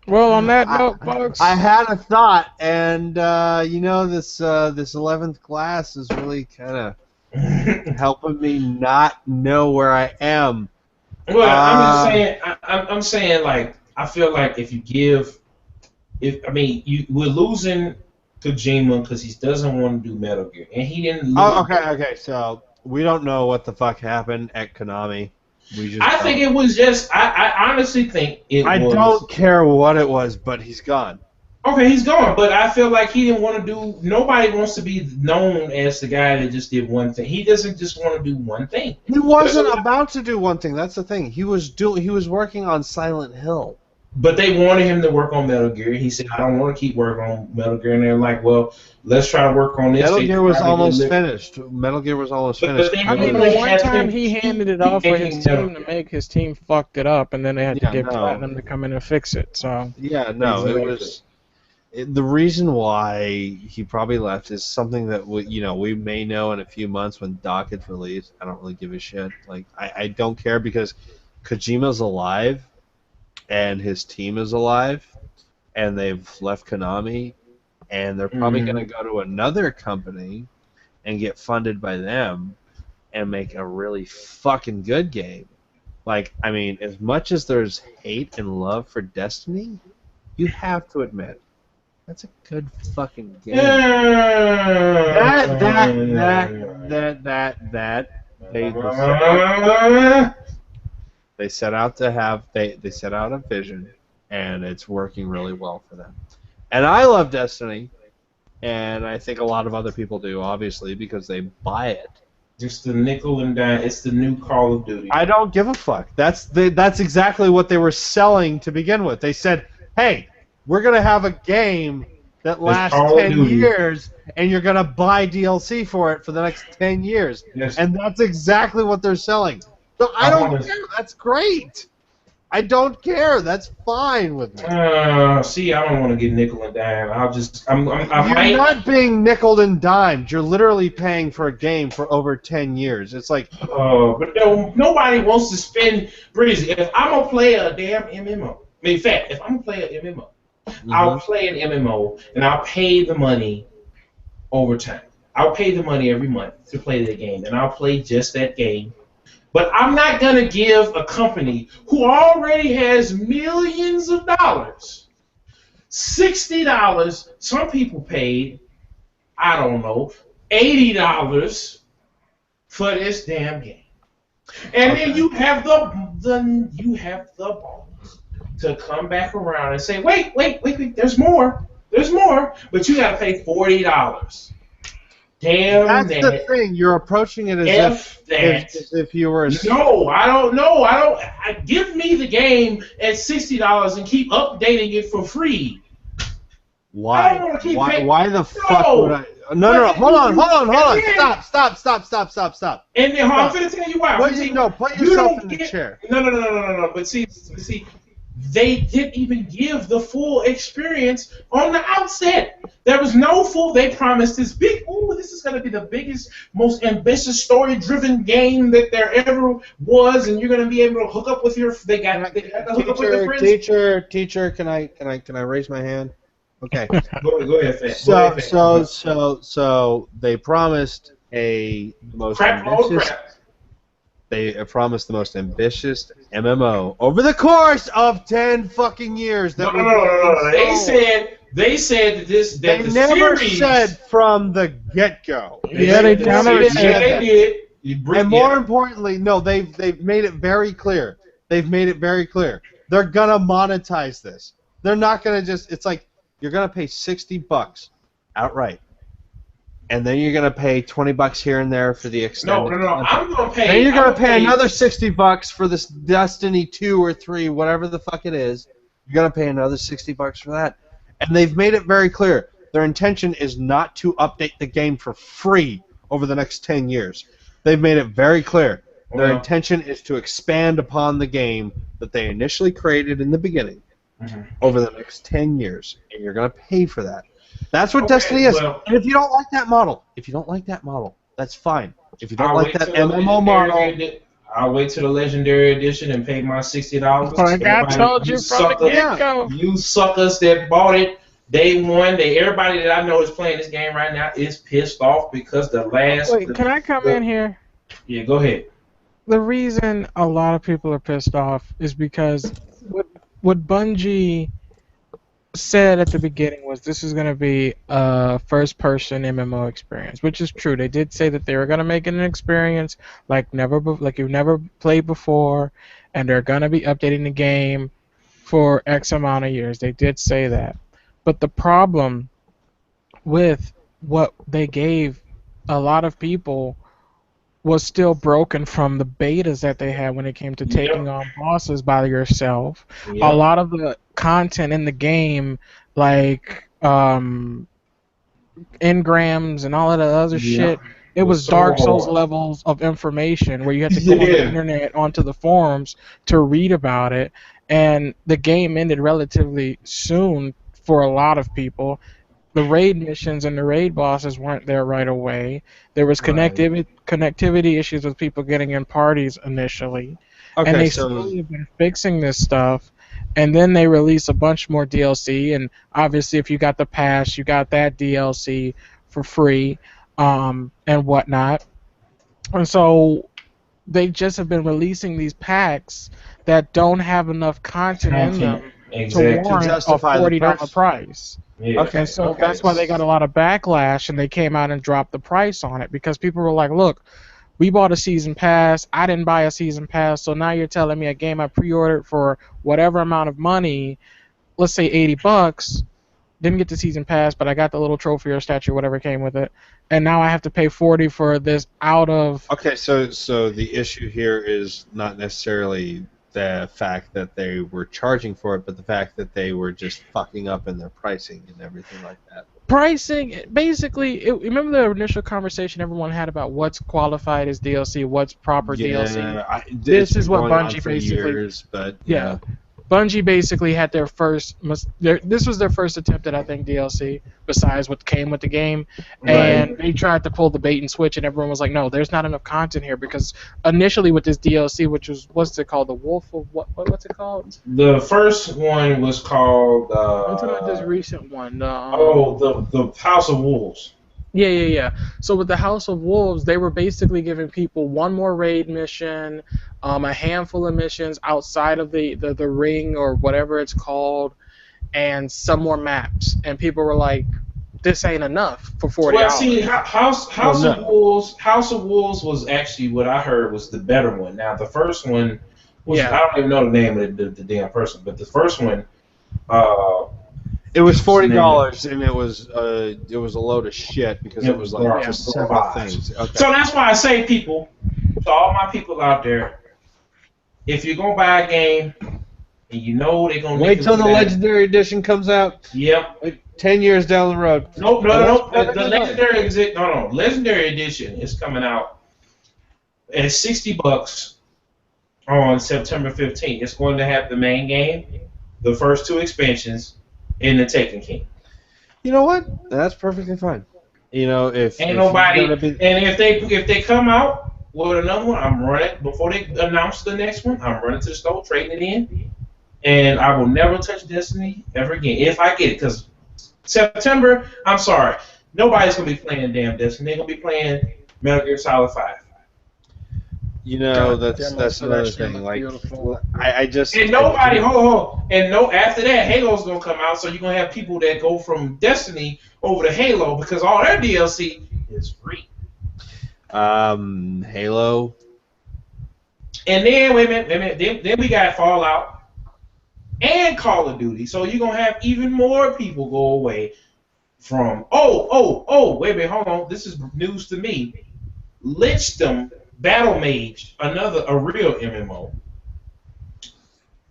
B: Well, on that note, folks,
C: I had a thought, and this 11th class is really kind of helping me not know where I am.
A: Well, I'm just saying. I'm saying, like, I feel like if you give, we're losing Kojima because he doesn't want to do Metal Gear, and he didn't.
C: Okay. So we don't know what the fuck happened at Konami.
A: I think it was just. I honestly think it was.
C: I don't care what it was, but he's gone.
A: Okay, he's gone, but I feel like he didn't want to do. Nobody wants to be known as the guy that just did one thing. He doesn't just want to do one thing.
C: He wasn't about to do one thing. That's the thing. He was working on Silent Hill.
A: But they wanted him to work on Metal Gear. He said, I don't want to keep working on Metal Gear. And they're like, well, let's try to work on this.
C: Metal Gear was almost finished. Metal Gear was almost finished.
B: I mean, the one time he handed it off for his team to make, his team fucked it up, and then they had to get Platinum to come in and fix it. So
C: yeah, no, it was... The reason why he probably left is something that we may know in a few months when Doc gets released. I don't really give a shit. Like, I don't care because Kojima's alive. And his team is alive, and they've left Konami, and they're probably going to go to another company and get funded by them and make a really fucking good game. Like, I mean, as much as there's hate and love for Destiny, you have to admit, that's a good fucking game. They set out to have they set out a vision, and it's working really well for them. And I love Destiny, and I think a lot of other people do, obviously, because they buy it.
A: Just the nickel and dime. It's the new Call of Duty.
C: I don't give a fuck. That's exactly what they were selling to begin with. They said, "Hey, we're gonna have a game that lasts 10 years, and you're going to buy DLC for it for the next 10 years.
A: Yes.
C: And that's exactly what they're selling. So I don't care. That's great. I don't care. That's fine with me.
A: See, I don't want to get nickel and dime.
C: You're not being nickel and dimed. You're literally paying for a game for over 10 years. It's like...
A: but nobody wants to spend... Breezy, if I'm going to play a damn MMO... In fact, if I'm going to play an MMO, I'll play an MMO, and I'll pay the money over time. I'll pay the money every month to play the game, and I'll play just that game. But I'm not going to give a company who already has millions of dollars, $60, some people paid, I don't know, $80 for this damn game. And then you have the balls to come back around and say, wait, there's more, but you got to pay $40. Damn.
C: That's the thing. You're approaching it as if you were.
A: No, I don't know. Give me the game at $60 and keep updating it for free.
C: Why?
A: I don't want to keep paying.
C: Why the fuck would I? No. Hold on. Stop.
A: And then, I'm going to tell you why.
C: Put yourself in the chair.
A: No. But see, they didn't even give the full experience on the outset. There was no full. They promised this big. Oh, this is going to be the biggest, most ambitious, story-driven game that there ever was, and you're going to be able to hook up with your. They got to hook up with their friends.
C: Teacher, can I raise my hand? Okay.
A: Go ahead, Fat.
C: So they promised the most ambitious. They promised the most ambitious MMO over the course of 10 fucking years.
A: No. They said that
C: they never said from the get-go.
B: Yeah, they did.
C: And more importantly, no, they've made it very clear. They're gonna monetize this. They're not gonna just. It's like you're gonna pay $60 outright. And then you're gonna pay $20 here and there for the extended.
A: No. I'm gonna pay.
C: Then you're gonna pay another $60 for this Destiny 2 or 3, whatever the fuck it is. You're gonna pay another $60 for that. And they've made it very clear. Their intention is not to update the game for free over the next 10 years. They've made it very clear. Their intention is to expand upon the game that they initially created in the beginning over the next 10 years. And you're gonna pay for that. That's what Destiny is. Well, and if you don't like that model, that's fine. If you don't like that MMO model,
A: I'll wait till the Legendary Edition and pay my $60.
B: Like I told you from the get-go.
A: You suckers that bought it day one. Everybody that I know is playing this game right now is pissed off because the last...
B: Wait, can I come in here?
A: Yeah, go ahead.
B: The reason a lot of people are pissed off is because what Bungie said at the beginning was this is going to be a first-person MMO experience, which is true. They did say that they were going to make it an experience like you've never played before, and they're going to be updating the game for X amount of years. They did say that. But the problem with what they gave a lot of people was still broken from the betas that they had when it came to taking on bosses by yourself. A lot of the content in the game, like engrams and all of the other shit, it was Dark Souls levels of information where you had to go on the internet onto the forums to read about it, and the game ended relatively soon for a lot of people. The raid missions and the raid bosses weren't there right away. There was connectivity issues with people getting in parties initially. And they slowly have been fixing this stuff. And then they release a bunch more DLC. And obviously, if you got the pass, you got that DLC for free and whatnot. And so they just have been releasing these packs that don't have enough content in them to warrant a $40 price.
A: Yeah.
B: Okay, so that's why they got a lot of backlash, and they came out and dropped the price on it because people were like, look, we bought a season pass, I didn't buy a season pass, so now you're telling me a game I pre-ordered for whatever amount of money, let's say $80, didn't get the season pass, but I got the little trophy or statue, whatever came with it, and now I have to pay $40 for this out of...
C: Okay, so the issue here is not necessarily the fact that they were charging for it, but the fact that they were just fucking up in their pricing and everything like that.
B: Pricing, basically, remember the initial conversation everyone had about what's qualified as DLC, what's proper DLC? This is what Bungie basically...
C: years, but
B: yeah. Bungie basically had their first... This was their first attempt at, I think, DLC, besides what came with the game. And they tried to pull the bait and switch, and everyone was like, no, there's not enough content here, because initially with this DLC, which was, what's it called? The Wolf of... What's it called?
A: The first one was called...
B: I'm talking about this recent one.
A: The House of Wolves.
B: Yeah. So with the House of Wolves, they were basically giving people one more raid mission, a handful of missions outside of the ring or whatever it's called, and some more maps. And people were like, "This ain't enough for 40 hours."
A: Well, see, House of Wolves was actually what I heard was the better one. Now the first one was I don't even know the name of the damn person, but the first one.
C: It was $40, and it was a load of shit because it was like just several things. Okay.
A: So that's why I say, people, to all my people out there, if you're gonna buy a game and you know they're gonna
C: wait till the Legendary Edition comes out.
A: Yep.
C: Like 10 years down the road.
A: No. The Legendary Edition is coming out at $60 on September 15th. It's going to have the main game, the first 2 expansions, in the Taken King.
C: You know what? That's perfectly fine. You know, if
A: they come out with another one, I'm running before they announce the next one. I'm running to the store, trading it in, and I will never touch Destiny ever again if I get it. Because September, I'm sorry, nobody's gonna be playing damn Destiny. They're gonna be playing Metal Gear Solid 5.
C: You know, that's another thing. Like, I just
A: and nobody after that Halo's gonna come out, so you're gonna have people that go from Destiny over to Halo because all their DLC is free.
C: Halo.
A: And then wait a minute, then we got Fallout and Call of Duty, so you're gonna have even more people go away from wait a minute, hold on, this is news to me. Lichdom Battle Mage, a real MMO,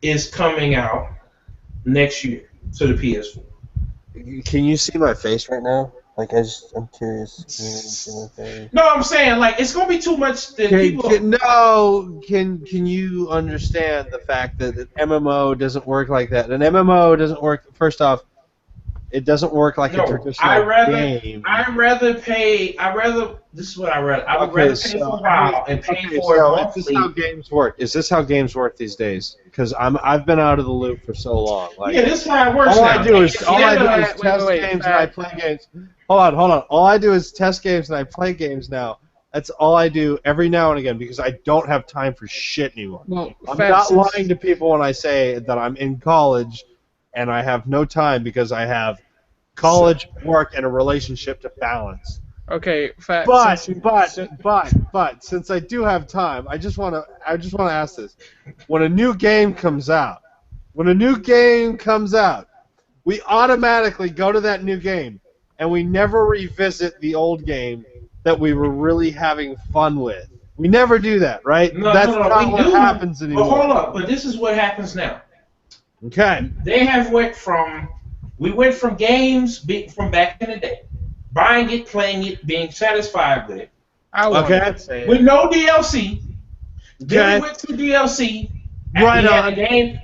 A: is coming out next year to the PS4.
C: Can you see my face right now? Like, I'm curious.
A: No, I'm saying, like, it's gonna be too much. Can
C: you understand the fact that an MMO doesn't work like that? An MMO doesn't work. First off, it doesn't work like a traditional game. This is what I rather. I would rather pay for a while and pay for it monthly. Is this how games work? Is this how games work these days? Because I've been out of the loop for so long. Like,
A: yeah, this is how it works.
C: All I do is test games and I play games. Hold on. All I do is test games and I play games now. That's all I do every now and again because I don't have time for shit anymore.
B: Well,
C: I'm not lying to people when I say that I'm in college and I have no time because I have college, work, and a relationship to balance.
B: Okay,
C: but since I do have time, I just want to ask this: when a new game comes out, we automatically go to that new game, and we never revisit the old game that we were really having fun with. We never do that, right?
A: No,
C: That's not what happens anymore.
A: But hold up, but this is what happens now.
C: Okay.
A: We went from games from back in the day, buying it, playing it, being satisfied with it. With no DLC. Then we went to DLC.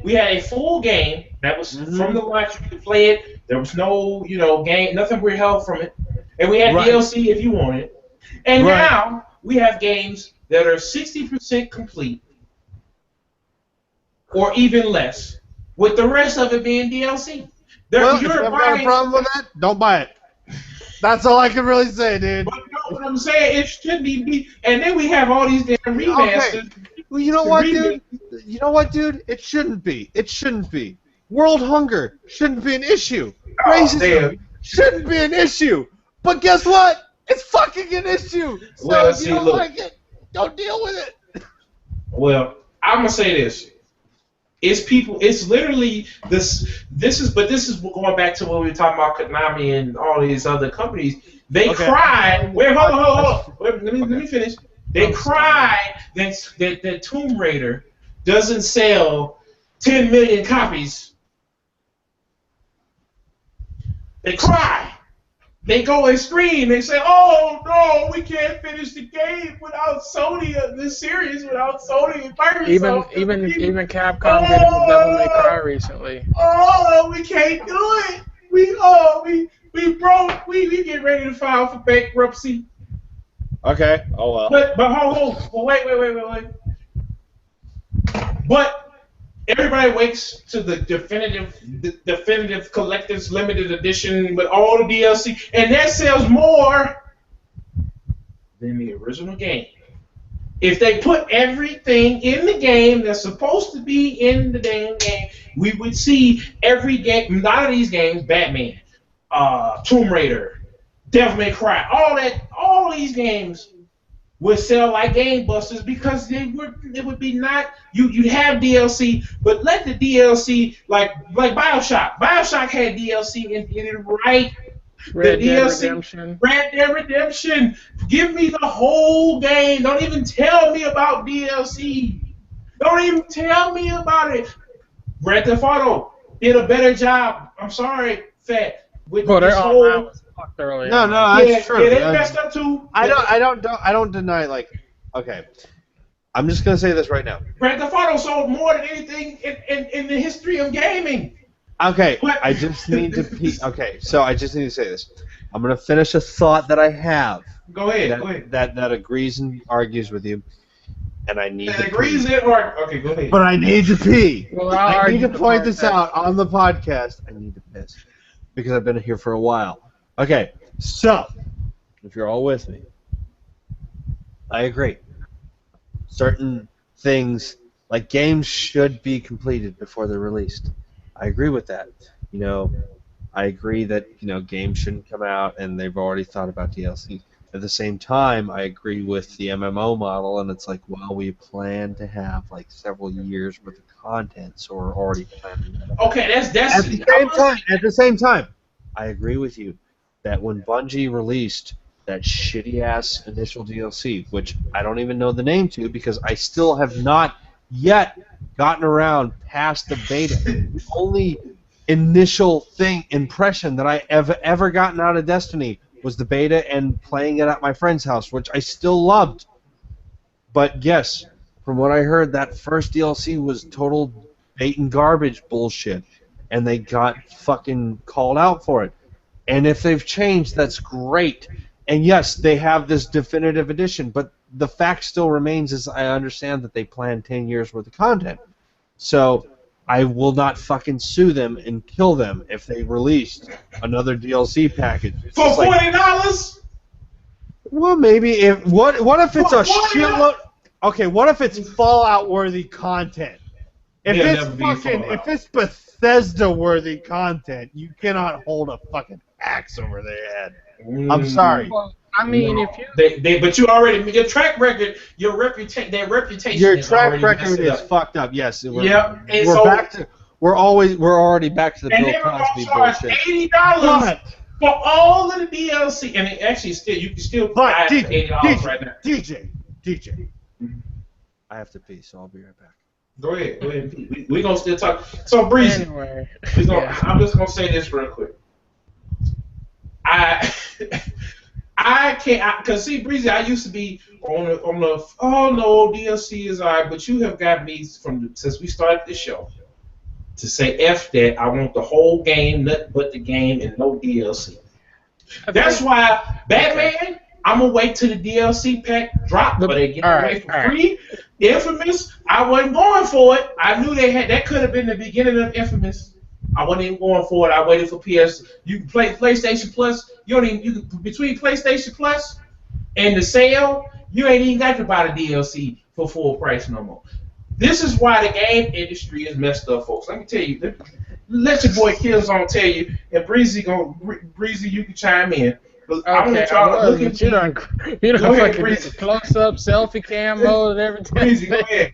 A: We had a full game that was from the launch. You could play it. There was no, game, nothing we held from it. And we had DLC if you wanted. And now we have games that are 60% complete, or even less, with the rest of it being DLC.
C: If you have got a problem with that, don't buy it. That's all I can really say, dude.
A: But you know what I'm saying? It shouldn't be. And then we have all these damn remasters.
C: Okay. Well, you know what, dude? It shouldn't be. World hunger shouldn't be an issue. Racism shouldn't be an issue. But guess what? It's fucking an issue. So if you don't like it, don't deal with it.
A: Well, I'm gonna say this. It's literally this is going back to when we were talking about Konami and all these other companies. They cried. Wait, hold on. Let me finish. They cried that Tomb Raider doesn't sell 10 million copies, they cry. They go and scream. They say, "Oh no, we can't finish the game without Sony. This series without Sony and Microsoft."
B: Even Capcom did it with Devil May Cry recently.
A: Oh, we can't do it. We broke. We get ready to file for bankruptcy.
C: Okay. Oh well.
A: But hold. Well, wait. But everybody waits to the definitive collector's limited edition with all the DLC, and that sells more than the original game. If they put everything in the game that's supposed to be in the damn game, we would see every game. A lot of these games, Batman, Tomb Raider, Devil May Cry, all these games would sell like gangbusters because it would be not you'd have DLC, but let the DLC like BioShock. BioShock had DLC and did it right.
B: Red Dead Redemption.
A: Red Dead Redemption. Give me the whole game. Don't even tell me about DLC. Don't even tell me about it. Grand Theft Auto did a better job. I'm sorry, Fat. With this whole.
B: Earlier.
C: No, that's true.
A: Yeah, they messed up too.
C: I don't deny, like, okay. I'm just gonna say this right now.
A: Grand Theft Auto sold more than anything in the history of gaming.
C: Okay, I just need to okay, so I just need to say this. I'm gonna finish a thought that I have.
A: Go ahead.
C: That agrees and argues with you, and I need.
A: That agrees and argues. Okay, go ahead.
C: But I need to pee.
B: Well,
C: I need to point this out on the podcast. I need to piss because I've been here for a while. Okay, so if you're all with me, I agree. Certain things, like games, should be completed before they're released. I agree with that. You know, I agree that games shouldn't come out and they've already thought about DLC. At the same time, I agree with the MMO model, and it's like, well, we plan to have like several years worth of content, so we're already planning.
A: Okay, that's
C: at the same time, I agree with you that when Bungie released that shitty-ass initial DLC, which I don't even know the name to because I still have not yet gotten around past the beta. The only initial impression that I ever gotten out of Destiny was the beta and playing it at my friend's house, which I still loved. But yes, from what I heard, that first DLC was total bait and garbage bullshit, and they got fucking called out for it. And if they've changed, that's great. And yes, they have this definitive edition, but the fact still remains is I understand that they plan 10 years worth of content. So I will not fucking sue them and kill them if they released another DLC package.
A: For $40?
C: Well, maybe what if it's a shitload? Okay, what if it's Fallout-worthy content? If it's Bethesda-worthy content, you cannot hold a fucking axe over their head. I'm sorry.
B: Well, I mean, if you
A: but you already your track record, your reputation
C: is fucked up. Yes. We're already back to the Bill Cosby bullshit.
A: $80 for all of the DLC, and it actually you can still buy it for $80 right now.
C: DJ. I have to pee, so I'll be right back.
A: Go ahead. We're gonna still talk. So Breezy,
B: anyway,
A: I'm just gonna say this real quick. I can't, cause see, Breezy, I used to be on the oh no, DLC is alright, but you have got me since we started this show to say F that. I want the whole game, nothing but the game, and no DLC. That's why Batman, I'm gonna wait till the DLC pack drop, but they get away for free. Infamous, I wasn't going for it. I knew that could have been the beginning of Infamous. I wasn't even going for it. I waited for PS. You can play PlayStation Plus. Between PlayStation Plus and the sale, you ain't even got to buy the DLC for full price no more. This is why the game industry is messed up, folks. Let me tell you. Let your boy Killzown tell you, and Breezy, you can chime in.
B: Okay, I want y'all to look at you. You don't fucking close up, selfie cam mode, and everything.
A: Breezy, go ahead,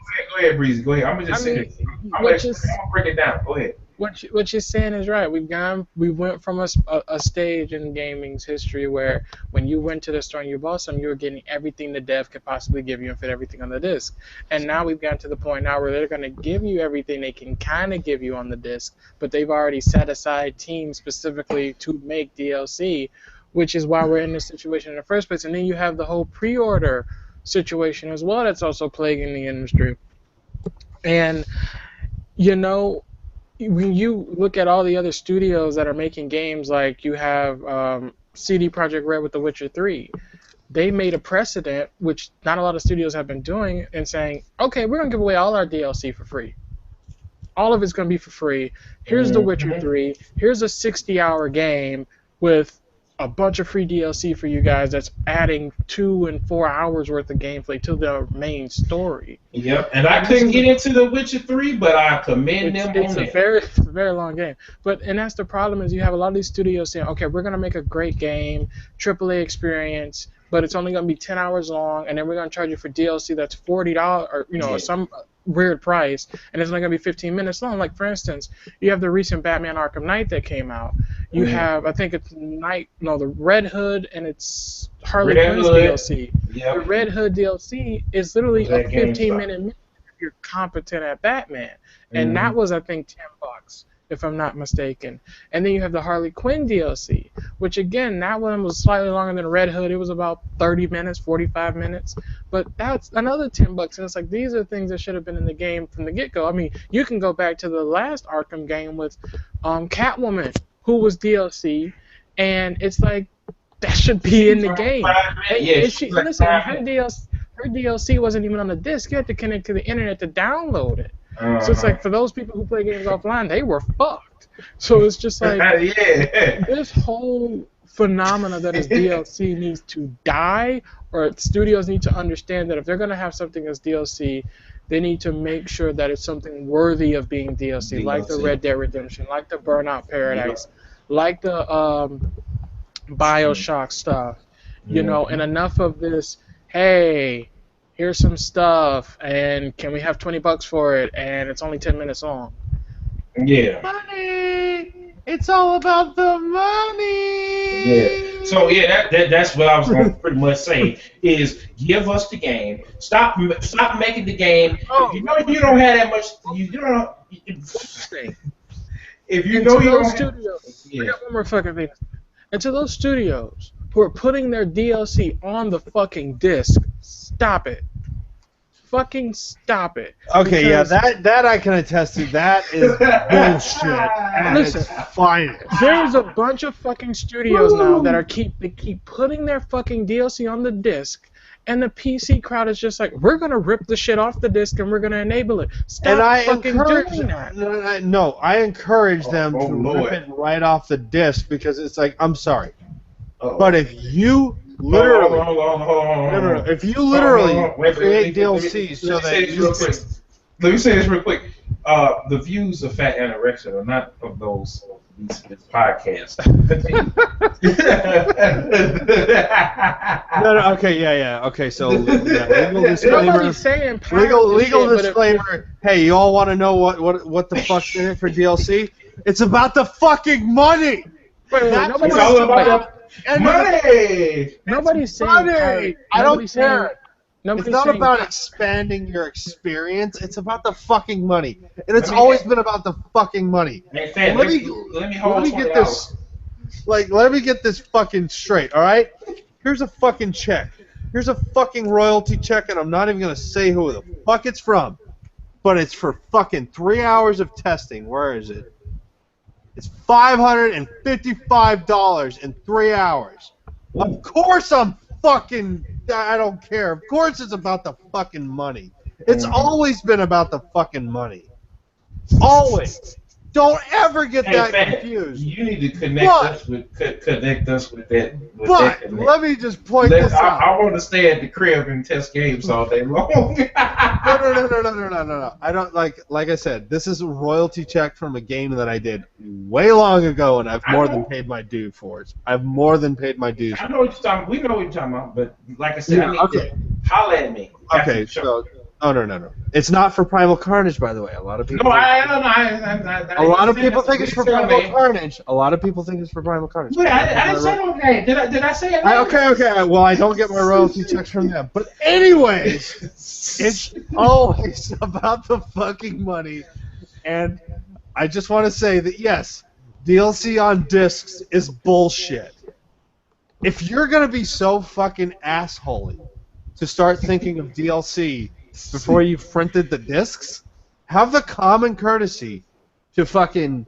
A: Breezy. Go ahead. I'm gonna just say this. I'm gonna break it down. Go ahead.
B: What you're saying is right. We went from a stage in gaming's history where when you went to the store and you bought some, you were getting everything the dev could possibly give you and fit everything on the disc. And now we've gotten to the point now where they're going to give you everything they can kind of give you on the disc, but they've already set aside teams specifically to make DLC, which is why we're in this situation in the first place. And then you have the whole pre-order situation as well that's also plaguing the industry. And, you know, when you look at all the other studios that are making games, like you have CD Projekt Red with The Witcher 3, they made a precedent, which not a lot of studios have been doing, and saying, okay, we're going to give away all our DLC for free. All of it's going to be for free. Here's The Witcher 3. Here's a 60-hour game with a bunch of free DLC for you guys that's adding 2 and 4 hours worth of gameplay to the main story.
A: Yep, and I couldn't get into The Witcher 3, but I commend them on
B: it. It's a very long game. And that's the problem is you have a lot of these studios saying, okay, we're going to make a great game, AAA experience, but it's only going to be 10 hours long, and then we're going to charge you for DLC that's $40 or some weird price, and it's only going to be 15 minutes long. Like, for instance, you have the recent Batman Arkham Knight that came out. You have, I think it's the Red Hood and it's Harley Quinn's DLC. Yep. The Red Hood DLC is literally a 15-minute mission if you're competent at Batman. And that was, I think, $10, if I'm not mistaken. And then you have the Harley Quinn DLC, which, again, that one was slightly longer than Red Hood. It was about 30 minutes, 45 minutes. But that's another $10. And it's like, these are things that should have been in the game from the get-go. I mean, you can go back to the last Arkham game with Catwoman, who was DLC, and it's like, that should be in the game. Listen, her DLC wasn't even on the disc. You had to connect to the internet to download it. So it's like, for those people who play games offline, they were fucked. So it's just like, this whole phenomena that is DLC needs to die, or studios need to understand that if they're going to have something as DLC, they need to make sure that it's something worthy of being DLC. Like the Red Dead Redemption, like the Burnout Paradise, like the BioShock stuff, you know, and enough of this, hey, here's some stuff, and can we have $20 for it, and it's only 10 minutes long.
A: Yeah.
C: Money! It's all about the money!
A: Yeah. So, yeah, that's what I was going to pretty much say, is give us the game. Stop making the game. If you know you don't have that much, you don't... If you know you don't have...
B: I got one more fucking thing. And to those studios who are putting their DLC on the fucking disc, stop it. Fucking stop it.
C: Okay, yeah, that I can attest to. That is bullshit.
B: Listen, there's a bunch of fucking studios now that keep putting their fucking DLC on the disc, and the PC crowd is just like, we're gonna rip the shit off the disc and we're gonna enable it. Stop fucking doing that.
C: No, I encourage them to rip it right off the disc, because it's like, I'm sorry, but if you literally, if you literally create DLC so that you can...
A: Let me say this real quick. The views of Fat Anorexic are not of those this podcast.
C: No, okay, yeah. Okay, so legal disclaimer. Legal disclaimer. Hey, you all want to know what the fuck's in it for DLC? It's about the fucking money.
A: It's all about money.
B: Nobody's saying
C: money. I don't care. It's not about expanding your experience. It's about the fucking money, and it's always been about the fucking money.
A: Hey, let me
C: get this. Let me get this fucking straight. All right. Here's a fucking check. Here's a fucking royalty check, and I'm not even gonna say who the fuck it's from, but it's for fucking 3 hours of testing. Where is it? It's $555 in 3 hours. Of course I don't care. Of course it's about the fucking money. It's always been about the fucking money. Always. Don't ever get that confused.
A: You need to connect us with that.
C: Let me just point this out.
A: I want to stay at the crib and test games all day long.
C: No. I don't like I said, this is a royalty check from a game that I did way long ago, and I've more than paid my due for it. I've more than paid my dues.
A: I know what you're talking about. We know what you're talking about, but like I said, I need to holler at me.
C: Okay, so Oh no! It's not for Primal Carnage, by the way. A lot of people.
A: No, I don't know.
C: A lot of people think it's for Primal Carnage. A lot of people think it's for Primal Carnage.
A: Wait, I didn't say no name. Did I say it?
C: Okay. Well, I don't get my royalty checks from them. But anyways, it's always about the fucking money. And I just want to say that yes, DLC on discs is bullshit. If you're gonna be so fucking assholey to start thinking of DLC before you've printed the discs, have the common courtesy to fucking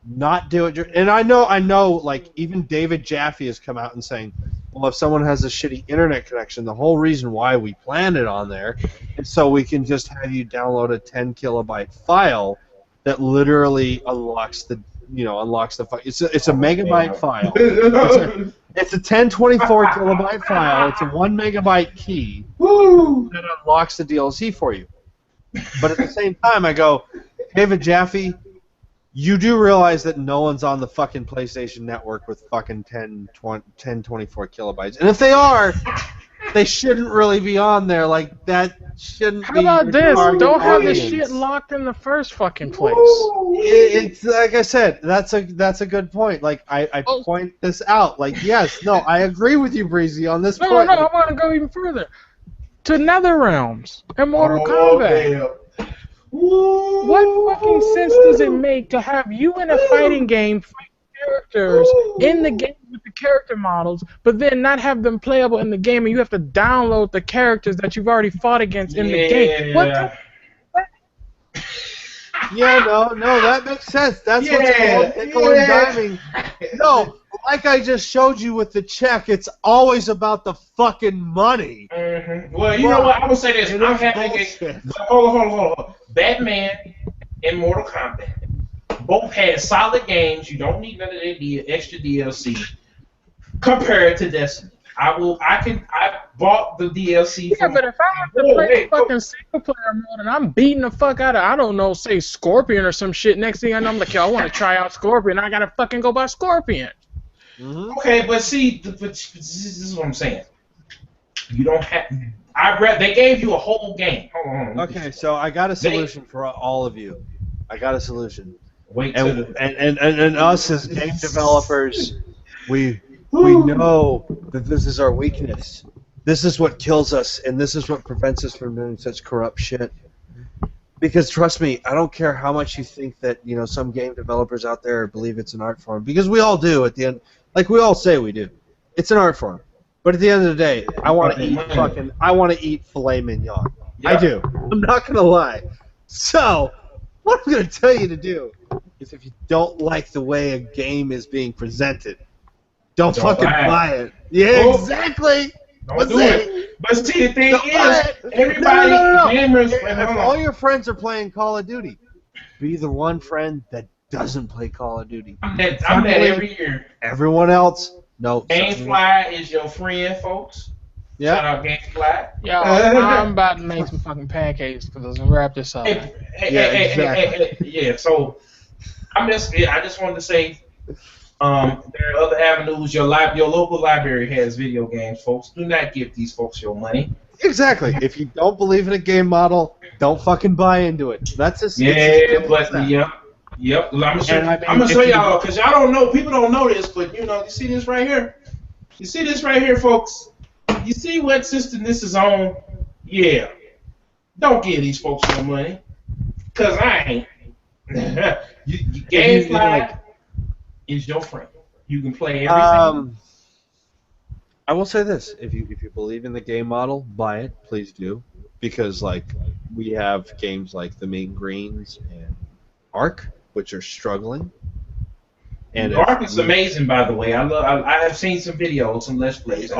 C: not do it. And I know, like, even David Jaffe has come out and saying, well, if someone has a shitty internet connection, the whole reason why we planned it on there is so we can just have you download a 10 kilobyte file that literally unlocks the file. It's a megabyte file. It's a 1024 kilobyte file. It's a 1 megabyte key that unlocks the DLC for you. But at the same time, I go, David Jaffe, you do realize that no one's on the fucking PlayStation Network with fucking 1024 kilobytes. And if they are, they shouldn't really be on there. Like, that shouldn't be.
B: How about this? Don't have the shit locked in the first fucking place.
C: It's like I said, that's a good point. Like, I point this out. Like, yes, no, I agree with you, Breezy, on this point.
B: No, I want to go even further. To NetherRealms and Mortal Kombat. What fucking sense does it make to have you in a fighting game fight characters in the game with the character models, but then not have them playable in the game, and you have to download the characters that you've already fought against in the game? What?
C: Yeah, no, that makes sense. That's what's called nickel and diming. No, like I just showed you with the check, it's always about the fucking money.
A: Mm-hmm. Well, you know what? I will say this. I'm having hold on. Batman and Mortal Kombat both had solid games. You don't need none of the extra DLC compared to Destiny. I bought the DLC.
B: Yeah, but if I have to play fucking single player mode and I'm beating the fuck out of, I don't know, say Scorpion or some shit, next thing I know, I'm like, yo, I want to try out Scorpion. I gotta fucking go buy Scorpion.
A: Mm-hmm. Okay, but see, this is what I'm saying. You don't have. They gave you a whole game. Hold on.
C: Okay, so I got a solution for all of you. I got a solution.
A: Wait
C: and us as game developers, we know that this is our weakness. This is what kills us, and this is what prevents us from doing such corrupt shit. Because trust me, I don't care how much you think that some game developers out there believe it's an art form, because we all do at the end. Like we all say we do. It's an art form. But at the end of the day, I want to eat filet mignon. Yeah. I do. I'm not gonna lie. So, what I'm gonna tell you to do is, if you don't like the way a game is being presented, don't fucking buy it. Yeah, exactly.
A: Don't do it. But see, the thing is, everybody, gamers,
C: if all your friends are playing Call of Duty, be the one friend that doesn't play Call of Duty.
A: I'm that every year.
C: Everyone else, no.
A: GameFly is your friend, folks.
C: Yeah.
A: Shout out GameFly.
B: Yo, I'm about to make some fucking pancakes because let's wrap this up.
A: Yeah. So I just wanted to say, there are other avenues. Your local library has video games, folks. Do not give these folks your money.
C: Exactly. If you don't believe in a game model, don't fucking buy into it. That's a
A: Yep. I'm gonna show y'all, because y'all don't know. People don't know this, but you see this right here. You see this right here, folks. You see what system this is on? Yeah. Don't give these folks no money, cause I ain't. GameFly is your friend. You can play everything.
C: I will say this: if you believe in the game model, buy it. Please do, because we have games like the Mean Greens and Ark, which are struggling. And
A: Ark is amazing, by the way. I have seen some videos, some Let's Plays.
C: To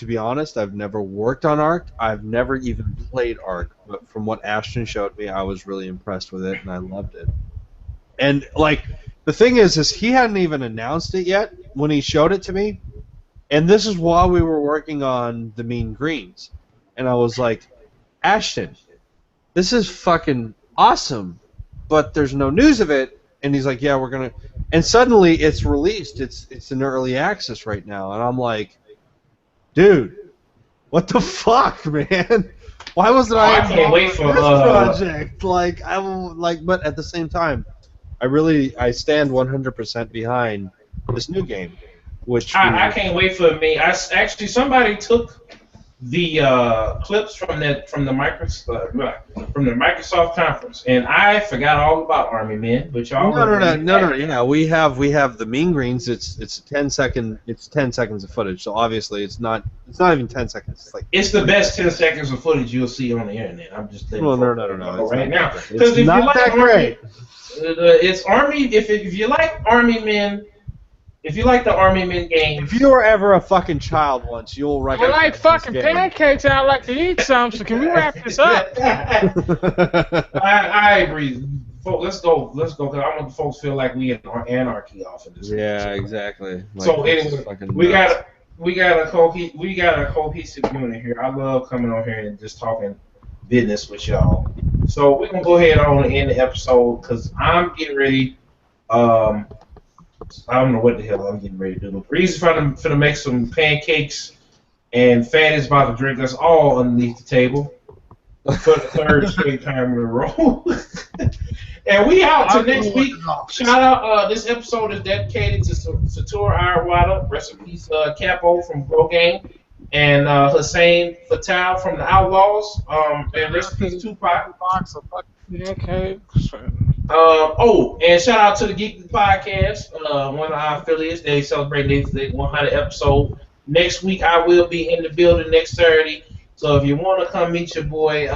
C: be honest, I've never worked on Ark. I've never even played Ark, but from what Ashton showed me, I was really impressed with it, and I loved it. And the thing is he hadn't even announced it yet when he showed it to me, and this is while we were working on the Mean Greens, and I was like, Ashton, this is fucking awesome, but there's no news of it. And he's like, yeah, we're gonna, and suddenly it's released. It's in early access right now, and I'm like, dude, what the fuck, man? Why wasn't I
A: I can't wait for
C: this project? Like I will like, but at the same time, I stand 100% behind this new game, which
A: I can't wait for me. Actually somebody took the clips from the Microsoft conference, and I forgot all about Army Men. But y'all,
C: no. Yeah, we have the mean greens. It's 10 seconds of footage. So obviously it's not even 10 seconds.
A: It's the best 10 seconds of footage you'll see on the internet. I'm just letting
C: no.
A: right now.
C: It's not that great.
A: It's Army. If you like Army Men. If you like the Army Men game,
C: if you were ever a fucking child once, you'll recognize.
B: I like fucking pancakes and I like to eat some. So can we wrap this up?
A: I agree. Folks, let's go. Because I want the folks feel like we in anarchy off of this.
C: Yeah, exactly. Like,
A: so anyway, we got a cohesive unit here. I love coming on here and just talking business with y'all. So we're gonna go ahead on and end the episode because I'm getting ready. I don't know what the hell I'm getting ready to do. Breezy's finna make some pancakes, and Fat is about to drink us all underneath the table for the third straight time in a row. And we out to next week. Shout out, this episode is dedicated to Satoru Iwata, rest in peace, Capo from Bro Gang, and Hussein Fatal from the Outlaws, and rest in peace Tupac. And shout out to the Geekly Podcast, one of our affiliates. They celebrate their 100th episode. Next week, I will be in the building next Saturday. So if you want to come meet your boy,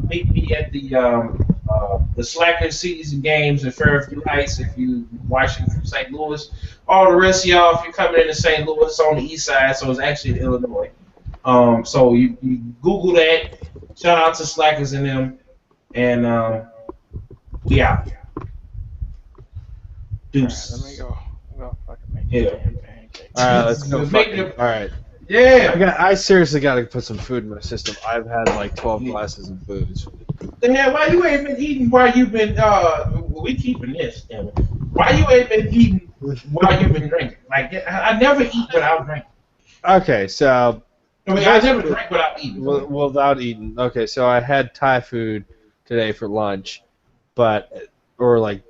A: meet me at the Slacker Cities and Games in Fairview Heights if you're watching from St. Louis. All the rest of y'all, if you're coming into St. Louis, it's on the east side, so it's actually in Illinois. So you Google that. Shout out to Slackers and them. And we out. Deuce.
B: Let me go. Fucking make
C: pancakes. All right, let's go. All right.
A: Yeah.
C: I seriously got to put some food in my system. I've had like 12 glasses of food.
A: Damn, why you ain't been eating while you've been, we keeping this, damn it. Why you ain't been eating while you've been drinking? Like, I never eat without drinking.
C: Okay, so.
A: I never drink without eating.
C: Without eating. Okay, so I had Thai food today for lunch, or like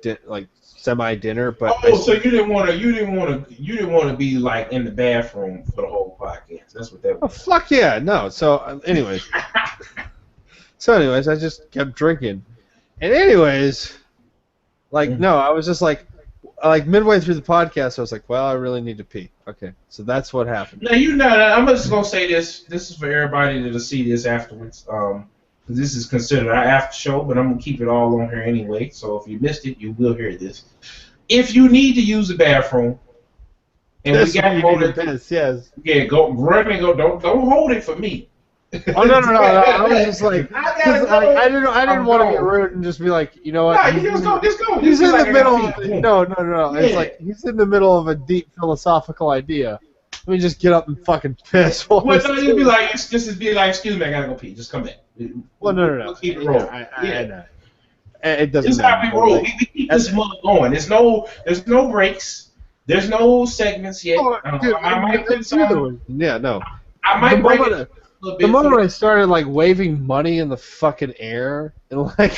C: semi-dinner, but
A: so you didn't want to be like in the bathroom for the whole podcast. That's what that was.
C: Oh, fuck yeah, no. So anyways, I just kept drinking, and anyways, no, I was just like midway through the podcast, I was like, well, I really need to pee. Okay, so that's what happened.
A: Now I'm just gonna say this. This is for everybody to see this afterwards. This is considered our after show, but I'm going to keep it all on here anyway, so if you missed it, you will hear this. If you need to use the bathroom, and we got
C: yes.
A: Yeah, go run and go. Don't hold it for me.
C: Oh no! I was just like, I didn't want to be rude and just be like, you know what?
A: No, just go.
C: He's in the middle. No. It's like he's in the middle of a deep philosophical idea. Let me just get up and fucking piss.
A: Well, you'd be like, excuse me, I gotta go pee. Just come back.
C: Well, no.
A: We'll keep it rolling.
C: I know. It doesn't.
A: This is how we roll. We keep this mug going. There's no breaks. There's no segments yet. I might put some.
C: Yeah, no.
A: I might break it.
C: The moment I started like waving money in the fucking air and like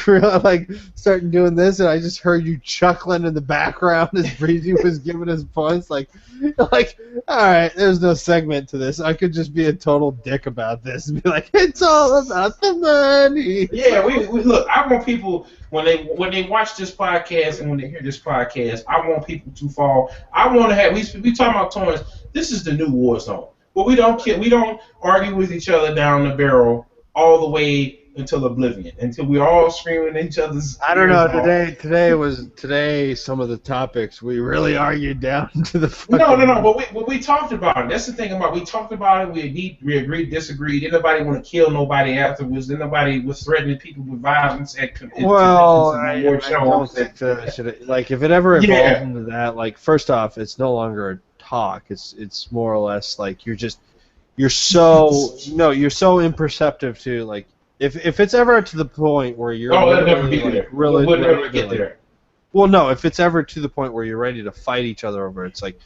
C: starting doing this, and I just heard you chuckling in the background as Breezy was giving his points, like, all right, there's no segment to this. I could just be a total dick about this and be like, it's all about the money.
A: Yeah, we look. I want people when they watch this podcast and when they hear this podcast, I want people to fall. I want to have. We talking about tournaments. This is the new war zone. But we don't argue with each other down the barrel all the way until oblivion, until we're all screaming each other's.
C: I don't know. Today some of the topics we really argued down to the.
A: No. But we talked about it. That's the thing about it. We talked about it. We agreed, disagreed. Didn't nobody want to kill nobody afterwards. Didn't nobody was threatening people with violence at
C: well, I don't think that should. Like, if it ever evolved into that, like, first off, it's no longer a talk. It's more or less like you're so imperceptive to, like, if it's ever to the point where you're
A: never get there.
C: Well, no, if it's ever to the point where you're ready to fight each other over, it's like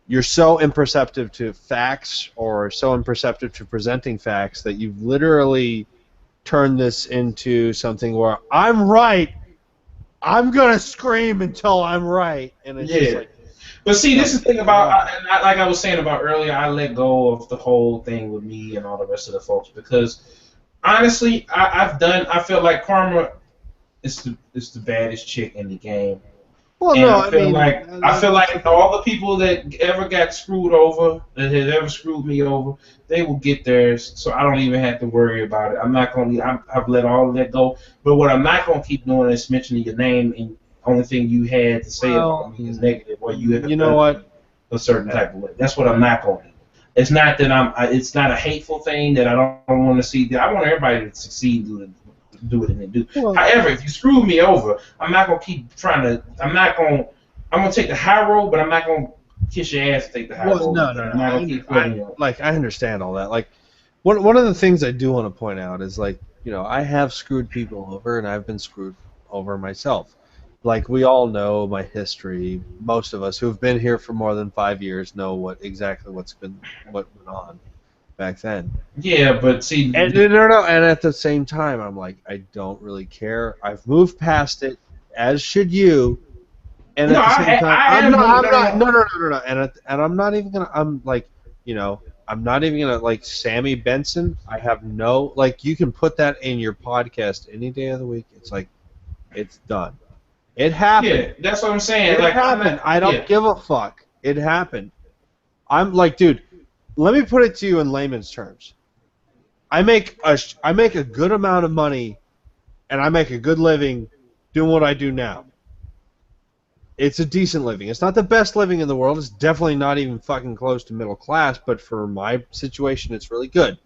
C: you're so imperceptive to facts or so imperceptive to presenting facts that you've literally turn this into something where I'm right. I'm gonna scream until I'm right, and it's just like.
A: But see, this is the thing about, like I was saying about earlier, I let go of the whole thing with me and all the rest of the folks because honestly, I feel like Karma is the baddest chick in the game.
C: Well,
A: and
C: no,
A: I feel like all the people that ever got screwed over, that had ever screwed me over, they will get theirs. So I don't even have to worry about it. I'm not going to. I've let all of that go. But what I'm not going to keep doing is mentioning your name, and only thing you had to say about me is negative, or you have
C: know what,
A: a certain type of way. That's what I'm not going to do. It's not that it's not a hateful thing that I don't want to see. I want everybody to succeed and do what they do.
C: Well,
A: however, if you screw me over, I'm not gonna keep trying to. I'm gonna take the high road, but I'm not gonna kiss your ass to take the high road.
C: No. I understand all that. Like, one of the things I do want to point out is, like, I have screwed people over, and I've been screwed over myself. Like, we all know my history. Most of us who've been here for more than 5 years know what went on back then.
A: Yeah, but see,
C: and at the same time, I'm like, I don't really care. I've moved past it, as should you. And at the same time, I'm not. And I'm not even gonna. I'm like, I'm not even gonna, like, Sammy Benson. I have no, like, you can put that in your podcast any day of the week. It's like, it's done. It happened.
A: Yeah, that's what I'm saying.
C: It happened. I don't give a fuck. It happened. I'm like, dude, let me put it to you in layman's terms. I make a good amount of money, and I make a good living doing what I do now. It's a decent living. It's not the best living in the world. It's definitely not even fucking close to middle class, but for my situation, it's really good.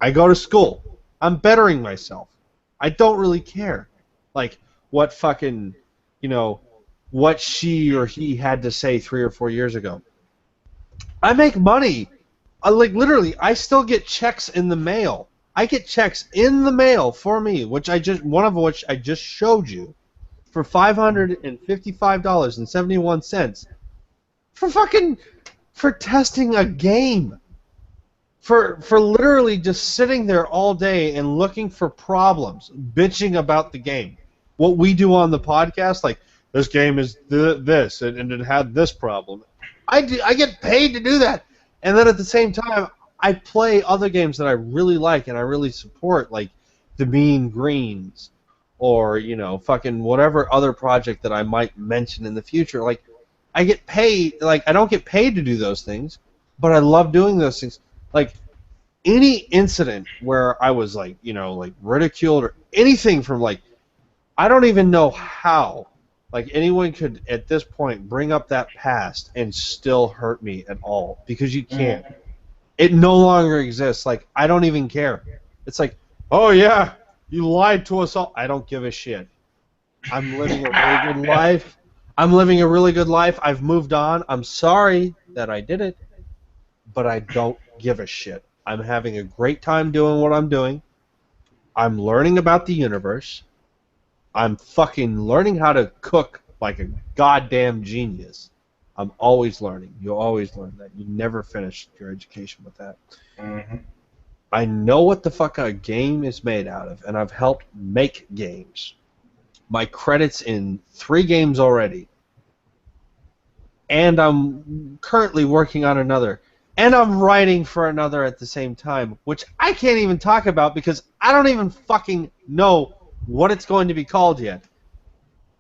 C: I go to school. I'm bettering myself. I don't really care. Like, what fucking, what she or he had to say 3 or 4 years ago. I make money. Like, literally, I still get checks in the mail. I get checks in the mail for me, one of which I just showed you, for $555.71 for testing a game. For literally just sitting there all day and looking for problems, bitching about the game. What we do on the podcast, like, this game is this, and it had this problem. I get paid to do that. And then at the same time, I play other games that I really like and I really support, like the Mean Greens, or, fucking whatever other project that I might mention in the future. Like, I get paid. Like, I don't get paid to do those things, but I love doing those things. Like, any incident where I was, like, like, ridiculed or anything from, like, I don't even know how, like, anyone could at this point bring up that past and still hurt me at all, because you can't. It no longer exists. Like, I don't even care. It's like, oh yeah, you lied to us all. I don't give a shit. I'm living a really good life. I've moved on. I'm sorry that I did it, but I don't give a shit. I'm having a great time doing what I'm doing. I'm learning about the universe. I'm fucking learning how to cook like a goddamn genius. I'm always learning. You always learn that. You never finish your education with that.
A: Mm-hmm.
C: I know what the fuck a game is made out of, and I've helped make games. My credit's in 3 games already. And I'm currently working on another. And I'm writing for another at the same time, which I can't even talk about because I don't even fucking know what it's going to be called yet.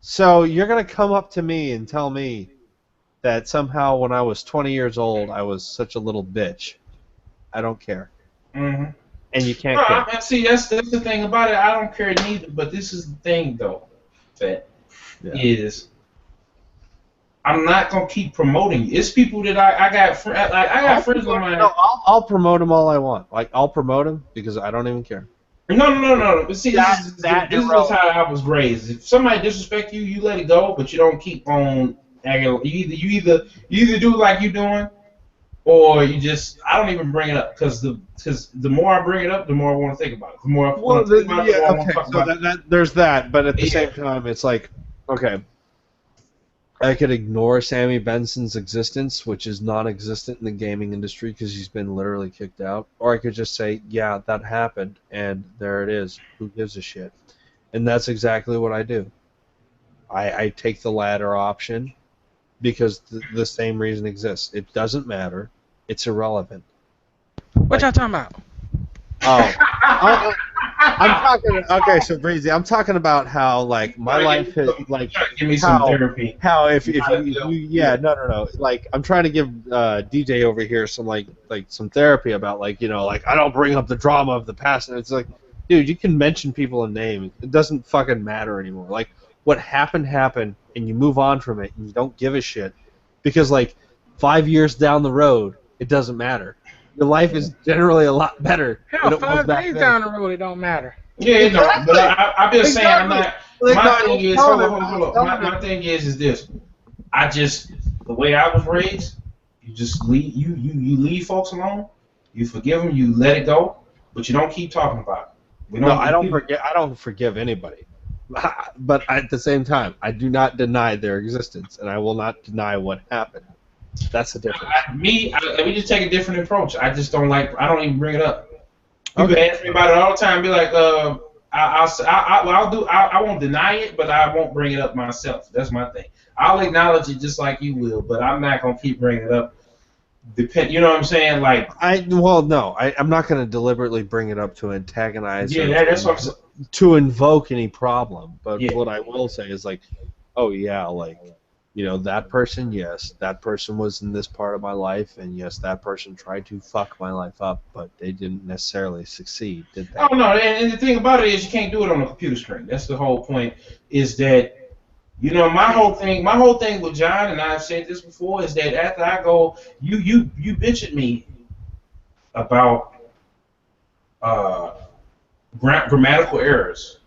C: So you're going to come up to me and tell me that somehow when I was 20 years old I was such a little bitch. I don't care.
A: Mm-hmm.
C: And you can't care.
A: See, that's the thing about it. I don't care neither, but this is the thing, though, that is I'm not going to keep promoting you. It's people that I got friends of mine.
C: No, I'll promote them all I want. Like, I'll promote them because I don't even care.
A: No. But see, this is how I was raised. If somebody disrespect you, you let it go, but you don't keep on acting. You either do like you doing, or you just. I don't even bring it up because the more I bring it up, the more I want to think about it. The more I want to think about it, the more I want to talk about it.
C: There's that, but at the same time, it's like, okay, I could ignore Sammy Benson's existence, which is non-existent in the gaming industry because he's been literally kicked out. Or I could just say, yeah, that happened, and there it is. Who gives a shit? And that's exactly what I do. I take the latter option because the same reason exists. It doesn't matter. It's irrelevant.
B: What y'all talking about?
C: Oh. I'm talking. Okay, so Breezy, I'm talking about how like my life has like
A: give me some therapy.
C: How if you yeah no like I'm trying to give DJ over here some like some therapy about like like I don't bring up the drama of the past, and it's like, dude, you can mention people in name. It doesn't fucking matter anymore. Like what happened, and you move on from it, and you don't give a shit because like 5 years down the road, it doesn't matter. Your life is generally a lot better.
B: Hell, 5 days down the road, it don't matter.
A: Yeah, no, but I've been saying I'm not. My thing is, hold on. My thing is this. The way I was raised, you just leave you leave folks alone. You forgive them, you let it go, but you don't keep talking about it.
C: I don't forgive anybody. But at the same time, I do not deny their existence, and I will not deny what happened. That's the difference.
A: We just take a different approach. I just don't like. I don't even bring it up. People ask me about it all the time. Be like, I won't deny it, but I won't bring it up myself. That's my thing. I'll acknowledge it just like you will, but I'm not gonna keep bringing it up. You know what I'm saying? Like,
C: I'm not gonna deliberately bring it up to antagonize.
A: Yeah, that's what I'm saying.
C: To invoke any problem, but what I will say is like, oh yeah, like. That person, yes, that person was in this part of my life, and yes, that person tried to fuck my life up, but they didn't necessarily succeed, did they?
A: Oh, no, and the thing about it is you can't do it on a computer screen. That's the whole point, is that, my whole thing with John, and I've said this before, is that after I go, you bitch at me about grammatical errors.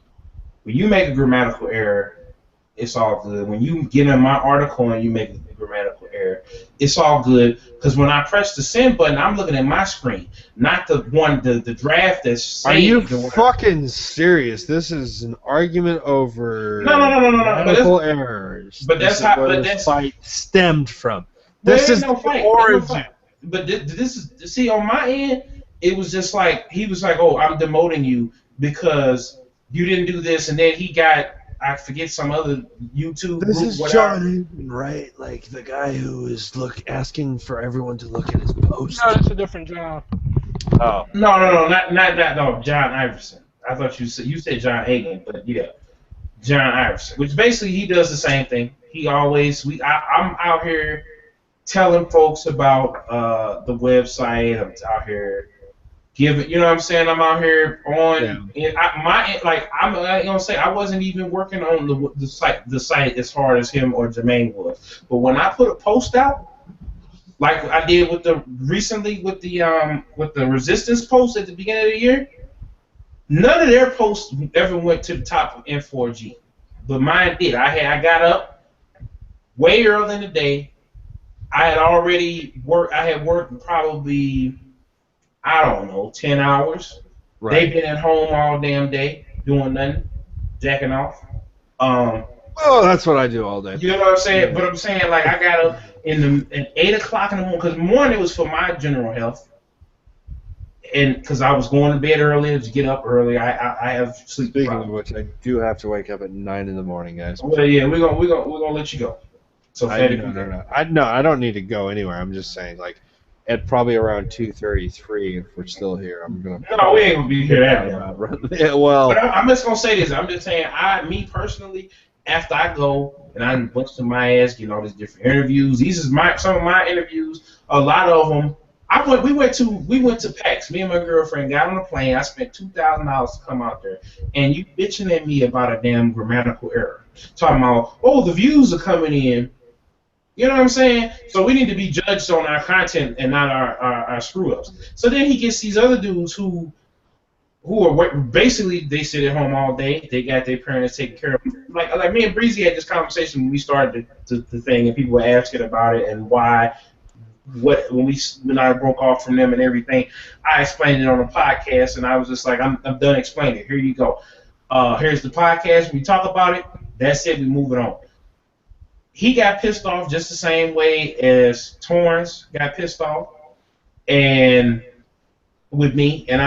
A: When you make a grammatical error, it's all good. When you get in my article and you make a grammatical error, it's all good. Because when I press the send button, I'm looking at my screen, not the draft that's saved.
C: Are you fucking serious? This is an argument over
A: grammatical
C: errors.
A: But that's how this
C: fight stemmed from.
A: This is the origin. But this is see on my end, it was just like he was like, "Oh, I'm demoting you because you didn't do this," and then he got. I forget some other YouTube
C: This
A: group,
C: is
A: whatever.
C: John Hagen, right? Like the guy who is asking for everyone to look at his post.
B: No, that's a different John.
C: Oh.
A: No, not that. No, John Iverson. I thought you said John Hagen, but yeah, John Iverson. Which basically he does the same thing. He always I'm out here telling folks about the website. I'm out here. You know what I'm saying? I'm out here on, and I'm gonna say I wasn't even working on the site as hard as him or Jermaine was. But when I put a post out, like I did recently with the resistance post at the beginning of the year, none of their posts ever went to the top of N4G, but mine did. I got up way early in the day. I had worked probably, I don't know, 10 hours. Right. They've been at home all damn day doing nothing, jacking off.
C: That's what I do all day.
A: You know what I'm saying? Yeah. But I'm saying, like, I got up at 8 o'clock in the morning, because morning was for my general health. And because I was going to bed early to get up early, I have sleep
C: Speaking
A: problems.
C: of which, I do have to wake up at 9 in the morning, guys.
A: Well, yeah, we're gonna let you go. So
C: I don't need to go anywhere. I'm just saying, like, at probably around 2:33, if we're still here, I'm gonna.
A: No, we ain't gonna be here that long.
C: Yeah, well.
A: But I'm just gonna say this. I'm just saying, me personally, after I go and I busted my ass, getting all these different interviews. These is some of my interviews. A lot of them. We went to PAX. Me and my girlfriend got on a plane. I spent $2,000 to come out there, and you bitching at me about a damn grammatical error. Talking about, the views are coming in. You know what I'm saying? So we need to be judged on our content and not our screw-ups. So then he gets these other dudes who are basically, they sit at home all day. They got their parents taking care of them. Like me and Breezy had this conversation when we started the thing, and people were asking about it and why. When I broke off from them and everything, I explained it on a podcast, and I was just like, I'm done explaining it. Here you go. Here's the podcast. We talk about it. That's it. We move it on. he got pissed off just the same way as Torrance got pissed off, and with me, and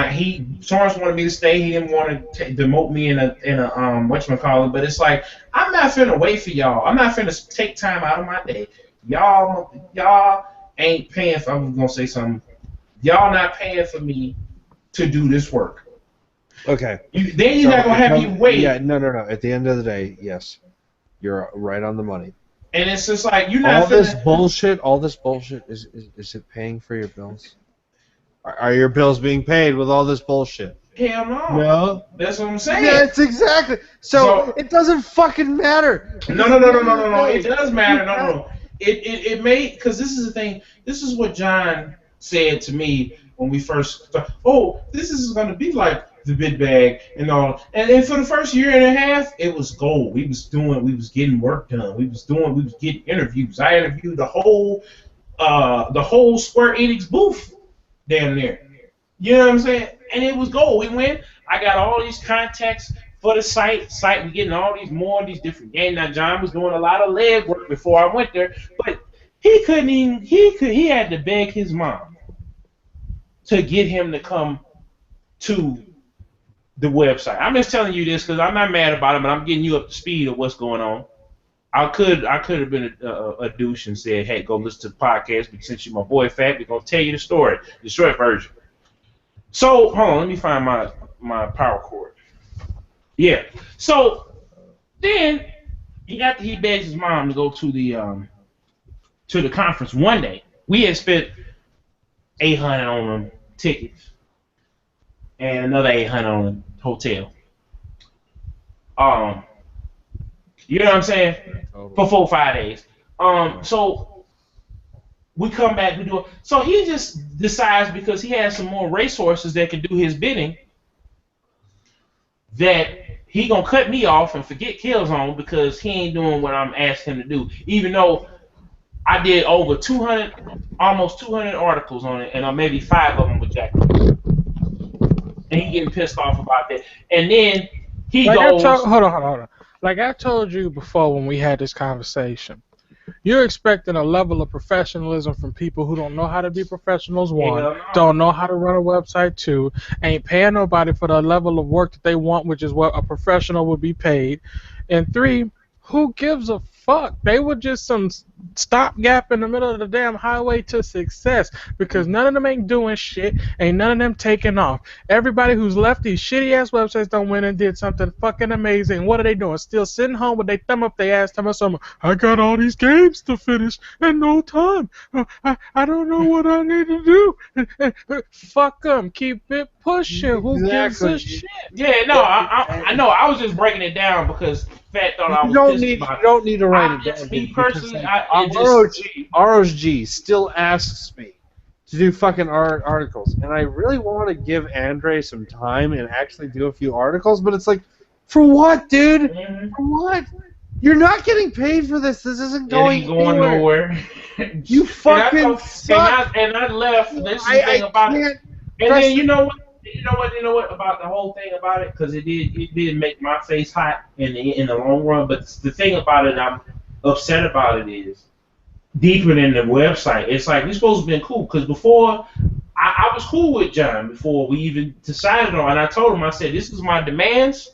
A: Torrance wanted me to stay. He didn't want to demote me in a whatchamacallit, but it's like, I'm not finna wait for y'all. I'm not finna take time out of my day. Y'all ain't paying for, I was gonna say something. Y'all not paying for me to do this work.
C: Okay.
A: Then you're not gonna have you wait.
C: Yeah, no. At the end of the day, yes. You're right on the money.
A: And it's just like, you're not
C: all this bullshit, is it paying for your bills? Are your bills being paid with all this bullshit?
A: Hell no.
C: No.
A: That's what I'm saying.
C: That's exactly. So it doesn't fucking matter.
A: No. It does matter. No. It may, because this is the thing. This is what John said to me when we first started. Oh, this is going to be like the big bag and all. And for the first year and a half, it was gold. We was getting work done. We was getting interviews. I interviewed the whole Square Enix booth down there. You know what I'm saying? And it was gold. We went. I got all these contacts for the site. We getting all these different games. Now John was doing a lot of leg work before I went there, but he couldn't even. He had to beg his mom to get him to come to the website. I'm just telling you this because I'm not mad about it, but I'm getting you up to speed of what's going on. I could have been a douche and said, hey, go listen to the podcast, but since you're my boy Fat, we're going to tell you the story, the short version. So, hold on, let me find my power cord. Yeah. So, then, after he begged his mom to go to the conference one day, we had spent $800 on them tickets and another $800 on the hotel. You know what I'm saying? Totally. For 4 or 5 days. So we come back, we do it. So he just decides, because he has some more racehorses that can do his bidding, that he gonna cut me off and forget Killzown because he ain't doing what I'm asking him to do. Even though I did over 200, almost 200 articles on it, and maybe 5 of them with Jack. And he getting pissed off about that. And then he goes.
B: Hold on. Like I told you before when we had this conversation, you're expecting a level of professionalism from people who don't know how to be professionals, one, don't know how to run a website, two, ain't paying nobody for the level of work that they want, which is what a professional would be paid, and three, who gives a fuck? They were just some stopgap in the middle of the damn highway to success, because none of them ain't doing shit, ain't none of them taking off. Everybody who's left these shitty ass websites done went and did something fucking amazing. What are they doing? Still sitting home with their thumb up their ass, telling someone, I got all these games to finish in no time. I don't know what I need to do. Fuck them. Keep it pushing. Who gives a shit?
A: Yeah, no, I know. I was just breaking it down because Fat thought I was pissed about it.
C: You don't need to write it down.
A: Me personally,
C: ROG still asks me to do fucking articles, and I really want to give Andre some time and actually do a few articles, but it's like, for what, dude? Mm-hmm. For what? You're not getting paid for this. This isn't going
A: nowhere.
C: You fucking suck.
A: And I left. This is the thing about it. And then you know what about the whole thing about it? Because it did make my face hot in the long run. But the thing about it, I'm upset about it, is deeper than the website. It's like, we're supposed to have been cool. Because before, I was cool with John before we even decided on. And I told him, I said, this is my demands,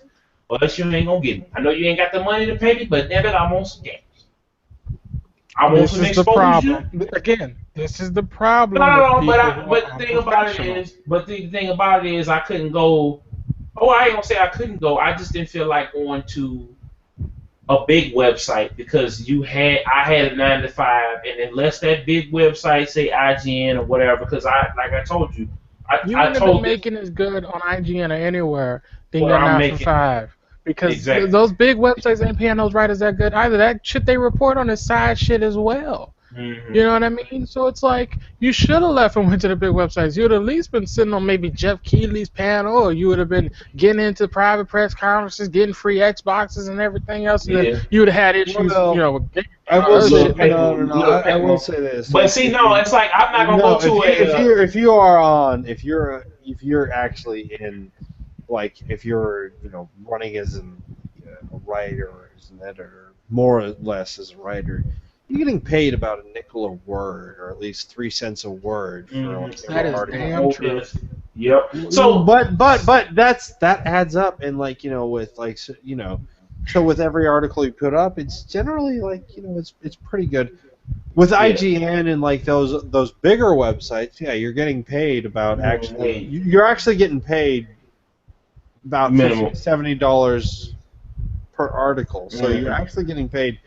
A: or else you ain't gonna get me. I know you ain't got the money to pay me, but damn it, I want some games. I want some exposure.
B: Again, this is the problem.
A: No, but the thing about it is, I couldn't go. Oh, I ain't gonna say I couldn't go. I just didn't feel like going to a big website because I had a 9 to 5, and unless that big website say IGN or whatever, because like I told you,
B: you wouldn't have been making as good on IGN or anywhere than your 9 to 5. Because those big websites ain't paying those writers that good either. That shit they report on is side shit as well. Mm-hmm. You know what I mean? So it's like, you should have left and went to the big websites. You would have at least been sitting on maybe Jeff Keighley's panel, or you would have been getting into private press conferences, getting free Xboxes and everything else. Yeah. And you would have had issues, with
C: I will say this.
A: But see, it's like, I'm not gonna go to it.
C: If you're actually in, like, if you're running as a writer or as an editor, more or less as a writer, you're getting paid about a nickel a word, or at least 3 cents a word for
B: That is
C: article.
B: damn true.
A: Yep. So,
C: but that adds up, and like with like so with every article you put up, it's generally like it's pretty good. With IGN and like those bigger websites, yeah, you're getting paid about you're actually getting paid about $50 to $70 per article. So you're actually getting paid.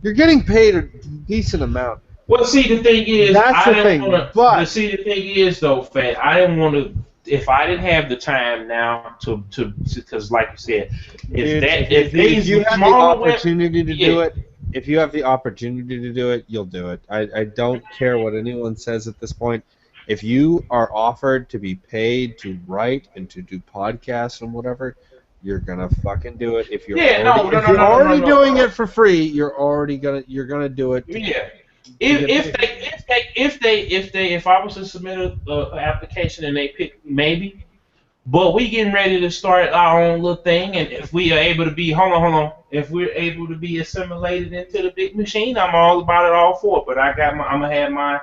C: You're getting paid a decent amount.
A: Well, see, the thing is,
C: that's the thing. But
A: see, the thing is, though, Fat, I didn't want to. If I didn't have the time now to because, like you said,
C: if you have the opportunity to do it, if you have the opportunity to do it, you'll do it. I don't care what anyone says at this point. If you are offered to be paid to write and to do podcasts and whatever, you're gonna fucking do it. If you're already doing it for free, you're gonna do it.
A: Yeah. If I was to submit an application and they pick maybe, but we getting ready to start our own little thing, and if we are able to be if we're able to be assimilated into the big machine, I'm all about it, all for it. But I'm gonna have my.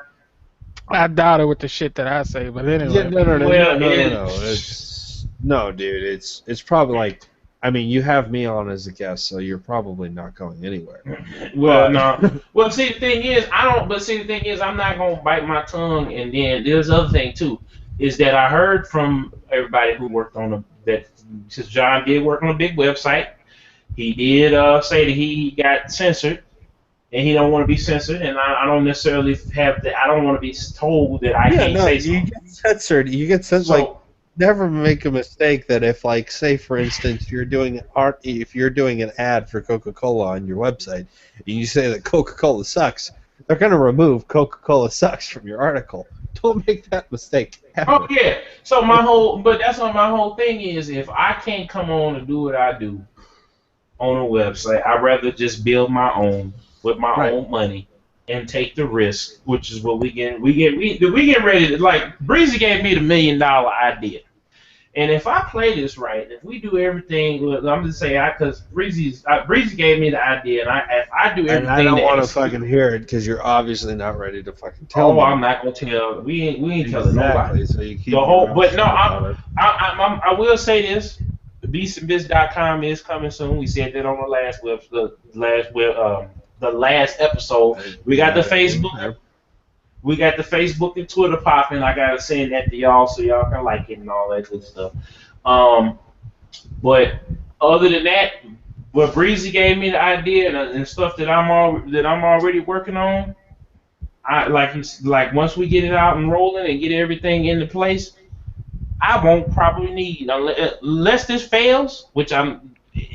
B: I doubt it with the shit that I say, but anyway.
C: Yeah, no, dude. It's probably like. I mean, you have me on as a guest, so you're probably not going anywhere.
A: Well, no. Well, see, the thing is, I'm not gonna bite my tongue. And then there's other thing too, is that I heard from everybody who worked on since John did work on a big website, he did say that he got censored, and he don't want to be censored, and I don't necessarily I don't want to be told that I can't say something.
C: You get censored. You get censored. Like, never make a mistake that if, like, say for instance, if you're doing an ad for Coca-Cola on your website, and you say that Coca-Cola sucks, they're gonna remove Coca-Cola sucks from your article. Don't make that mistake ever.
A: Oh yeah. So that's what my whole thing is. If I can't come on and do what I do on a website, I'd rather just build my own with my own money and take the risk, which is what we get ready to, like, Breezy gave me the $1 million idea. And if I play this right, if we do everything, I'm just saying, because Breezy gave me the idea, and if I do everything,
C: and I don't want to fucking hear it because you're obviously not ready to fucking tell me.
A: Oh, I'm not gonna tell. We ain't telling nobody.
C: So you keep
A: the whole. But no, I will say this: beatsandbits.com is coming soon. We said that on the last episode. We got the Facebook. We got the Facebook and Twitter popping. I gotta send that to y'all so y'all can like it and all that good stuff. But other than that, what Breezy gave me the idea and stuff that I'm already working on, I like once we get it out and rolling and get everything into place, I won't probably need unless this fails,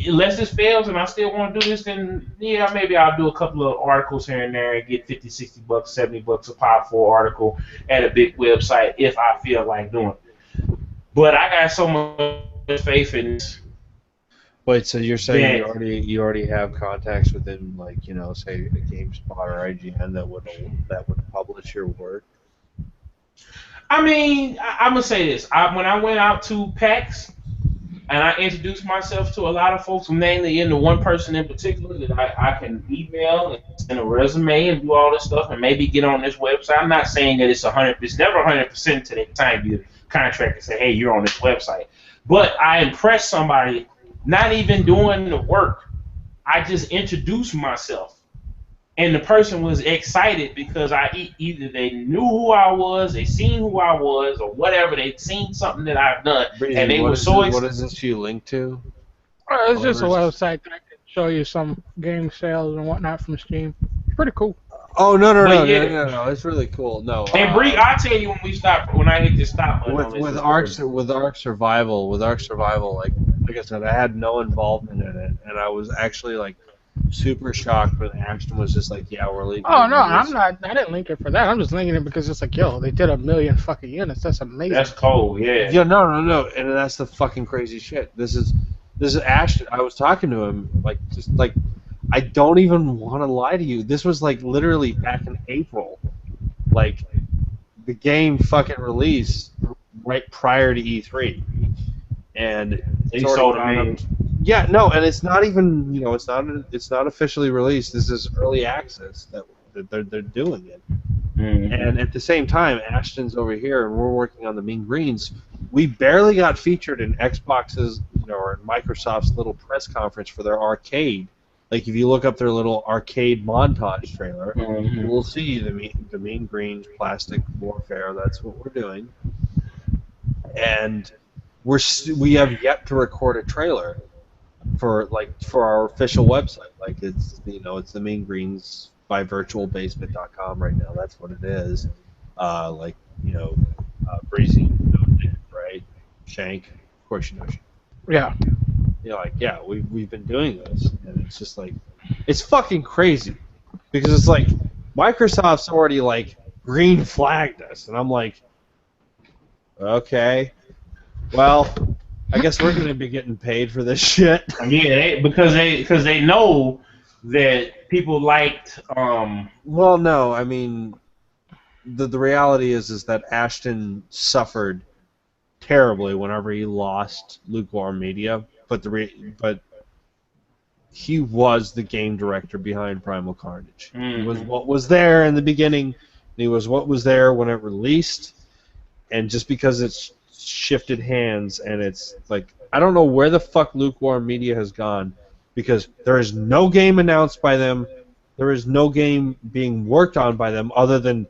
A: unless this fails and I still want to do this, then yeah, maybe I'll do a couple of articles here and there and get $50, $60, $70 a pop for an article at a big website if I feel like doing it. But I got so much faith in this.
C: Wait, so you're saying you already have contacts within, like, say a GameSpot or IGN that would publish your work?
A: I mean, I'm gonna say this: when I went out to PAX and I introduced myself to a lot of folks, mainly into one person in particular that I can email and send a resume and do all this stuff and maybe get on this website. I'm not saying that it's 100%. It's never 100% to the time you contract and say, hey, you're on this website. But I impressed somebody, not even doing the work. I just introduced myself. And the person was excited because either they knew who I was, they seen who I was, or whatever. They'd seen something that I've done, and they were so excited.
C: What is this you link to?
B: It's just a website that I can show you some game sales and whatnot from Steam. It's pretty cool.
C: Oh no! It's really cool. No.
A: And Bree, I'll tell you when I hit the stop button.
C: With Ark Survival, like I said, I had no involvement in it, and I was actually like super shocked when Ashton was just like, "Yeah, we're leaving."
B: Oh no, I'm not. I didn't link it for that. I'm just linking it because it's like, yo, they did 1 million fucking units. That's amazing.
A: That's cool, yeah.
C: Yeah, no, and that's the fucking crazy shit. This is Ashton. I was talking to him like I don't even want to lie to you. This was like literally back in April, like the game fucking released right prior to E3, and
A: he sold a million.
C: Yeah, no, and it's not even it's not officially released. This is early access that they're doing it. And at the same time, Ashton's over here, and we're working on the Mean Greens. We barely got featured in Xbox's, or in Microsoft's little press conference for their arcade. Like, if you look up their little arcade montage trailer, you will see the Mean Greens Plastic Warfare. That's what we're doing. And we have yet to record a trailer for our official website. Like, it's it's the Mean Greens by virtualbasement.com right now. That's what it is. Breezy, right? Shank, of course you know.
B: Yeah.
C: We've been doing this, and it's just like, it's fucking crazy, because it's like Microsoft's already like green flagged us, and I'm like, okay, well, I guess we're gonna be getting paid for this shit.
A: Yeah, because they know that people liked.
C: Well, no, I mean, the reality is that Ashton suffered terribly whenever he lost Lukewarm Media, but he was the game director behind Primal Carnage. He was what was there in the beginning, and he was what was there when it released, and just because it's shifted hands, and it's like, I don't know where the fuck Lukewarm Media has gone, because there is no game announced by them, there is no game being worked on by them other than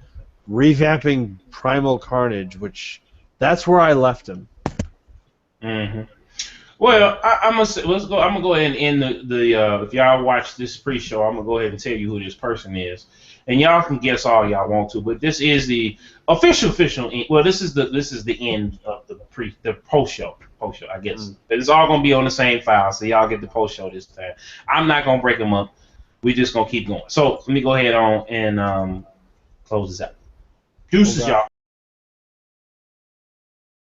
C: revamping Primal Carnage, which that's where I left him.
A: Well, I'm gonna go ahead and end the if y'all watch this pre-show, I'm gonna go ahead and tell you who this person is, and y'all can guess all y'all want to, but this is the official. Well, this is the end of the post show. I guess it's all gonna be on the same file, so y'all get the post show this time. I'm not gonna break them up. We're just gonna keep going. So let me go ahead on and close this out. Deuces, y'all.